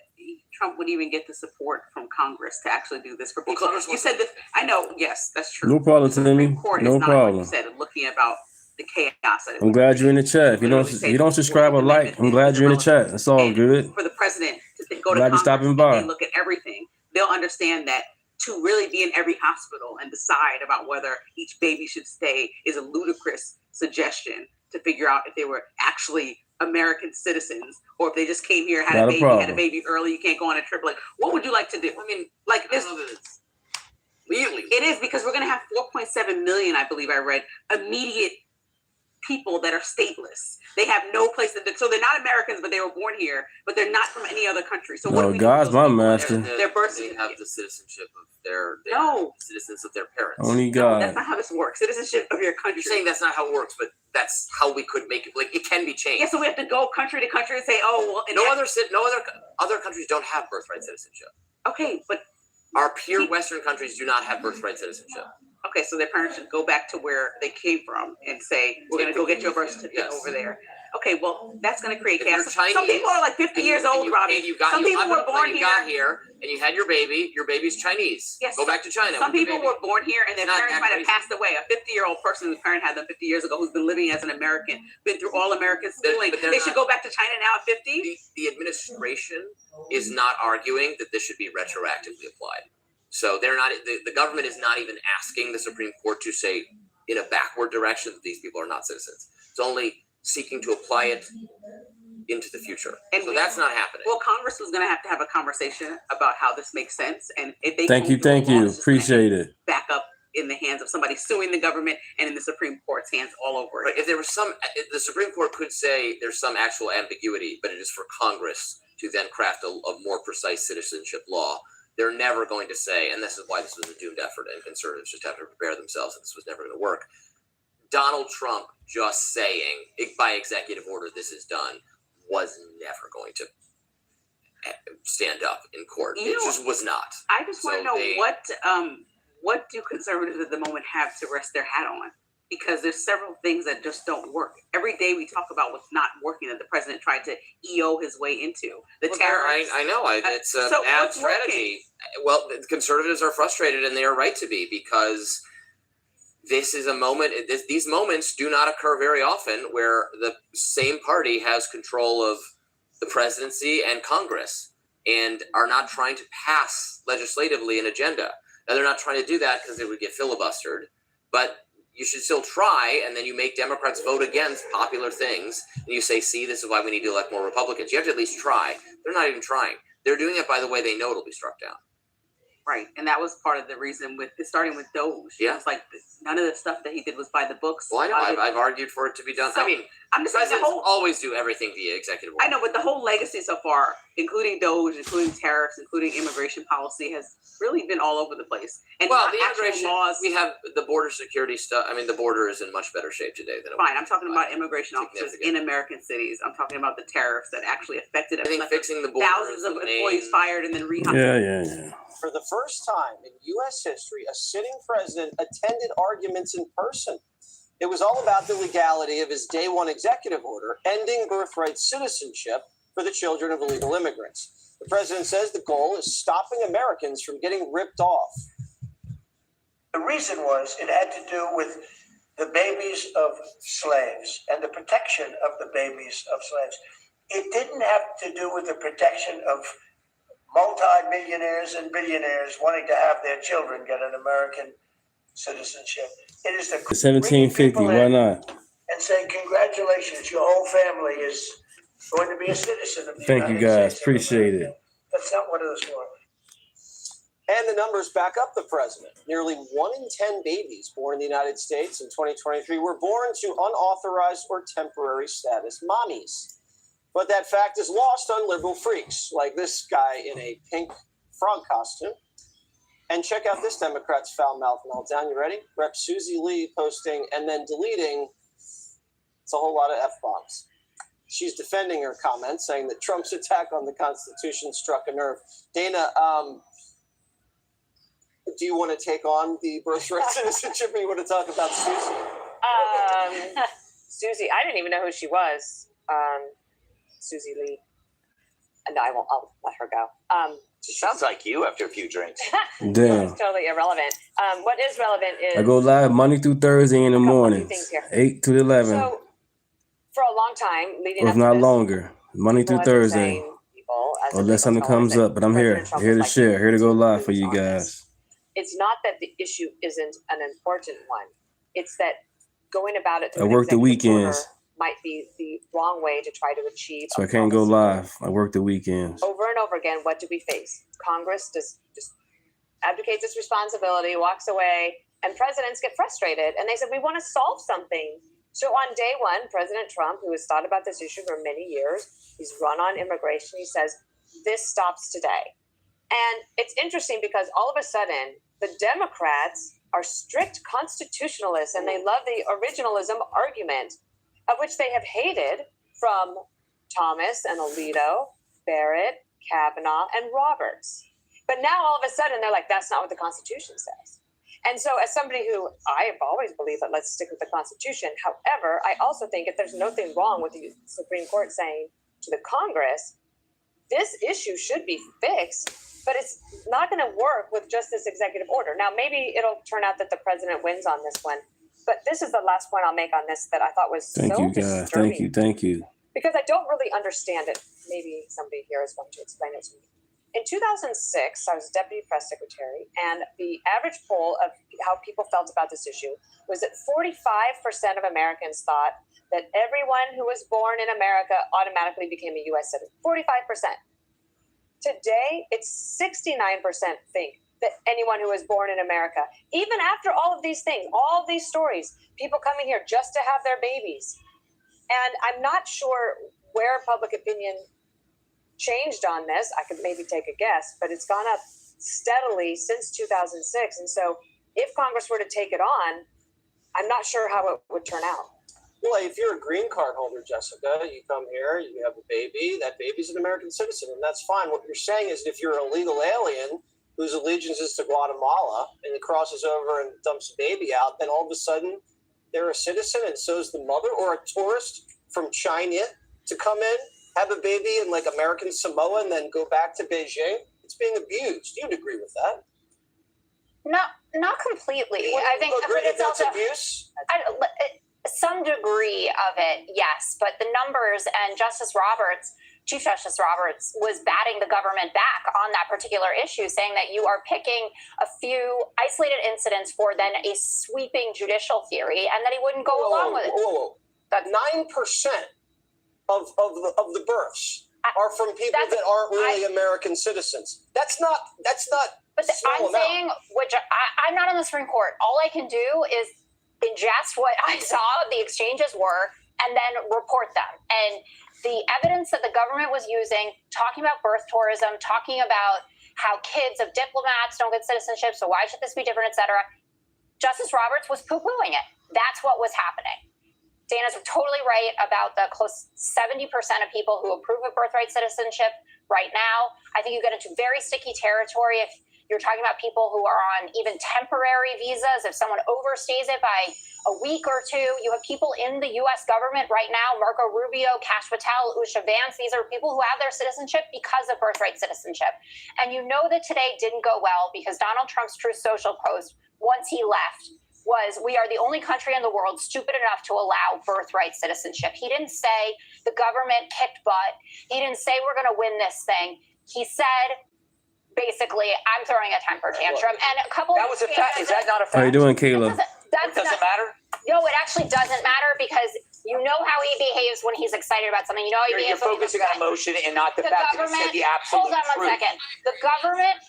[SPEAKER 9] Trump would even get the support from Congress to actually do this for people. You said this. I know. Yes, that's true.
[SPEAKER 1] No problem, Timmy. No problem.
[SPEAKER 9] Like you said, looking about the chaos.
[SPEAKER 1] I'm glad you're in the chat. If you don't subscribe or like, I'm glad you're in the chat. It's all good.
[SPEAKER 9] For the president to go to Congress and look at everything, they'll understand that to really be in every hospital and decide about whether each baby should stay is a ludicrous suggestion to figure out if they were actually American citizens or if they just came here, had a baby early, you can't go on a trip. Like, what would you like to do? I mean, like this. It is, because we're going to have 4.7 million, I believe I read, immediate people that are stateless. They have no place so they're not Americans, but they were born here, but they're not from any other country. So what do we
[SPEAKER 1] God's my master.
[SPEAKER 8] Their birth certificate. They have the citizenship of their citizens of their parents.
[SPEAKER 1] Only God.
[SPEAKER 9] No, that's not how this works. Citizenship of your country.
[SPEAKER 8] You're saying that's not how it works, but that's how we could make it. Like, it can be changed.
[SPEAKER 9] Yeah, so we have to go country to country and say, oh, well.
[SPEAKER 8] Other countries don't have birthright citizenship.
[SPEAKER 9] Okay, but
[SPEAKER 8] our peer Western countries do not have birthright citizenship.
[SPEAKER 9] Okay, so their parents should go back to where they came from and say, we're going to go get your birth certificate over there. Okay, well, that's going to create chaos. Some people are like 50 years old, Robbie. Some people were born here.
[SPEAKER 8] You got here and you had your baby. Your baby's Chinese.
[SPEAKER 9] Yes.
[SPEAKER 8] Go back to China.
[SPEAKER 9] Some people were born here and their parents might have passed away. A 50-year-old person whose parent had them 50 years ago, who's been living as an American, been through all American schooling. They should go back to China now at 50?
[SPEAKER 8] The administration is not arguing that this should be retroactively applied. So they're not. The government is not even asking the Supreme Court to say in a backward direction that these people are not citizens. It's only seeking to apply it into the future. And so that's not happening.
[SPEAKER 9] Well, Congress was going to have a conversation about how this makes sense, and if they
[SPEAKER 1] thank you, appreciate it.
[SPEAKER 9] Back up in the hands of somebody suing the government and in the Supreme Court's hands all over it.
[SPEAKER 8] But if there was the Supreme Court could say there's some actual ambiguity, but it is for Congress to then craft a more precise citizenship law. they're never going to say, and this is why this was a doomed effort, and conservatives just have to prepare themselves that this was never going to work. Donald Trump just saying, by executive order, this is done, was never going to stand up in court. It just was not.
[SPEAKER 9] I just want to know what do conservatives at the moment have to rest their hat on? Because there's several things that just don't work. Every day we talk about what's not working that the president tried to EO his way into. The tariffs.
[SPEAKER 8] I know. It's a bad strategy. Well, the conservatives are frustrated, and they are right to be, because this is a moment. These moments do not occur very often where the same party has control of the presidency and Congress and are not trying to pass legislatively an agenda. Now, they're not trying to do that because they would get filibustered, but you should still try, and then you make Democrats vote against popular things, and you say, see, this is why we need to elect more Republicans. You have to at least try. They're not even trying. They're doing it by the way they know it'll be struck down.
[SPEAKER 9] Right, and that was part of the reason with starting with Doge.
[SPEAKER 8] Yeah.
[SPEAKER 9] It was like none of the stuff that he did was by the books.
[SPEAKER 8] Well, I know. I've argued for it to be done.
[SPEAKER 9] So,
[SPEAKER 8] I mean,
[SPEAKER 9] I'm just saying
[SPEAKER 8] presidents always do everything via executive order.
[SPEAKER 9] I know, but the whole legacy so far, including Doge, including tariffs, including immigration policy, has really been all over the place. And
[SPEAKER 8] well,
[SPEAKER 9] not
[SPEAKER 8] the
[SPEAKER 9] actual
[SPEAKER 8] immigration
[SPEAKER 9] laws.
[SPEAKER 8] we have the border security stuff. I mean, the border is in much better shape today than it was.
[SPEAKER 9] Fine, I'm talking about immigration officers in American cities. I'm talking about the tariffs that actually affected us.
[SPEAKER 8] I think fixing the border
[SPEAKER 9] thousands of employees fired and then rehired.
[SPEAKER 1] Yeah.
[SPEAKER 7] For the first time in U.S. history, a sitting president attended arguments in person. It was all about the legality of his day one executive order, ending birthright citizenship for the children of illegal immigrants. The president says the goal is stopping Americans from getting ripped off.
[SPEAKER 6] The reason was it had to do with the babies of slaves and the protection of the babies of slaves. It didn't have to do with the protection of multi-millionaires and billionaires wanting to have their children get an American citizenship. It is the
[SPEAKER 1] 1750. Why not?
[SPEAKER 6] and saying congratulations, your whole family is going to be a citizen of the
[SPEAKER 1] Thank you,
[SPEAKER 6] United
[SPEAKER 1] guys.
[SPEAKER 6] States.
[SPEAKER 1] Appreciate it.
[SPEAKER 6] That's not what it was for.
[SPEAKER 7] And the numbers back up the president. Nearly 1 in 10 babies born in the United States in 2023 were born to unauthorized or temporary status mommies. But that fact is lost on liberal freaks like this guy in a pink frog costume. And check out this Democrat's foul mouth meltdown. You ready? Rep. Susie Lee posting and then deleting. It's a whole lot of F-bombs. She's defending her comments, saying that Trump's attack on the Constitution struck a nerve. Dana, do you want to take on the birthright citizenship, or you want to talk about Susie?
[SPEAKER 12] Susie, I didn't even know who she was. Susie Lee. No, I won't. I'll let her go.
[SPEAKER 13] Sounds like you after a few drinks.
[SPEAKER 1] Damn.
[SPEAKER 12] It's totally irrelevant. What is relevant is
[SPEAKER 1] I go live Monday through Thursday in the morning,
[SPEAKER 12] things here.
[SPEAKER 1] 8 to 11,
[SPEAKER 12] So, for a long time, leading
[SPEAKER 1] or
[SPEAKER 12] up
[SPEAKER 1] if
[SPEAKER 12] to
[SPEAKER 1] not
[SPEAKER 12] this,
[SPEAKER 1] longer, Monday through Thursday,
[SPEAKER 12] people, as
[SPEAKER 1] unless something comes up. But I'm here, here to share, here to go live for you guys.
[SPEAKER 12] it's not that the issue isn't an important one. It's that going about it
[SPEAKER 1] I
[SPEAKER 12] through an
[SPEAKER 1] work the
[SPEAKER 12] executive order
[SPEAKER 1] weekends,
[SPEAKER 12] might be the wrong way to try to achieve.
[SPEAKER 1] so
[SPEAKER 12] a
[SPEAKER 1] I can't go
[SPEAKER 12] policy.
[SPEAKER 1] live. I work the weekends.
[SPEAKER 12] Over and over again, what do we face? Congress just abdicates its responsibility, walks away, and presidents get frustrated. And they said, we want to solve something. So on day one, President Trump, who has thought about this issue for many years, he's run on immigration. He says, this stops today. And it's interesting because all of a sudden, the Democrats are strict constitutionalists, and they love the originalism argument, of which they have hated from Thomas and Alito, Barrett, Kavanaugh, and Roberts. But now all of a sudden they're like, that's not what the Constitution says. And so as somebody who I have always believed that let's stick with the Constitution. However, I also think if there's nothing wrong with the Supreme Court saying to the Congress, this issue should be fixed, but it's not going to work with just this executive order. Now, maybe it'll turn out that the president wins on this one. But this is the last point I'll make on this that I thought was
[SPEAKER 1] Thank
[SPEAKER 12] so
[SPEAKER 1] you, guys.
[SPEAKER 12] disturbing.
[SPEAKER 1] Thank you.
[SPEAKER 12] Because I don't really understand it. Maybe somebody here is going to explain it to me. In 2006, I was deputy press secretary, and the average poll of how people felt about this issue was that 45% of Americans thought that everyone who was born in America automatically became a U.S. citizen. 45%. Today, it's 69% think that anyone who was born in America, even after all of these things, all of these stories, people coming here just to have their babies. And I'm not sure where public opinion changed on this. I could maybe take a guess, but it's gone up steadily since 2006. And so if Congress were to take it on, I'm not sure how it would turn out.
[SPEAKER 7] Well, if you're a green card holder, Jessica, you come here, you have a baby, that baby's an American citizen, and that's fine. What you're saying is if you're an illegal alien whose allegiance is to Guatemala and it crosses over and dumps a baby out, then all of a sudden they're a citizen and so is the mother, or a tourist from China to come in, have a baby in like American Samoa and then go back to Beijing. It's being abused. You'd agree with that?
[SPEAKER 14] Not completely.
[SPEAKER 7] You
[SPEAKER 14] I think
[SPEAKER 7] agree that
[SPEAKER 14] it's
[SPEAKER 7] that's
[SPEAKER 14] also
[SPEAKER 7] abuse?
[SPEAKER 14] some degree of it, yes, but the numbers, and Chief Justice Roberts was batting the government back on that particular issue, saying that you are picking a few isolated incidents for then a sweeping judicial theory, and that he wouldn't go along with it.
[SPEAKER 7] That 9% of the births are from people that aren't really American citizens. That's not.
[SPEAKER 14] But I'm saying, which I'm not on the Supreme Court. All I can do is ingest what I saw the exchanges were, and then report them. And the evidence that the government was using, talking about birth tourism, talking about how kids of diplomats don't get citizenship, so why should this be different, et cetera. Justice Roberts was poo-pooing it. That's what was happening. Dana's totally right about the close 70% of people who approve of birthright citizenship right now. I think you get into very sticky territory if you're talking about people who are on even temporary visas. If someone overstays it by a week or two, you have people in the U.S. government right now, Marco Rubio, Kash Patel, Usha Vance. These are people who have their citizenship because of birthright citizenship. And you know that today didn't go well because Donald Trump's Truth Social post, once he left, was we are the only country in the world stupid enough to allow birthright citizenship. He didn't say the government kicked butt. He didn't say we're going to win this thing. He said, basically, I'm throwing a temper tantrum. And a couple
[SPEAKER 13] that was a fact. Is that not a fact?
[SPEAKER 1] How you doing, Kayla?
[SPEAKER 14] That doesn't
[SPEAKER 13] matter?
[SPEAKER 14] No, it actually doesn't matter because you know how he behaves when he's excited about something. You know how he behaves
[SPEAKER 13] You're focusing on emotion and not the fact that he said the absolute
[SPEAKER 14] Hold on one
[SPEAKER 13] truth.
[SPEAKER 14] second. The government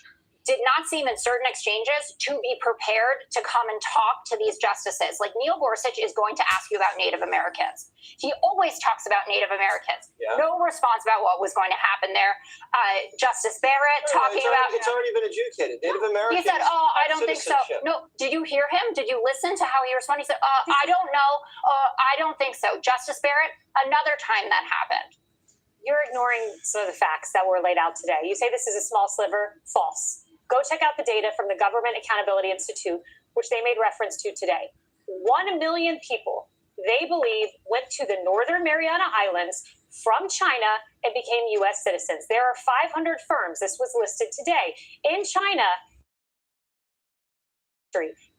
[SPEAKER 14] did not seem in certain exchanges to be prepared to come and talk to these justices. Like Neil Gorsuch is going to ask you about Native Americans. He always talks about Native Americans.
[SPEAKER 7] Yeah.
[SPEAKER 14] No response about what was going to happen there. Justice Barrett talking about...
[SPEAKER 7] It's already been adjudicated. Native Americans.
[SPEAKER 14] He said, I don't think so. No, did you hear him? Did you listen to how he responded? He said, I don't know. I don't think so. Justice Barrett, another time that happened.
[SPEAKER 15] You're ignoring some of the facts that were laid out today. You say this is a small sliver. False. Go check out the data from the Government Accountability Institute, which they made reference to today. 1 million people, they believe, went to the Northern Mariana Islands from China and became U.S. citizens. There are 500 firms, this was listed today, in China,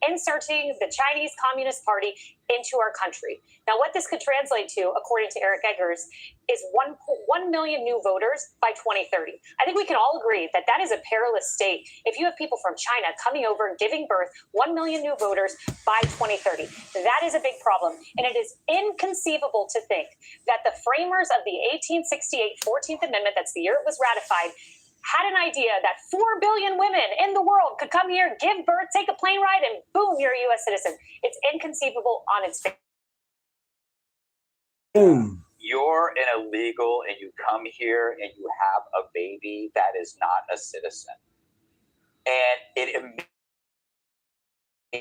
[SPEAKER 15] inserting the Chinese Communist Party into our country. Now, what this could translate to, according to Eric Eggers, is 1 million new voters by 2030. I think we can all agree that that is a perilous state. If you have people from China coming over and giving birth, 1 million new voters by 2030, that is a big problem. And it is inconceivable to think that the framers of the 1868 14th Amendment, that's the year it was ratified, had an idea that 4 billion women in the world could come here, give birth, take a plane ride, and boom, you're a U.S. citizen. It's inconceivable on its face.
[SPEAKER 13] You're an illegal and you come here and you have a baby that is not a citizen. And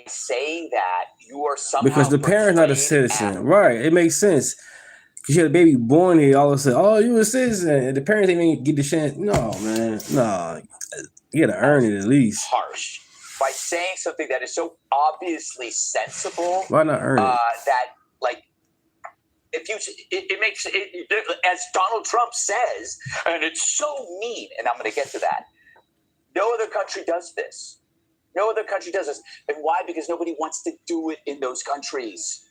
[SPEAKER 13] saying that you are somehow
[SPEAKER 1] Because the parent's not a citizen. Right. It makes sense. Because you had a baby born here, all of a sudden, oh, you a citizen. And the parents didn't even get the chance. No, man. No. You got to earn it at least.
[SPEAKER 13] Harsh. By saying something that is so obviously sensible.
[SPEAKER 1] Why not earn it?
[SPEAKER 13] That, like, if you, it makes it, as Donald Trump says, and it's so mean, and I'm going to get to that. No other country does this. No other country does this. And why? Because nobody wants to do it in those countries.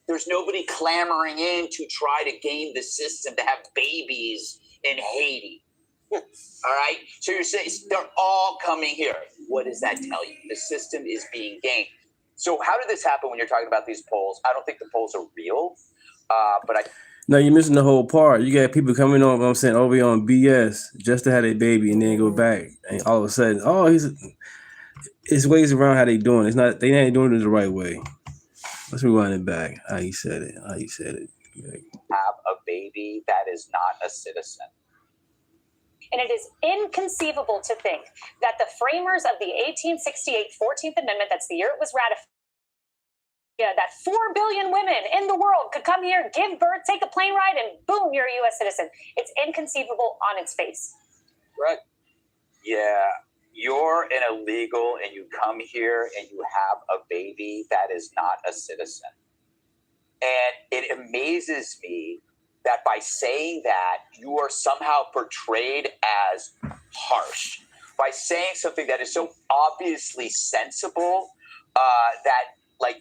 [SPEAKER 13] There's nobody clamoring in to try to game the system to have babies in Haiti. All right? So you're saying they're all coming here. What does that tell you? The system is being gamed. So how did this happen when you're talking about these polls? I don't think the polls are real, but
[SPEAKER 1] No, you're missing the whole part. You got people coming on, I'm saying, over here on BS just to have a baby and then go back. And all of a sudden, it's ways around how they doing it. It's not, they ain't doing it the right way. Let's rewind it back. How you said it.
[SPEAKER 13] have a baby that is not a citizen.
[SPEAKER 15] And it is inconceivable to think that the framers of the 1868 14th Amendment, that's the year it was ratified, that 4 billion women in the world could come here, give birth, take a plane ride, and boom, you're a U.S. citizen. It's inconceivable on its face.
[SPEAKER 7] Right.
[SPEAKER 13] Yeah, you're an illegal and you come here and you have a baby that is not a citizen. And it amazes me that by saying that, you are somehow portrayed as harsh. By saying something that is so obviously sensible that, like,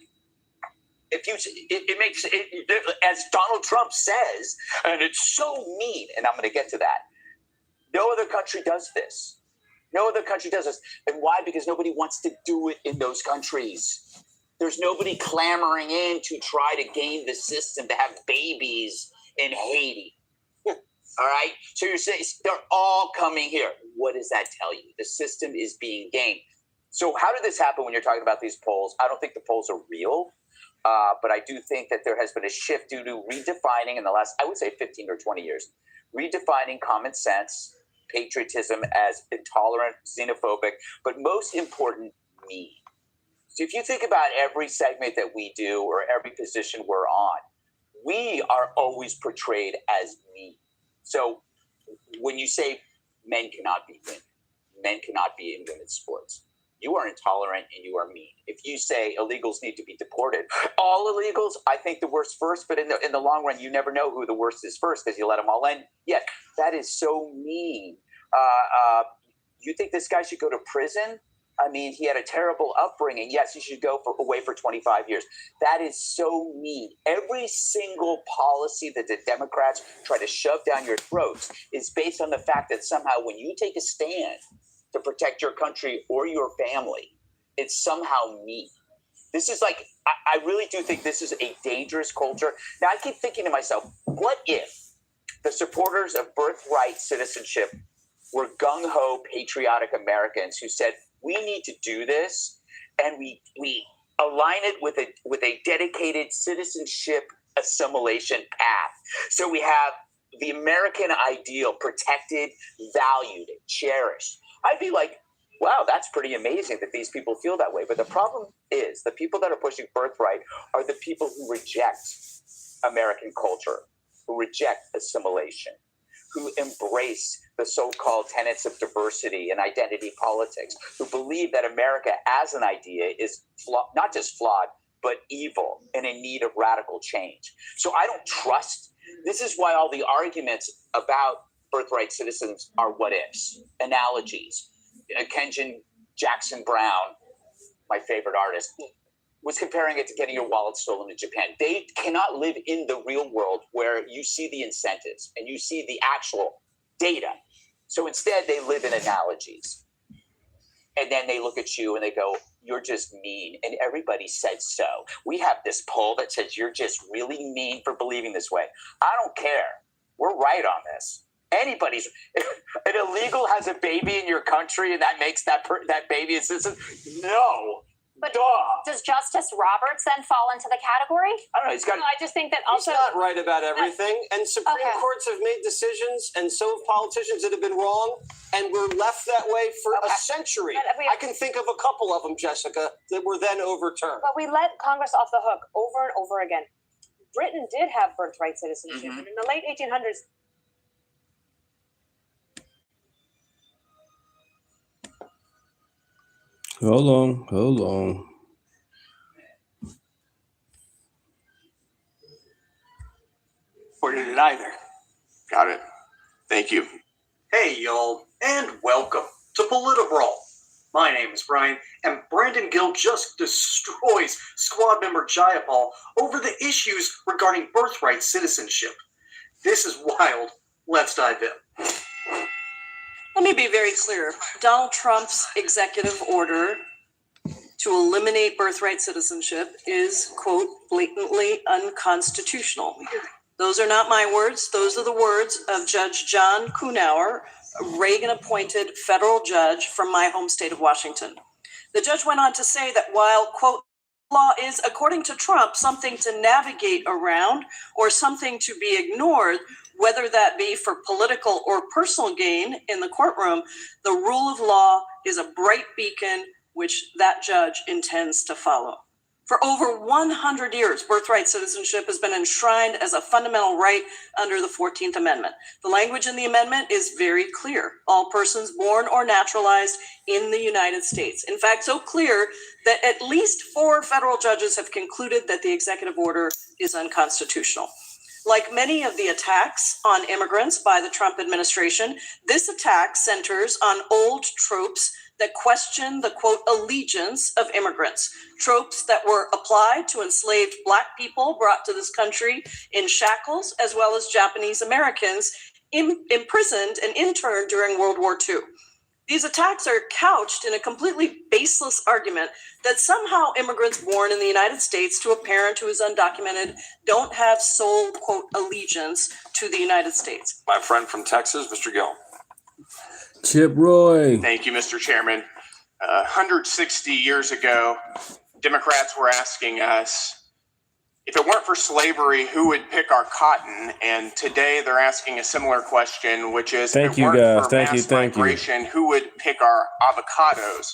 [SPEAKER 13] if you, it makes it, as Donald Trump says, and it's so mean, and I'm going to get to that. No other country does this. No other country does this. And why? Because nobody wants to do it in those countries. There's nobody clamoring in to try to game the system to have babies in Haiti. All right? So you're saying they're all coming here. What does that tell you? The system is being gamed. So how did this happen when you're talking about these polls? I don't think the polls are real. But I do think that there has been a shift due to redefining in the last, I would say 15 or 20 years, redefining common sense, patriotism as intolerant, xenophobic, but most important, mean. So if you think about every segment that we do or every position we're on, we are always portrayed as mean. So when you say men cannot be women, men cannot be in women's sports, you are intolerant and you are mean. If you say illegals need to be deported, all illegals, I think the worst first, but in the long run, you never know who the worst is first because you let them all in. Yes, that is so mean. You think this guy should go to prison? I mean, he had a terrible upbringing. Yes, he should go away for 25 years. That is so mean. Every single policy that the Democrats try to shove down your throats is based on the fact that somehow when you take a stand to protect your country or your family, it's somehow mean. This is like, I really do think this is a dangerous culture. Now, I keep thinking to myself, what if the supporters of birthright citizenship were gung-ho patriotic Americans who said, we need to do this, and we align it with a dedicated citizenship assimilation path. So we have the American ideal protected, valued, cherished. I'd be like, wow, that's pretty amazing that these people feel that way. But the problem is the people that are pushing birthright are the people who reject American culture, who reject assimilation, who embrace the so-called tenets of diversity and identity politics, who believe that America as an idea is not just flawed, but evil and in need of radical change. So I don't trust. This is why all the arguments about birthright citizens are what ifs, analogies. Kenji Jackson Brown, my favorite artist, was comparing it to getting your wallet stolen in Japan. They cannot live in the real world where you see the incentives and you see the actual data. So instead, they live in analogies. And then they look at you and they go, you're just mean. And everybody said so. We have this poll that says you're just really mean for believing this way. I don't care. We're right on this. Anybody's, an illegal has a baby in your country and that makes that baby a citizen? No.
[SPEAKER 14] But does Justice Roberts then fall into the category?
[SPEAKER 7] I don't know. He's got.
[SPEAKER 15] No, I just think that also
[SPEAKER 2] he's not right about everything, and Supreme Courts have made decisions, and so have politicians that have been wrong, and we're left that way for a century. I can think of a couple of them, Jessica, that were then overturned.
[SPEAKER 15] But we let Congress off the hook over and over again. Britain did have birthright citizenship, and in the late 1800s.
[SPEAKER 1] Hold on.
[SPEAKER 3] Or did it either?
[SPEAKER 4] Got it. Thank you.
[SPEAKER 3] Hey, y'all, and welcome to Politibrawl. My name is Brian, and Brandon Gill just destroys squad member Jayapal over the issues regarding birthright citizenship. This is wild. Let's dive in.
[SPEAKER 16] Let me be very clear. Donald Trump's executive order to eliminate birthright citizenship is, quote, blatantly unconstitutional. Those are not my words. Those are the words of Judge John Kuhnauer, a Reagan-appointed federal judge from my home state of Washington. The judge went on to say that while, quote, Law is, according to Trump, something to navigate around or something to be ignored, whether that be for political or personal gain in the courtroom. The rule of law is a bright beacon which that judge intends to follow. For over 100 years, birthright citizenship has been enshrined as a fundamental right under the 14th Amendment. The language in the amendment is very clear. All persons born or naturalized in the United States. In fact, so clear that at least 4 federal judges have concluded that the executive order is unconstitutional. Like many of the attacks on immigrants by the Trump administration, this attack centers on old tropes that question the, quote, allegiance of immigrants, tropes that were applied to enslaved Black people brought to this country in shackles, as well as Japanese Americans imprisoned and interned during World War II. These attacks are couched in a completely baseless argument that somehow immigrants born in the United States to a parent who is undocumented don't have sole, quote, allegiance to the United States.
[SPEAKER 10] My friend from Texas, Mr. Gill.
[SPEAKER 1] Chip Roy.
[SPEAKER 4] Thank you, Mr. Chairman. 160 years ago, Democrats were asking us, if it weren't for slavery, who would pick our cotton? And today they're asking a similar question, which is, if it weren't for mass migration, who would pick our avocados?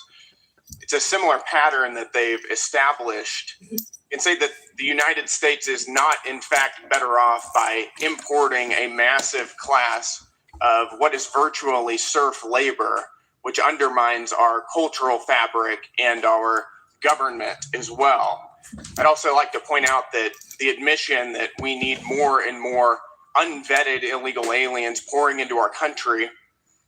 [SPEAKER 4] It's a similar pattern that they've established and say that the United States is not, in fact, better off by importing a massive class of what is virtually serf labor, which undermines our cultural fabric and our government as well. I'd also like to point out that the admission that we need more and more unvetted illegal aliens pouring into our country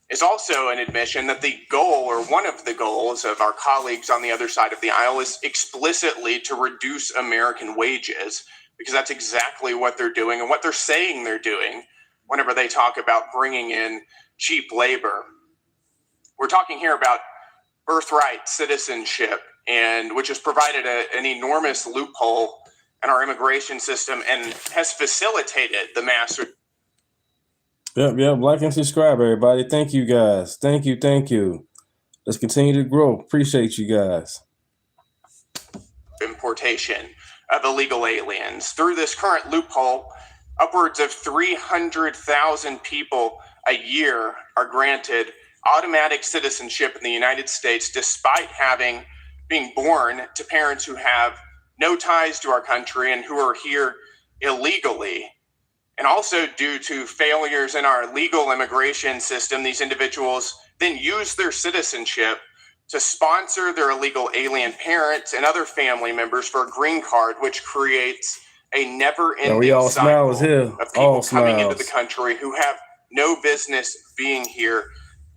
[SPEAKER 4] is also an admission that the goal, or one of the goals, of our colleagues on the other side of the aisle is explicitly to reduce American wages, because that's exactly what they're doing and what they're saying they're doing whenever they talk about bringing in cheap labor. We're talking here about birthright citizenship, and which has provided an enormous loophole in our immigration system and has facilitated the mass.
[SPEAKER 1] Yep. Like and subscribe, everybody. Thank you, guys. Thank you. Let's continue to grow. Appreciate you guys.
[SPEAKER 4] Importation of illegal aliens. Through this current loophole, upwards of 300,000 people a year are granted automatic citizenship in the United States, despite being born to parents who have no ties to our country and who are here illegally. And also due to failures in our legal immigration system, these individuals then use their citizenship to sponsor their illegal alien parents and other family members for a green card, which creates a never-ending cycle of people coming into the country who have no business being here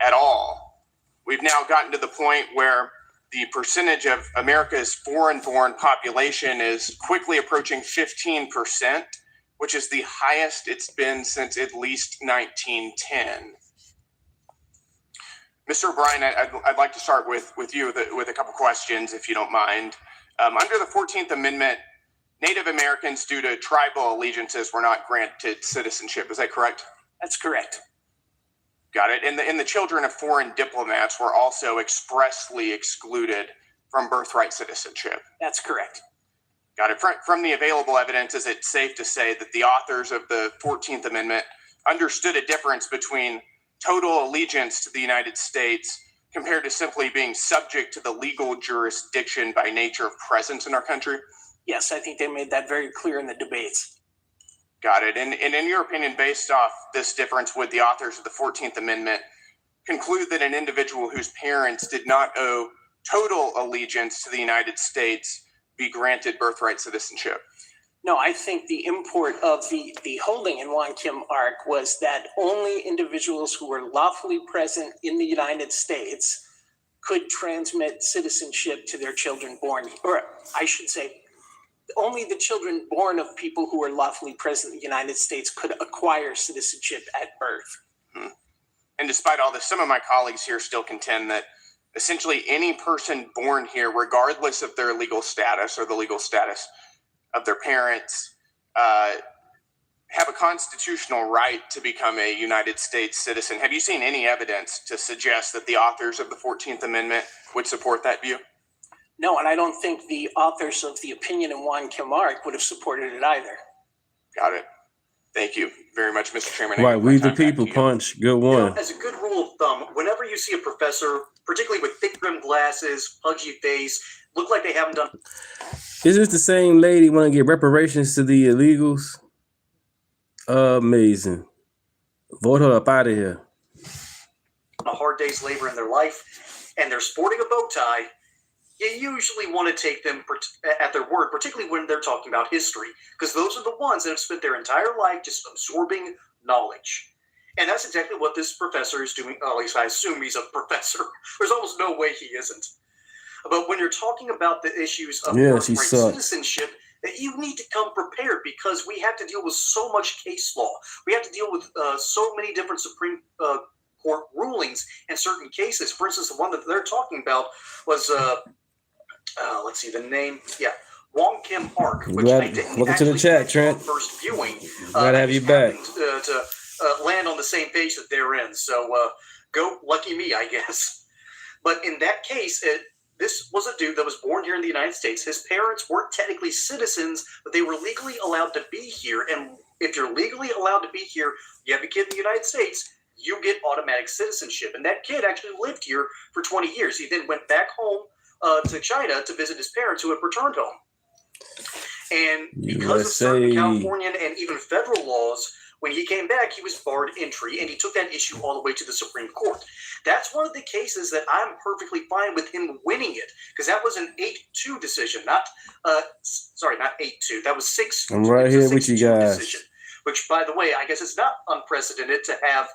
[SPEAKER 4] at all. We've now gotten to the point where the percentage of America's foreign-born population is quickly approaching 15%, which is the highest it's been since at least 1910. Mr. O'Brien, I'd like to start with you with a couple questions, if you don't mind. Under the 14th Amendment, Native Americans, due to tribal allegiances, were not granted citizenship. Is that correct?
[SPEAKER 19] That's correct.
[SPEAKER 4] Got it. And the children of foreign diplomats were also expressly excluded from birthright citizenship.
[SPEAKER 19] That's correct.
[SPEAKER 4] Got it. From the available evidence, is it safe to say that the authors of the 14th Amendment understood a difference between total allegiance to the United States compared to simply being subject to the legal jurisdiction by nature of presence in our country?
[SPEAKER 19] Yes, I think they made that very clear in the debates.
[SPEAKER 4] Got it. And in your opinion, based off this difference, would the authors of the 14th Amendment conclude that an individual whose parents did not owe total allegiance to the United States be granted birthright citizenship?
[SPEAKER 19] No, I think the import of the holding in Won Kim Ark was that only individuals who were lawfully present in the United States could transmit citizenship to their children born, or I should say, only the children born of people who were lawfully present in the United States could acquire citizenship at birth.
[SPEAKER 4] And despite all this, some of my colleagues here still contend that essentially any person born here, regardless of their legal status or the legal status of their parents, have a constitutional right to become a United States citizen. Have you seen any evidence to suggest that the authors of the 14th Amendment would support that view?
[SPEAKER 19] No, and I don't think the authors of the opinion in Juan Kilmark would have supported it either.
[SPEAKER 4] Got it. Thank you very much, Mr. Chairman.
[SPEAKER 1] Right, we the people, Punch. Good one.
[SPEAKER 3] As a good rule of thumb, whenever you see a professor, particularly with thick rimmed glasses, pudgy face, look like they haven't done.
[SPEAKER 1] Is this the same lady want to give reparations to the illegals? Amazing. Vote her up out of here.
[SPEAKER 3] A hard day's labor in their life, and they're sporting a bow tie, you usually want to take them at their word, particularly when they're talking about history, because those are the ones that have spent their entire life just absorbing knowledge. And that's exactly what this professor is doing. At least I assume he's a professor. There's almost no way he isn't. But when you're talking about the issues of birthright citizenship, you need to come prepared, because we have to deal with so much case law. We have to deal with so many different Supreme Court rulings in certain cases. For instance, the one that they're talking about was, let's see the name. Yeah, Wong Kim Park, which I didn't
[SPEAKER 1] welcome to the chat, Trent.
[SPEAKER 3] First viewing.
[SPEAKER 1] Glad to have you back.
[SPEAKER 3] To land on the same page that they're in. So go lucky me, I guess. But in that case, this was a dude that was born here in the United States. His parents weren't technically citizens, but they were legally allowed to be here. And if you're legally allowed to be here, you have a kid in the United States, you get automatic citizenship. And that kid actually lived here for 20 years. He then went back home to China to visit his parents who had returned home. And because of certain Californian and even federal laws, when he came back, he was barred entry, and he took that issue all the way to the Supreme Court. That's one of the cases that I'm perfectly fine with him winning it, because that was an 8-2 decision, not 8-2. That was 6.
[SPEAKER 1] I'm right here with you guys.
[SPEAKER 3] Decision, which, by the way, I guess it's not unprecedented to have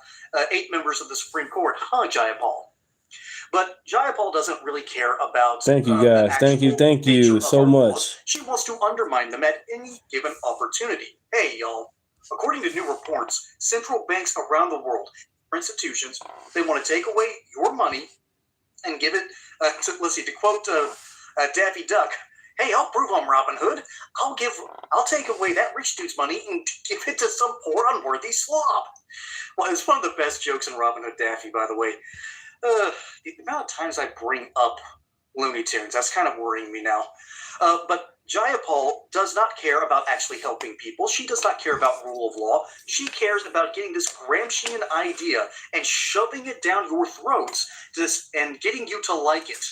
[SPEAKER 3] 8 members of the Supreme Court, Jayapal. But Jayapal doesn't really care about.
[SPEAKER 1] Thank you, guys. Thank you so much.
[SPEAKER 3] Laws. She wants to undermine them at any given opportunity. Hey, y'all. According to new reports, central banks around the world, institutions, they want to take away your money and give it to quote Daffy Duck. Hey, I'll prove I'm Robin Hood. I'll take away that rich dude's money and give it to some poor unworthy slob. Well, it's one of the best jokes in Robin Hood Daffy, by the way. The amount of times I bring up Looney Tunes, that's kind of worrying me now. But Jayapal does not care about actually helping people. She does not care about rule of law. She cares about getting this Gramscian idea and shoving it down your throats and getting you to like it.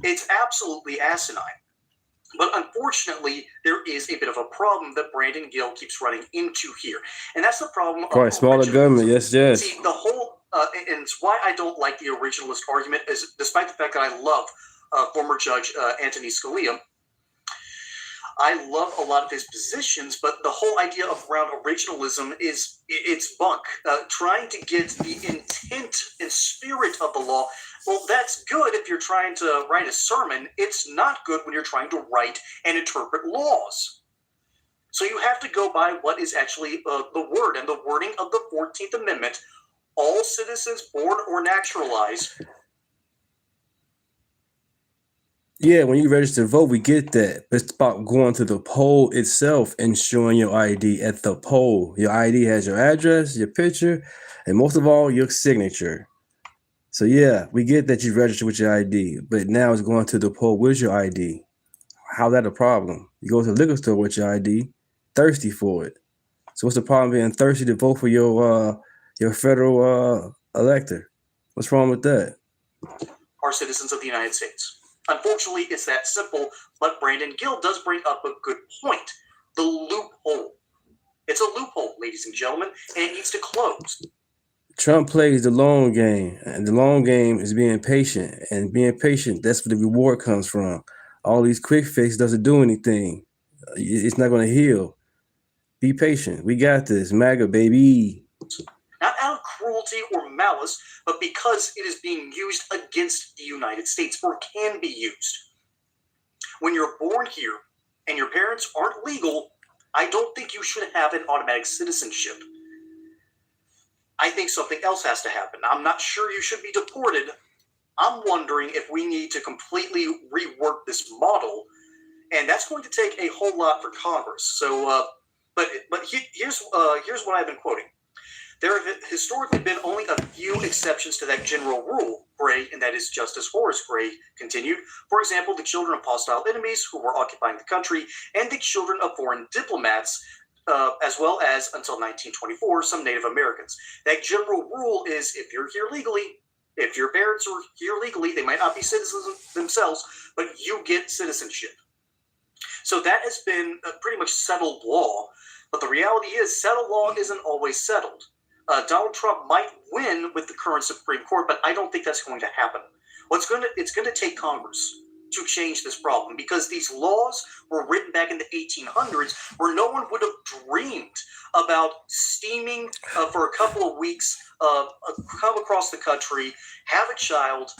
[SPEAKER 3] It's absolutely asinine. But unfortunately, there is a bit of a problem that Brandon Gill keeps running into here. And that's the problem.
[SPEAKER 1] Quite smaller government, yes.
[SPEAKER 3] See, the whole, and it's why I don't like the originalist argument, is despite the fact that I love former Judge Anthony Scalia, I love a lot of his positions, but the whole idea of around originalism it's bunk. Trying to get the intent and spirit of the law, well, that's good if you're trying to write a sermon. It's not good when you're trying to write and interpret laws. So you have to go by what is actually the word and the wording of the 14th Amendment. All citizens born or naturalized.
[SPEAKER 1] Yeah, when you register to vote, we get that. It's about going to the poll itself and showing your ID at the poll. Your ID has your address, your picture, and most of all, your signature. So yeah, we get that you register with your ID, but now it's going to the poll with your ID. How's that a problem? You go to the liquor store with your ID, thirsty for it. So what's the problem being thirsty to vote for your federal elector? What's wrong with that?
[SPEAKER 3] Are citizens of the United States. Unfortunately, it's that simple, but Brandon Gill does bring up a good point. The loophole. It's a loophole, ladies and gentlemen, and it needs to close.
[SPEAKER 1] Trump plays the long game, and the long game is being patient. And being patient, that's where the reward comes from. All these quick fixes doesn't do anything. It's not going to heal. Be patient. We got this. MAGA, baby.
[SPEAKER 3] Not out of cruelty or malice, but because it is being used against the United States, or can be used. When you're born here and your parents aren't legal, I don't think you should have an automatic citizenship. I think something else has to happen. I'm not sure you should be deported. I'm wondering if we need to completely rework this model, and that's going to take a whole lot for Congress. So, but here's what I've been quoting. There have historically been only a few exceptions to that general rule. Gray, and that is Justice Horace Gray, continued. For example, the children of hostile enemies who were occupying the country and the children of foreign diplomats, as well as, until 1924, some Native Americans. That general rule is if you're here legally, if your parents are here legally, they might not be citizens themselves, but you get citizenship. So that has been a pretty much settled law, but the reality is settled law isn't always settled. Donald Trump might win with the current Supreme Court, but I don't think that's going to happen. It's going to take Congress to change this problem, because these laws were written back in the 1800s where no one would have dreamed about steaming for a couple of weeks, come across the country, have a child,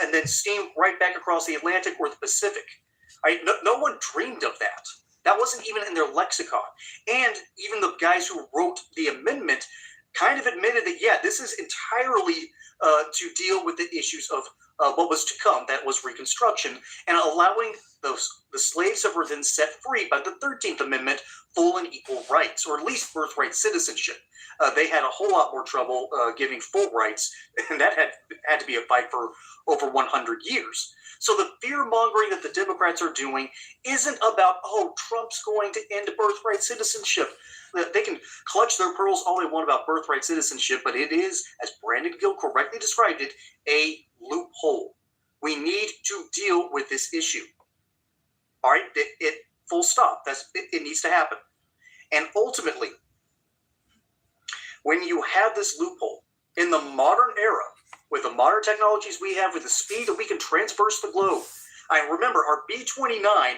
[SPEAKER 3] and then steam right back across the Atlantic or the Pacific. No one dreamed of that. That wasn't even in their lexicon. And even the guys who wrote the amendment kind of admitted that, yeah, this is entirely to deal with the issues of what was to come, that was Reconstruction, and allowing the slaves that were then set free by the 13th Amendment full and equal rights, or at least birthright citizenship. They had a whole lot more trouble giving full rights, and that had to be a fight for over 100 years. So the fear-mongering that the Democrats are doing isn't about, oh, Trump's going to end birthright citizenship. They can clutch their pearls all they want about birthright citizenship, but it is, as Brandon Gill correctly described it, a loophole. We need to deal with this issue. All right, full stop. It needs to happen. And ultimately, when you have this loophole in the modern era, with the modern technologies we have, with the speed that we can traverse the globe. I remember our B-29,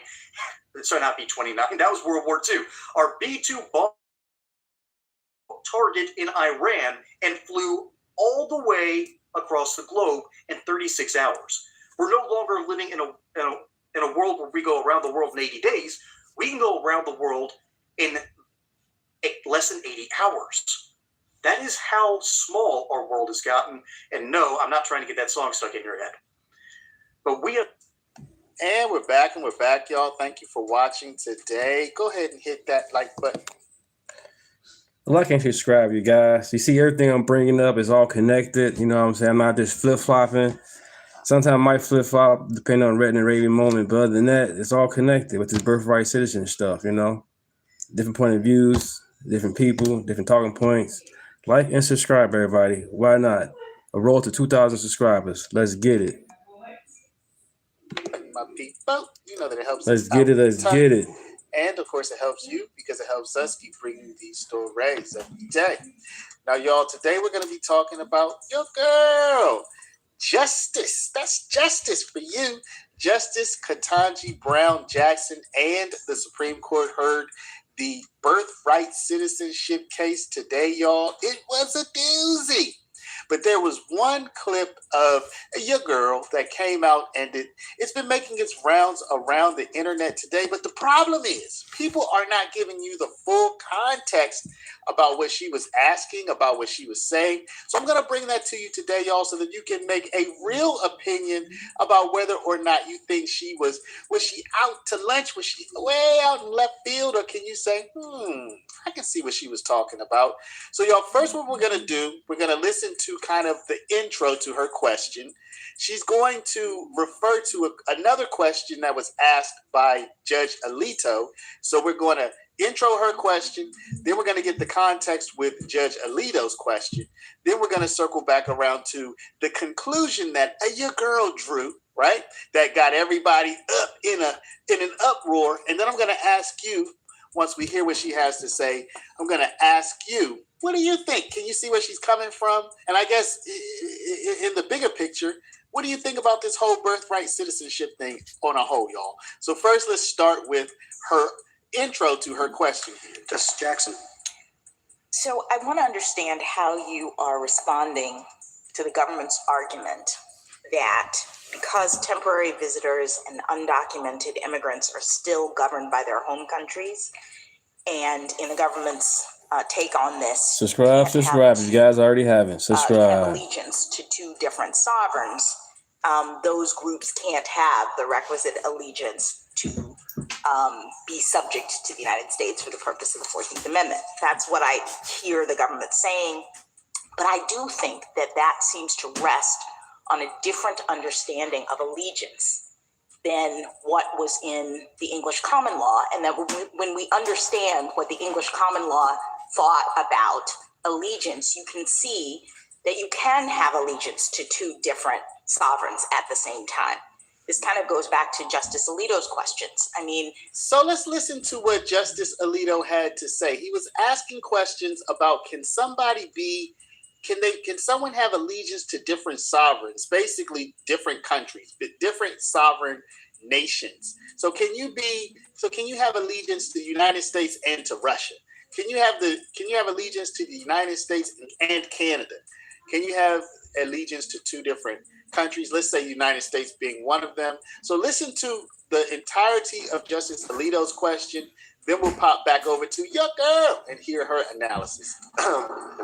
[SPEAKER 3] sorry, not B-29, that was World War II. Our B-2 bomb target in Iran and flew all the way across the globe in 36 hours. We're no longer living in a world where we go around the world in 80 days. We can go around the world in less than 80 hours. That is how small our world has gotten. And no, I'm not trying to get that song stuck in your head. But we have.
[SPEAKER 5] And we're back, y'all. Thank you for watching today. Go ahead and hit that like button.
[SPEAKER 1] Like and subscribe, you guys. You see, everything I'm bringing up is all connected. You know what I'm saying? I'm not just flip-flopping. Sometimes I might flip-flop depending on Red and Raven moment. But other than that, it's all connected with this birthright citizen stuff, you know? Different point of views, different people, different talking points. Like and subscribe, everybody. Why not? A roll to 2,000 subscribers. Let's get it.
[SPEAKER 5] My people, you know that it helps.
[SPEAKER 1] Let's get it.
[SPEAKER 5] And of course, it helps you because it helps us keep bringing these stories every day. Now, y'all, today we're going to be talking about your girl, Justice. That's justice for you. Justice Ketanji Brown Jackson, and the Supreme Court heard the birthright citizenship case today, y'all. It was a doozy. But there was one clip of your girl that came out, and it's been making its rounds around the internet today. But the problem is people are not giving you the full context about what she was asking, about what she was saying. So I'm going to bring that to you today, y'all, so that you can make a real opinion about whether or not you think she was she out to lunch? Was she way out in left field? Or can you say, I can see what she was talking about. So y'all, first what we're going to do, we're going to listen to kind of the intro to her question. She's going to refer to another question that was asked by Judge Alito. So we're going to intro her question, then we're going to get the context with Judge Alito's question, then we're going to circle back around to the conclusion that your girl drew, right? That got everybody up in an uproar. And then I'm going to ask you, once we hear what she has to say, I'm going to ask you, what do you think? Can you see where she's coming from? And I guess in the bigger picture, what do you think about this whole birthright citizenship thing on a whole, y'all? So first, let's start with her intro to her question here.
[SPEAKER 3] Justice Jackson.
[SPEAKER 11] So I want to understand how you are responding to the government's argument that because temporary visitors and undocumented immigrants are still governed by their home countries, and in the government's take on this,
[SPEAKER 1] subscribe. You guys already haven't. Subscribe.
[SPEAKER 11] Allegiance to two different sovereigns. Those groups can't have the requisite allegiance to be subject to the United States for the purpose of the 14th Amendment. That's what I hear the government saying. But I do think that seems to rest on a different understanding of allegiance than what was in the English common law. And that when we understand what the English common law thought about allegiance, you can see that you can have allegiance to two different sovereigns at the same time. This kind of goes back to Justice Alito's questions. I mean,
[SPEAKER 5] so let's listen to what Justice Alito had to say. He was asking questions about can someone have allegiance to different sovereigns, basically different countries, but different sovereign nations. So can you have allegiance to the United States and to Russia? Can you have allegiance to the United States and Canada? Can you have allegiance to two different countries? Let's say the United States being one of them. So listen to the entirety of Justice Alito's question. Then we'll pop back over to your girl and hear her analysis.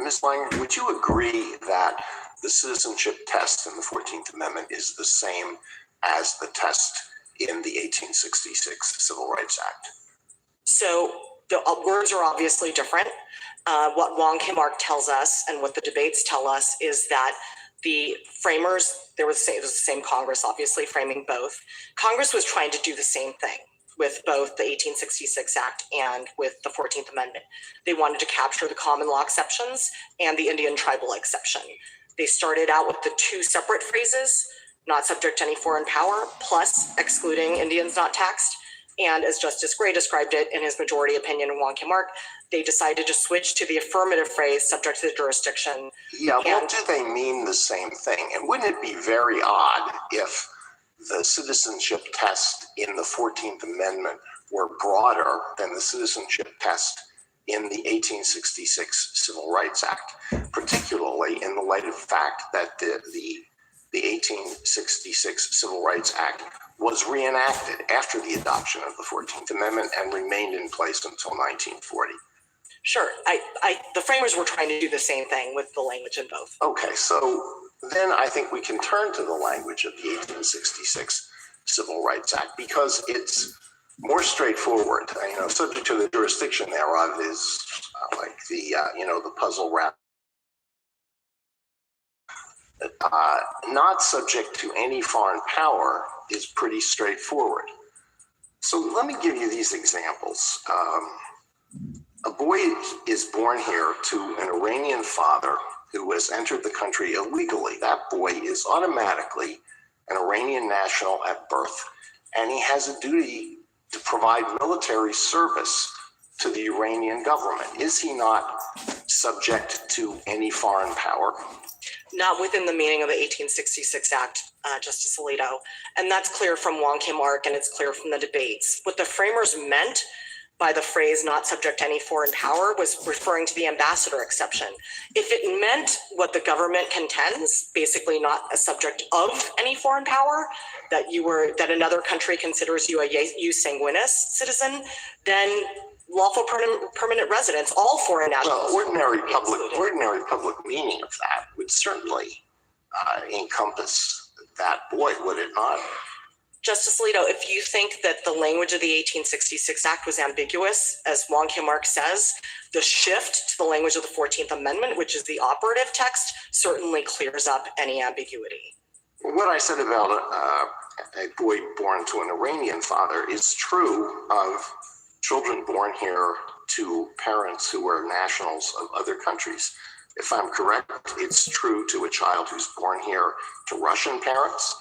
[SPEAKER 17] Ms. Langer, would you agree that the citizenship test in the 14th Amendment is the same as the test in the 1866 Civil Rights Act?
[SPEAKER 18] So the words are obviously different. What Wong Kim Ark tells us and what the debates tell us is that the framers, it was the same Congress, obviously, framing both. Congress was trying to do the same thing with both the 1866 Act and with the 14th Amendment. They wanted to capture the common law exceptions and the Indian tribal exception. They started out with the two separate phrases, not subject to any foreign power, plus excluding Indians not taxed. And as Justice Gray described it in his majority opinion in Wong Kim Ark, they decided to switch to the affirmative phrase, subject to the jurisdiction.
[SPEAKER 17] Yeah, well, do they mean the same thing? And wouldn't it be very odd if the citizenship test in the 14th Amendment were broader than the citizenship test in the 1866 Civil Rights Act, particularly in the light of the fact that the 1866 Civil Rights Act was reenacted after the adoption of the 14th Amendment and remained in place until 1940.
[SPEAKER 18] Sure, the framers were trying to do the same thing with the language in both.
[SPEAKER 17] Okay, so then I think we can turn to the language of the 1866 Civil Rights Act because it's more straightforward. Subject to the jurisdiction thereof is like the puzzle wrap. Not subject to any foreign power is pretty straightforward. So let me give you these examples. A boy is born here to an Iranian father who has entered the country illegally. That boy is automatically an Iranian national at birth, and he has a duty to provide military service to the Iranian government. Is he not subject to any foreign power?
[SPEAKER 18] Not within the meaning of the 1866 Act, Justice Alito. And that's clear from Wong Kim Ark, and it's clear from the debates. What the framers meant by the phrase not subject to any foreign power was referring to the ambassador exception. If it meant what the government contends, basically not a subject of any foreign power, that another country considers you a jus sanguinis citizen, then lawful permanent residents, all foreign nationals.
[SPEAKER 17] Well, ordinary public meaning of that would certainly encompass that boy, would it not?
[SPEAKER 18] Justice Alito, if you think that the language of the 1866 Act was ambiguous, as Wong Kim Ark says, the shift to the language of the 14th Amendment, which is the operative text, certainly clears up any ambiguity.
[SPEAKER 17] What I said about a boy born to an Iranian father is true of children born here to parents who are nationals of other countries. If I'm correct, it's true to a child who's born here to Russian parents.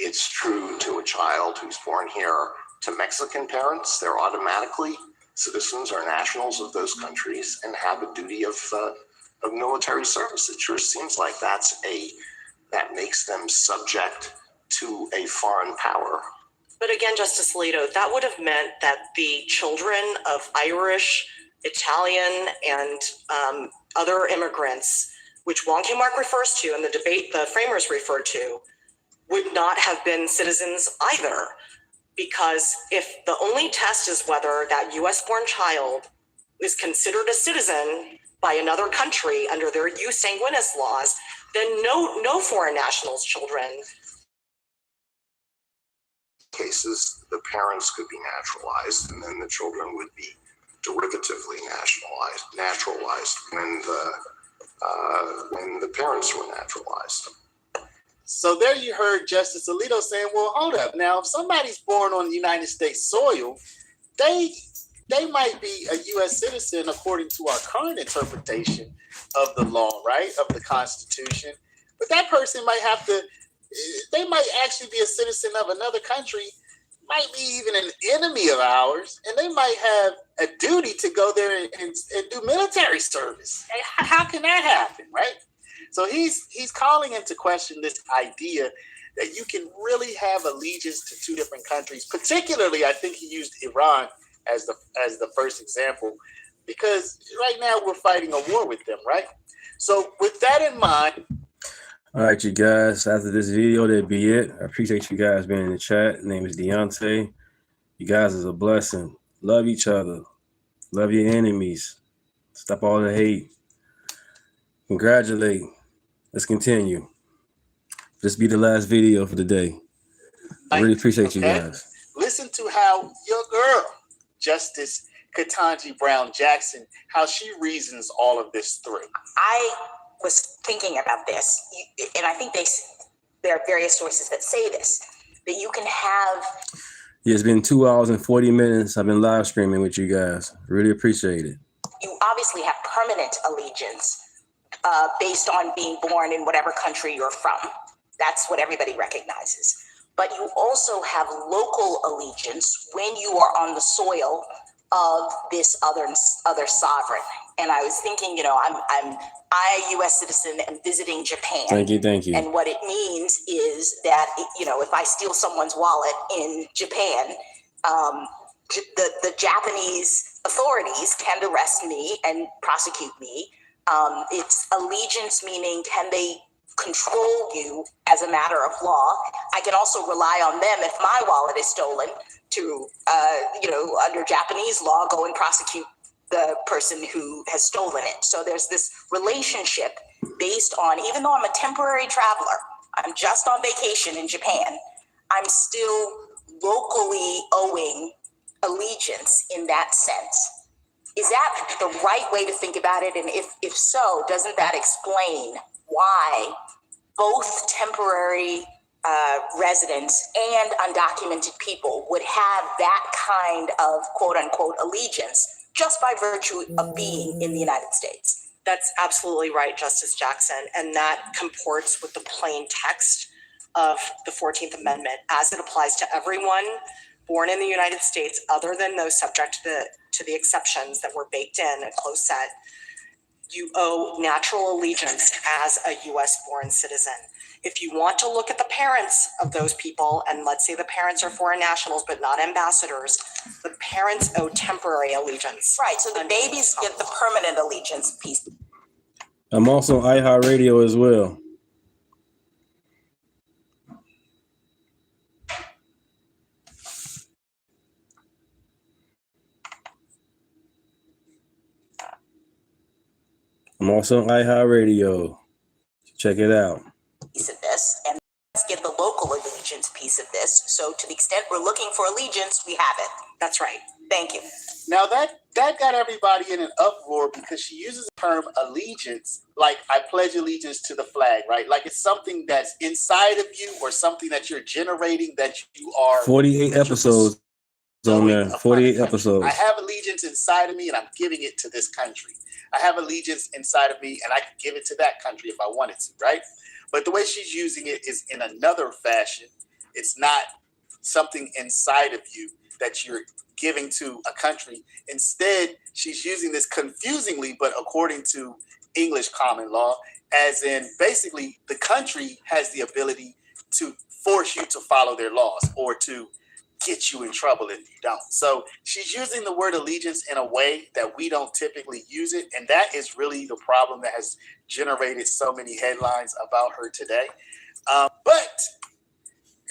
[SPEAKER 17] It's true to a child who's born here to Mexican parents. They're automatically citizens or nationals of those countries and have a duty of military service. It sure seems like that makes them subject to a foreign power.
[SPEAKER 18] But again, Justice Alito, that would have meant that the children of Irish, Italian, and other immigrants, which Wong Kim Ark refers to and the debate the framers referred to, would not have been citizens either. Because if the only test is whether that US-born child is considered a citizen by another country under their jus sanguinis laws, then no foreign nationals' children.
[SPEAKER 17] Cases, the parents could be naturalized, and then the children would be derivatively naturalized when the parents were naturalized.
[SPEAKER 5] So there you heard Justice Alito saying, well, hold up. Now, if somebody's born on United States soil, they might be a U.S. citizen according to our current interpretation of the law, right, of the Constitution. But that person they might actually be a citizen of another country, might be even an enemy of ours, and they might have a duty to go there and do military service. How can that happen, right? So he's calling into question this idea that you can really have allegiance to two different countries. Particularly, I think he used Iran as the first example, because right now we're fighting a war with them, right? So with that in mind.
[SPEAKER 1] All right, you guys, after this video, that'll be it. I appreciate you guys being in the chat. My name is Deunta. You guys is a blessing. Love each other. Love your enemies. Stop all the hate. Congratulate. Let's continue. This be the last video for the day. I really appreciate you guys.
[SPEAKER 5] Listen to how your girl, Justice Ketanji Brown Jackson, how she reasons all of this through.
[SPEAKER 11] I was thinking about this, and I think there are various sources that say this, that you can have.
[SPEAKER 1] Yeah, it's been 2 hours and 40 minutes. I've been live streaming with you guys. Really appreciate it.
[SPEAKER 11] You obviously have permanent allegiance based on being born in whatever country you're from. That's what everybody recognizes. But you also have local allegiance when you are on the soil of this other sovereign. And I was thinking, I'm a U.S. citizen and visiting Japan.
[SPEAKER 1] Thank you.
[SPEAKER 11] And what it means is that, if I steal someone's wallet in Japan, the Japanese authorities can arrest me and prosecute me. It's allegiance, meaning can they control you as a matter of law. I can also rely on them if my wallet is stolen to, under Japanese law, go and prosecute the person who has stolen it. So there's this relationship based on, even though I'm a temporary traveler, I'm just on vacation in Japan, I'm still locally owing allegiance in that sense. Is that the right way to think about it? And if so, doesn't that explain why both temporary residents and undocumented people would have that kind of quote unquote allegiance just by virtue of being in the United States?
[SPEAKER 18] That's absolutely right, Justice Jackson. And that comports with the plain text of the 14th Amendment as it applies to everyone born in the United States, other than those subject to the exceptions that were baked in a close set. You owe natural allegiance as a U.S. born citizen. If you want to look at the parents of those people, and let's say the parents are foreign nationals but not ambassadors, the parents owe temporary allegiance.
[SPEAKER 11] Right, so the babies get the permanent allegiance piece.
[SPEAKER 1] I'm also on iHeartRadio as well. I'm also on iHeartRadio. Check it out.
[SPEAKER 11] Piece of this, and let's get the local allegiance piece of this. So to the extent we're looking for allegiance, we have it.
[SPEAKER 18] That's right.
[SPEAKER 11] Thank you.
[SPEAKER 5] Now that got everybody in an uproar because she uses the term allegiance, like I pledge allegiance to the flag, right? Like it's something that's inside of you or something that you're generating that you are.
[SPEAKER 1] 48 episodes on there. 48 episodes.
[SPEAKER 5] I have allegiance inside of me and I'm giving it to this country. I have allegiance inside of me and I can give it to that country if I wanted to, right? But the way she's using it is in another fashion. It's not something inside of you that you're giving to a country. Instead, she's using this confusingly, but according to English common law, as in basically the country has the ability to force you to follow their laws or to get you in trouble if you don't. So she's using the word allegiance in a way that we don't typically use it. And that is really the problem that has generated so many headlines about her today. But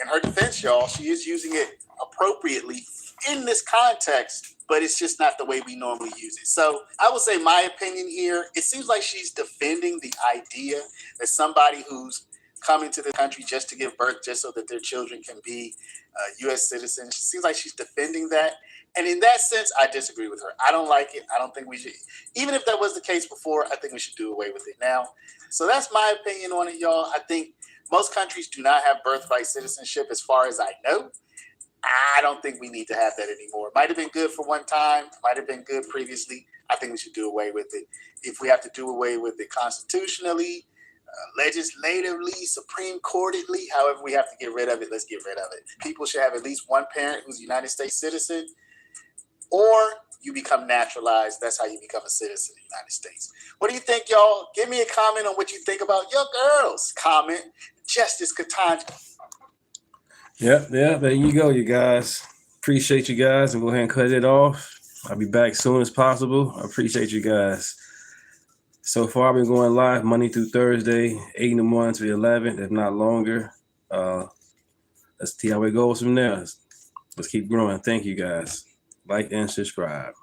[SPEAKER 5] in her defense, y'all, she is using it appropriately in this context, but it's just not the way we normally use it. So I would say my opinion here, it seems like she's defending the idea that somebody who's coming to the country just to give birth, just so that their children can be U.S. citizens. It seems like she's defending that. And in that sense, I disagree with her. I don't like it. I don't think we should. Even if that was the case before, I think we should do away with it now. So that's my opinion on it, y'all. I think Most countries do not have birthright citizenship as far as I know. I don't think we need to have that anymore. It might have been good for one time, might have been good previously. I think we should do away with it. If we have to do away with it constitutionally, legislatively, Supreme Courtedly, however we have to get rid of it, let's get rid of it. People should have at least one parent who's a United States citizen, or you become naturalized. That's how you become a citizen of the United States. What do you think, y'all? Give me a comment on what you think about your girls. Comment. Justice Katanja.
[SPEAKER 1] Yep, there you go, you guys. Appreciate you guys, and go ahead and cut it off. I'll be back soon as possible. I appreciate you guys. So far, I've been going live Monday through Thursday, 8 in the morning to 11, if not longer. Let's see how it goes from there. Let's keep growing. Thank you, guys. Like and subscribe.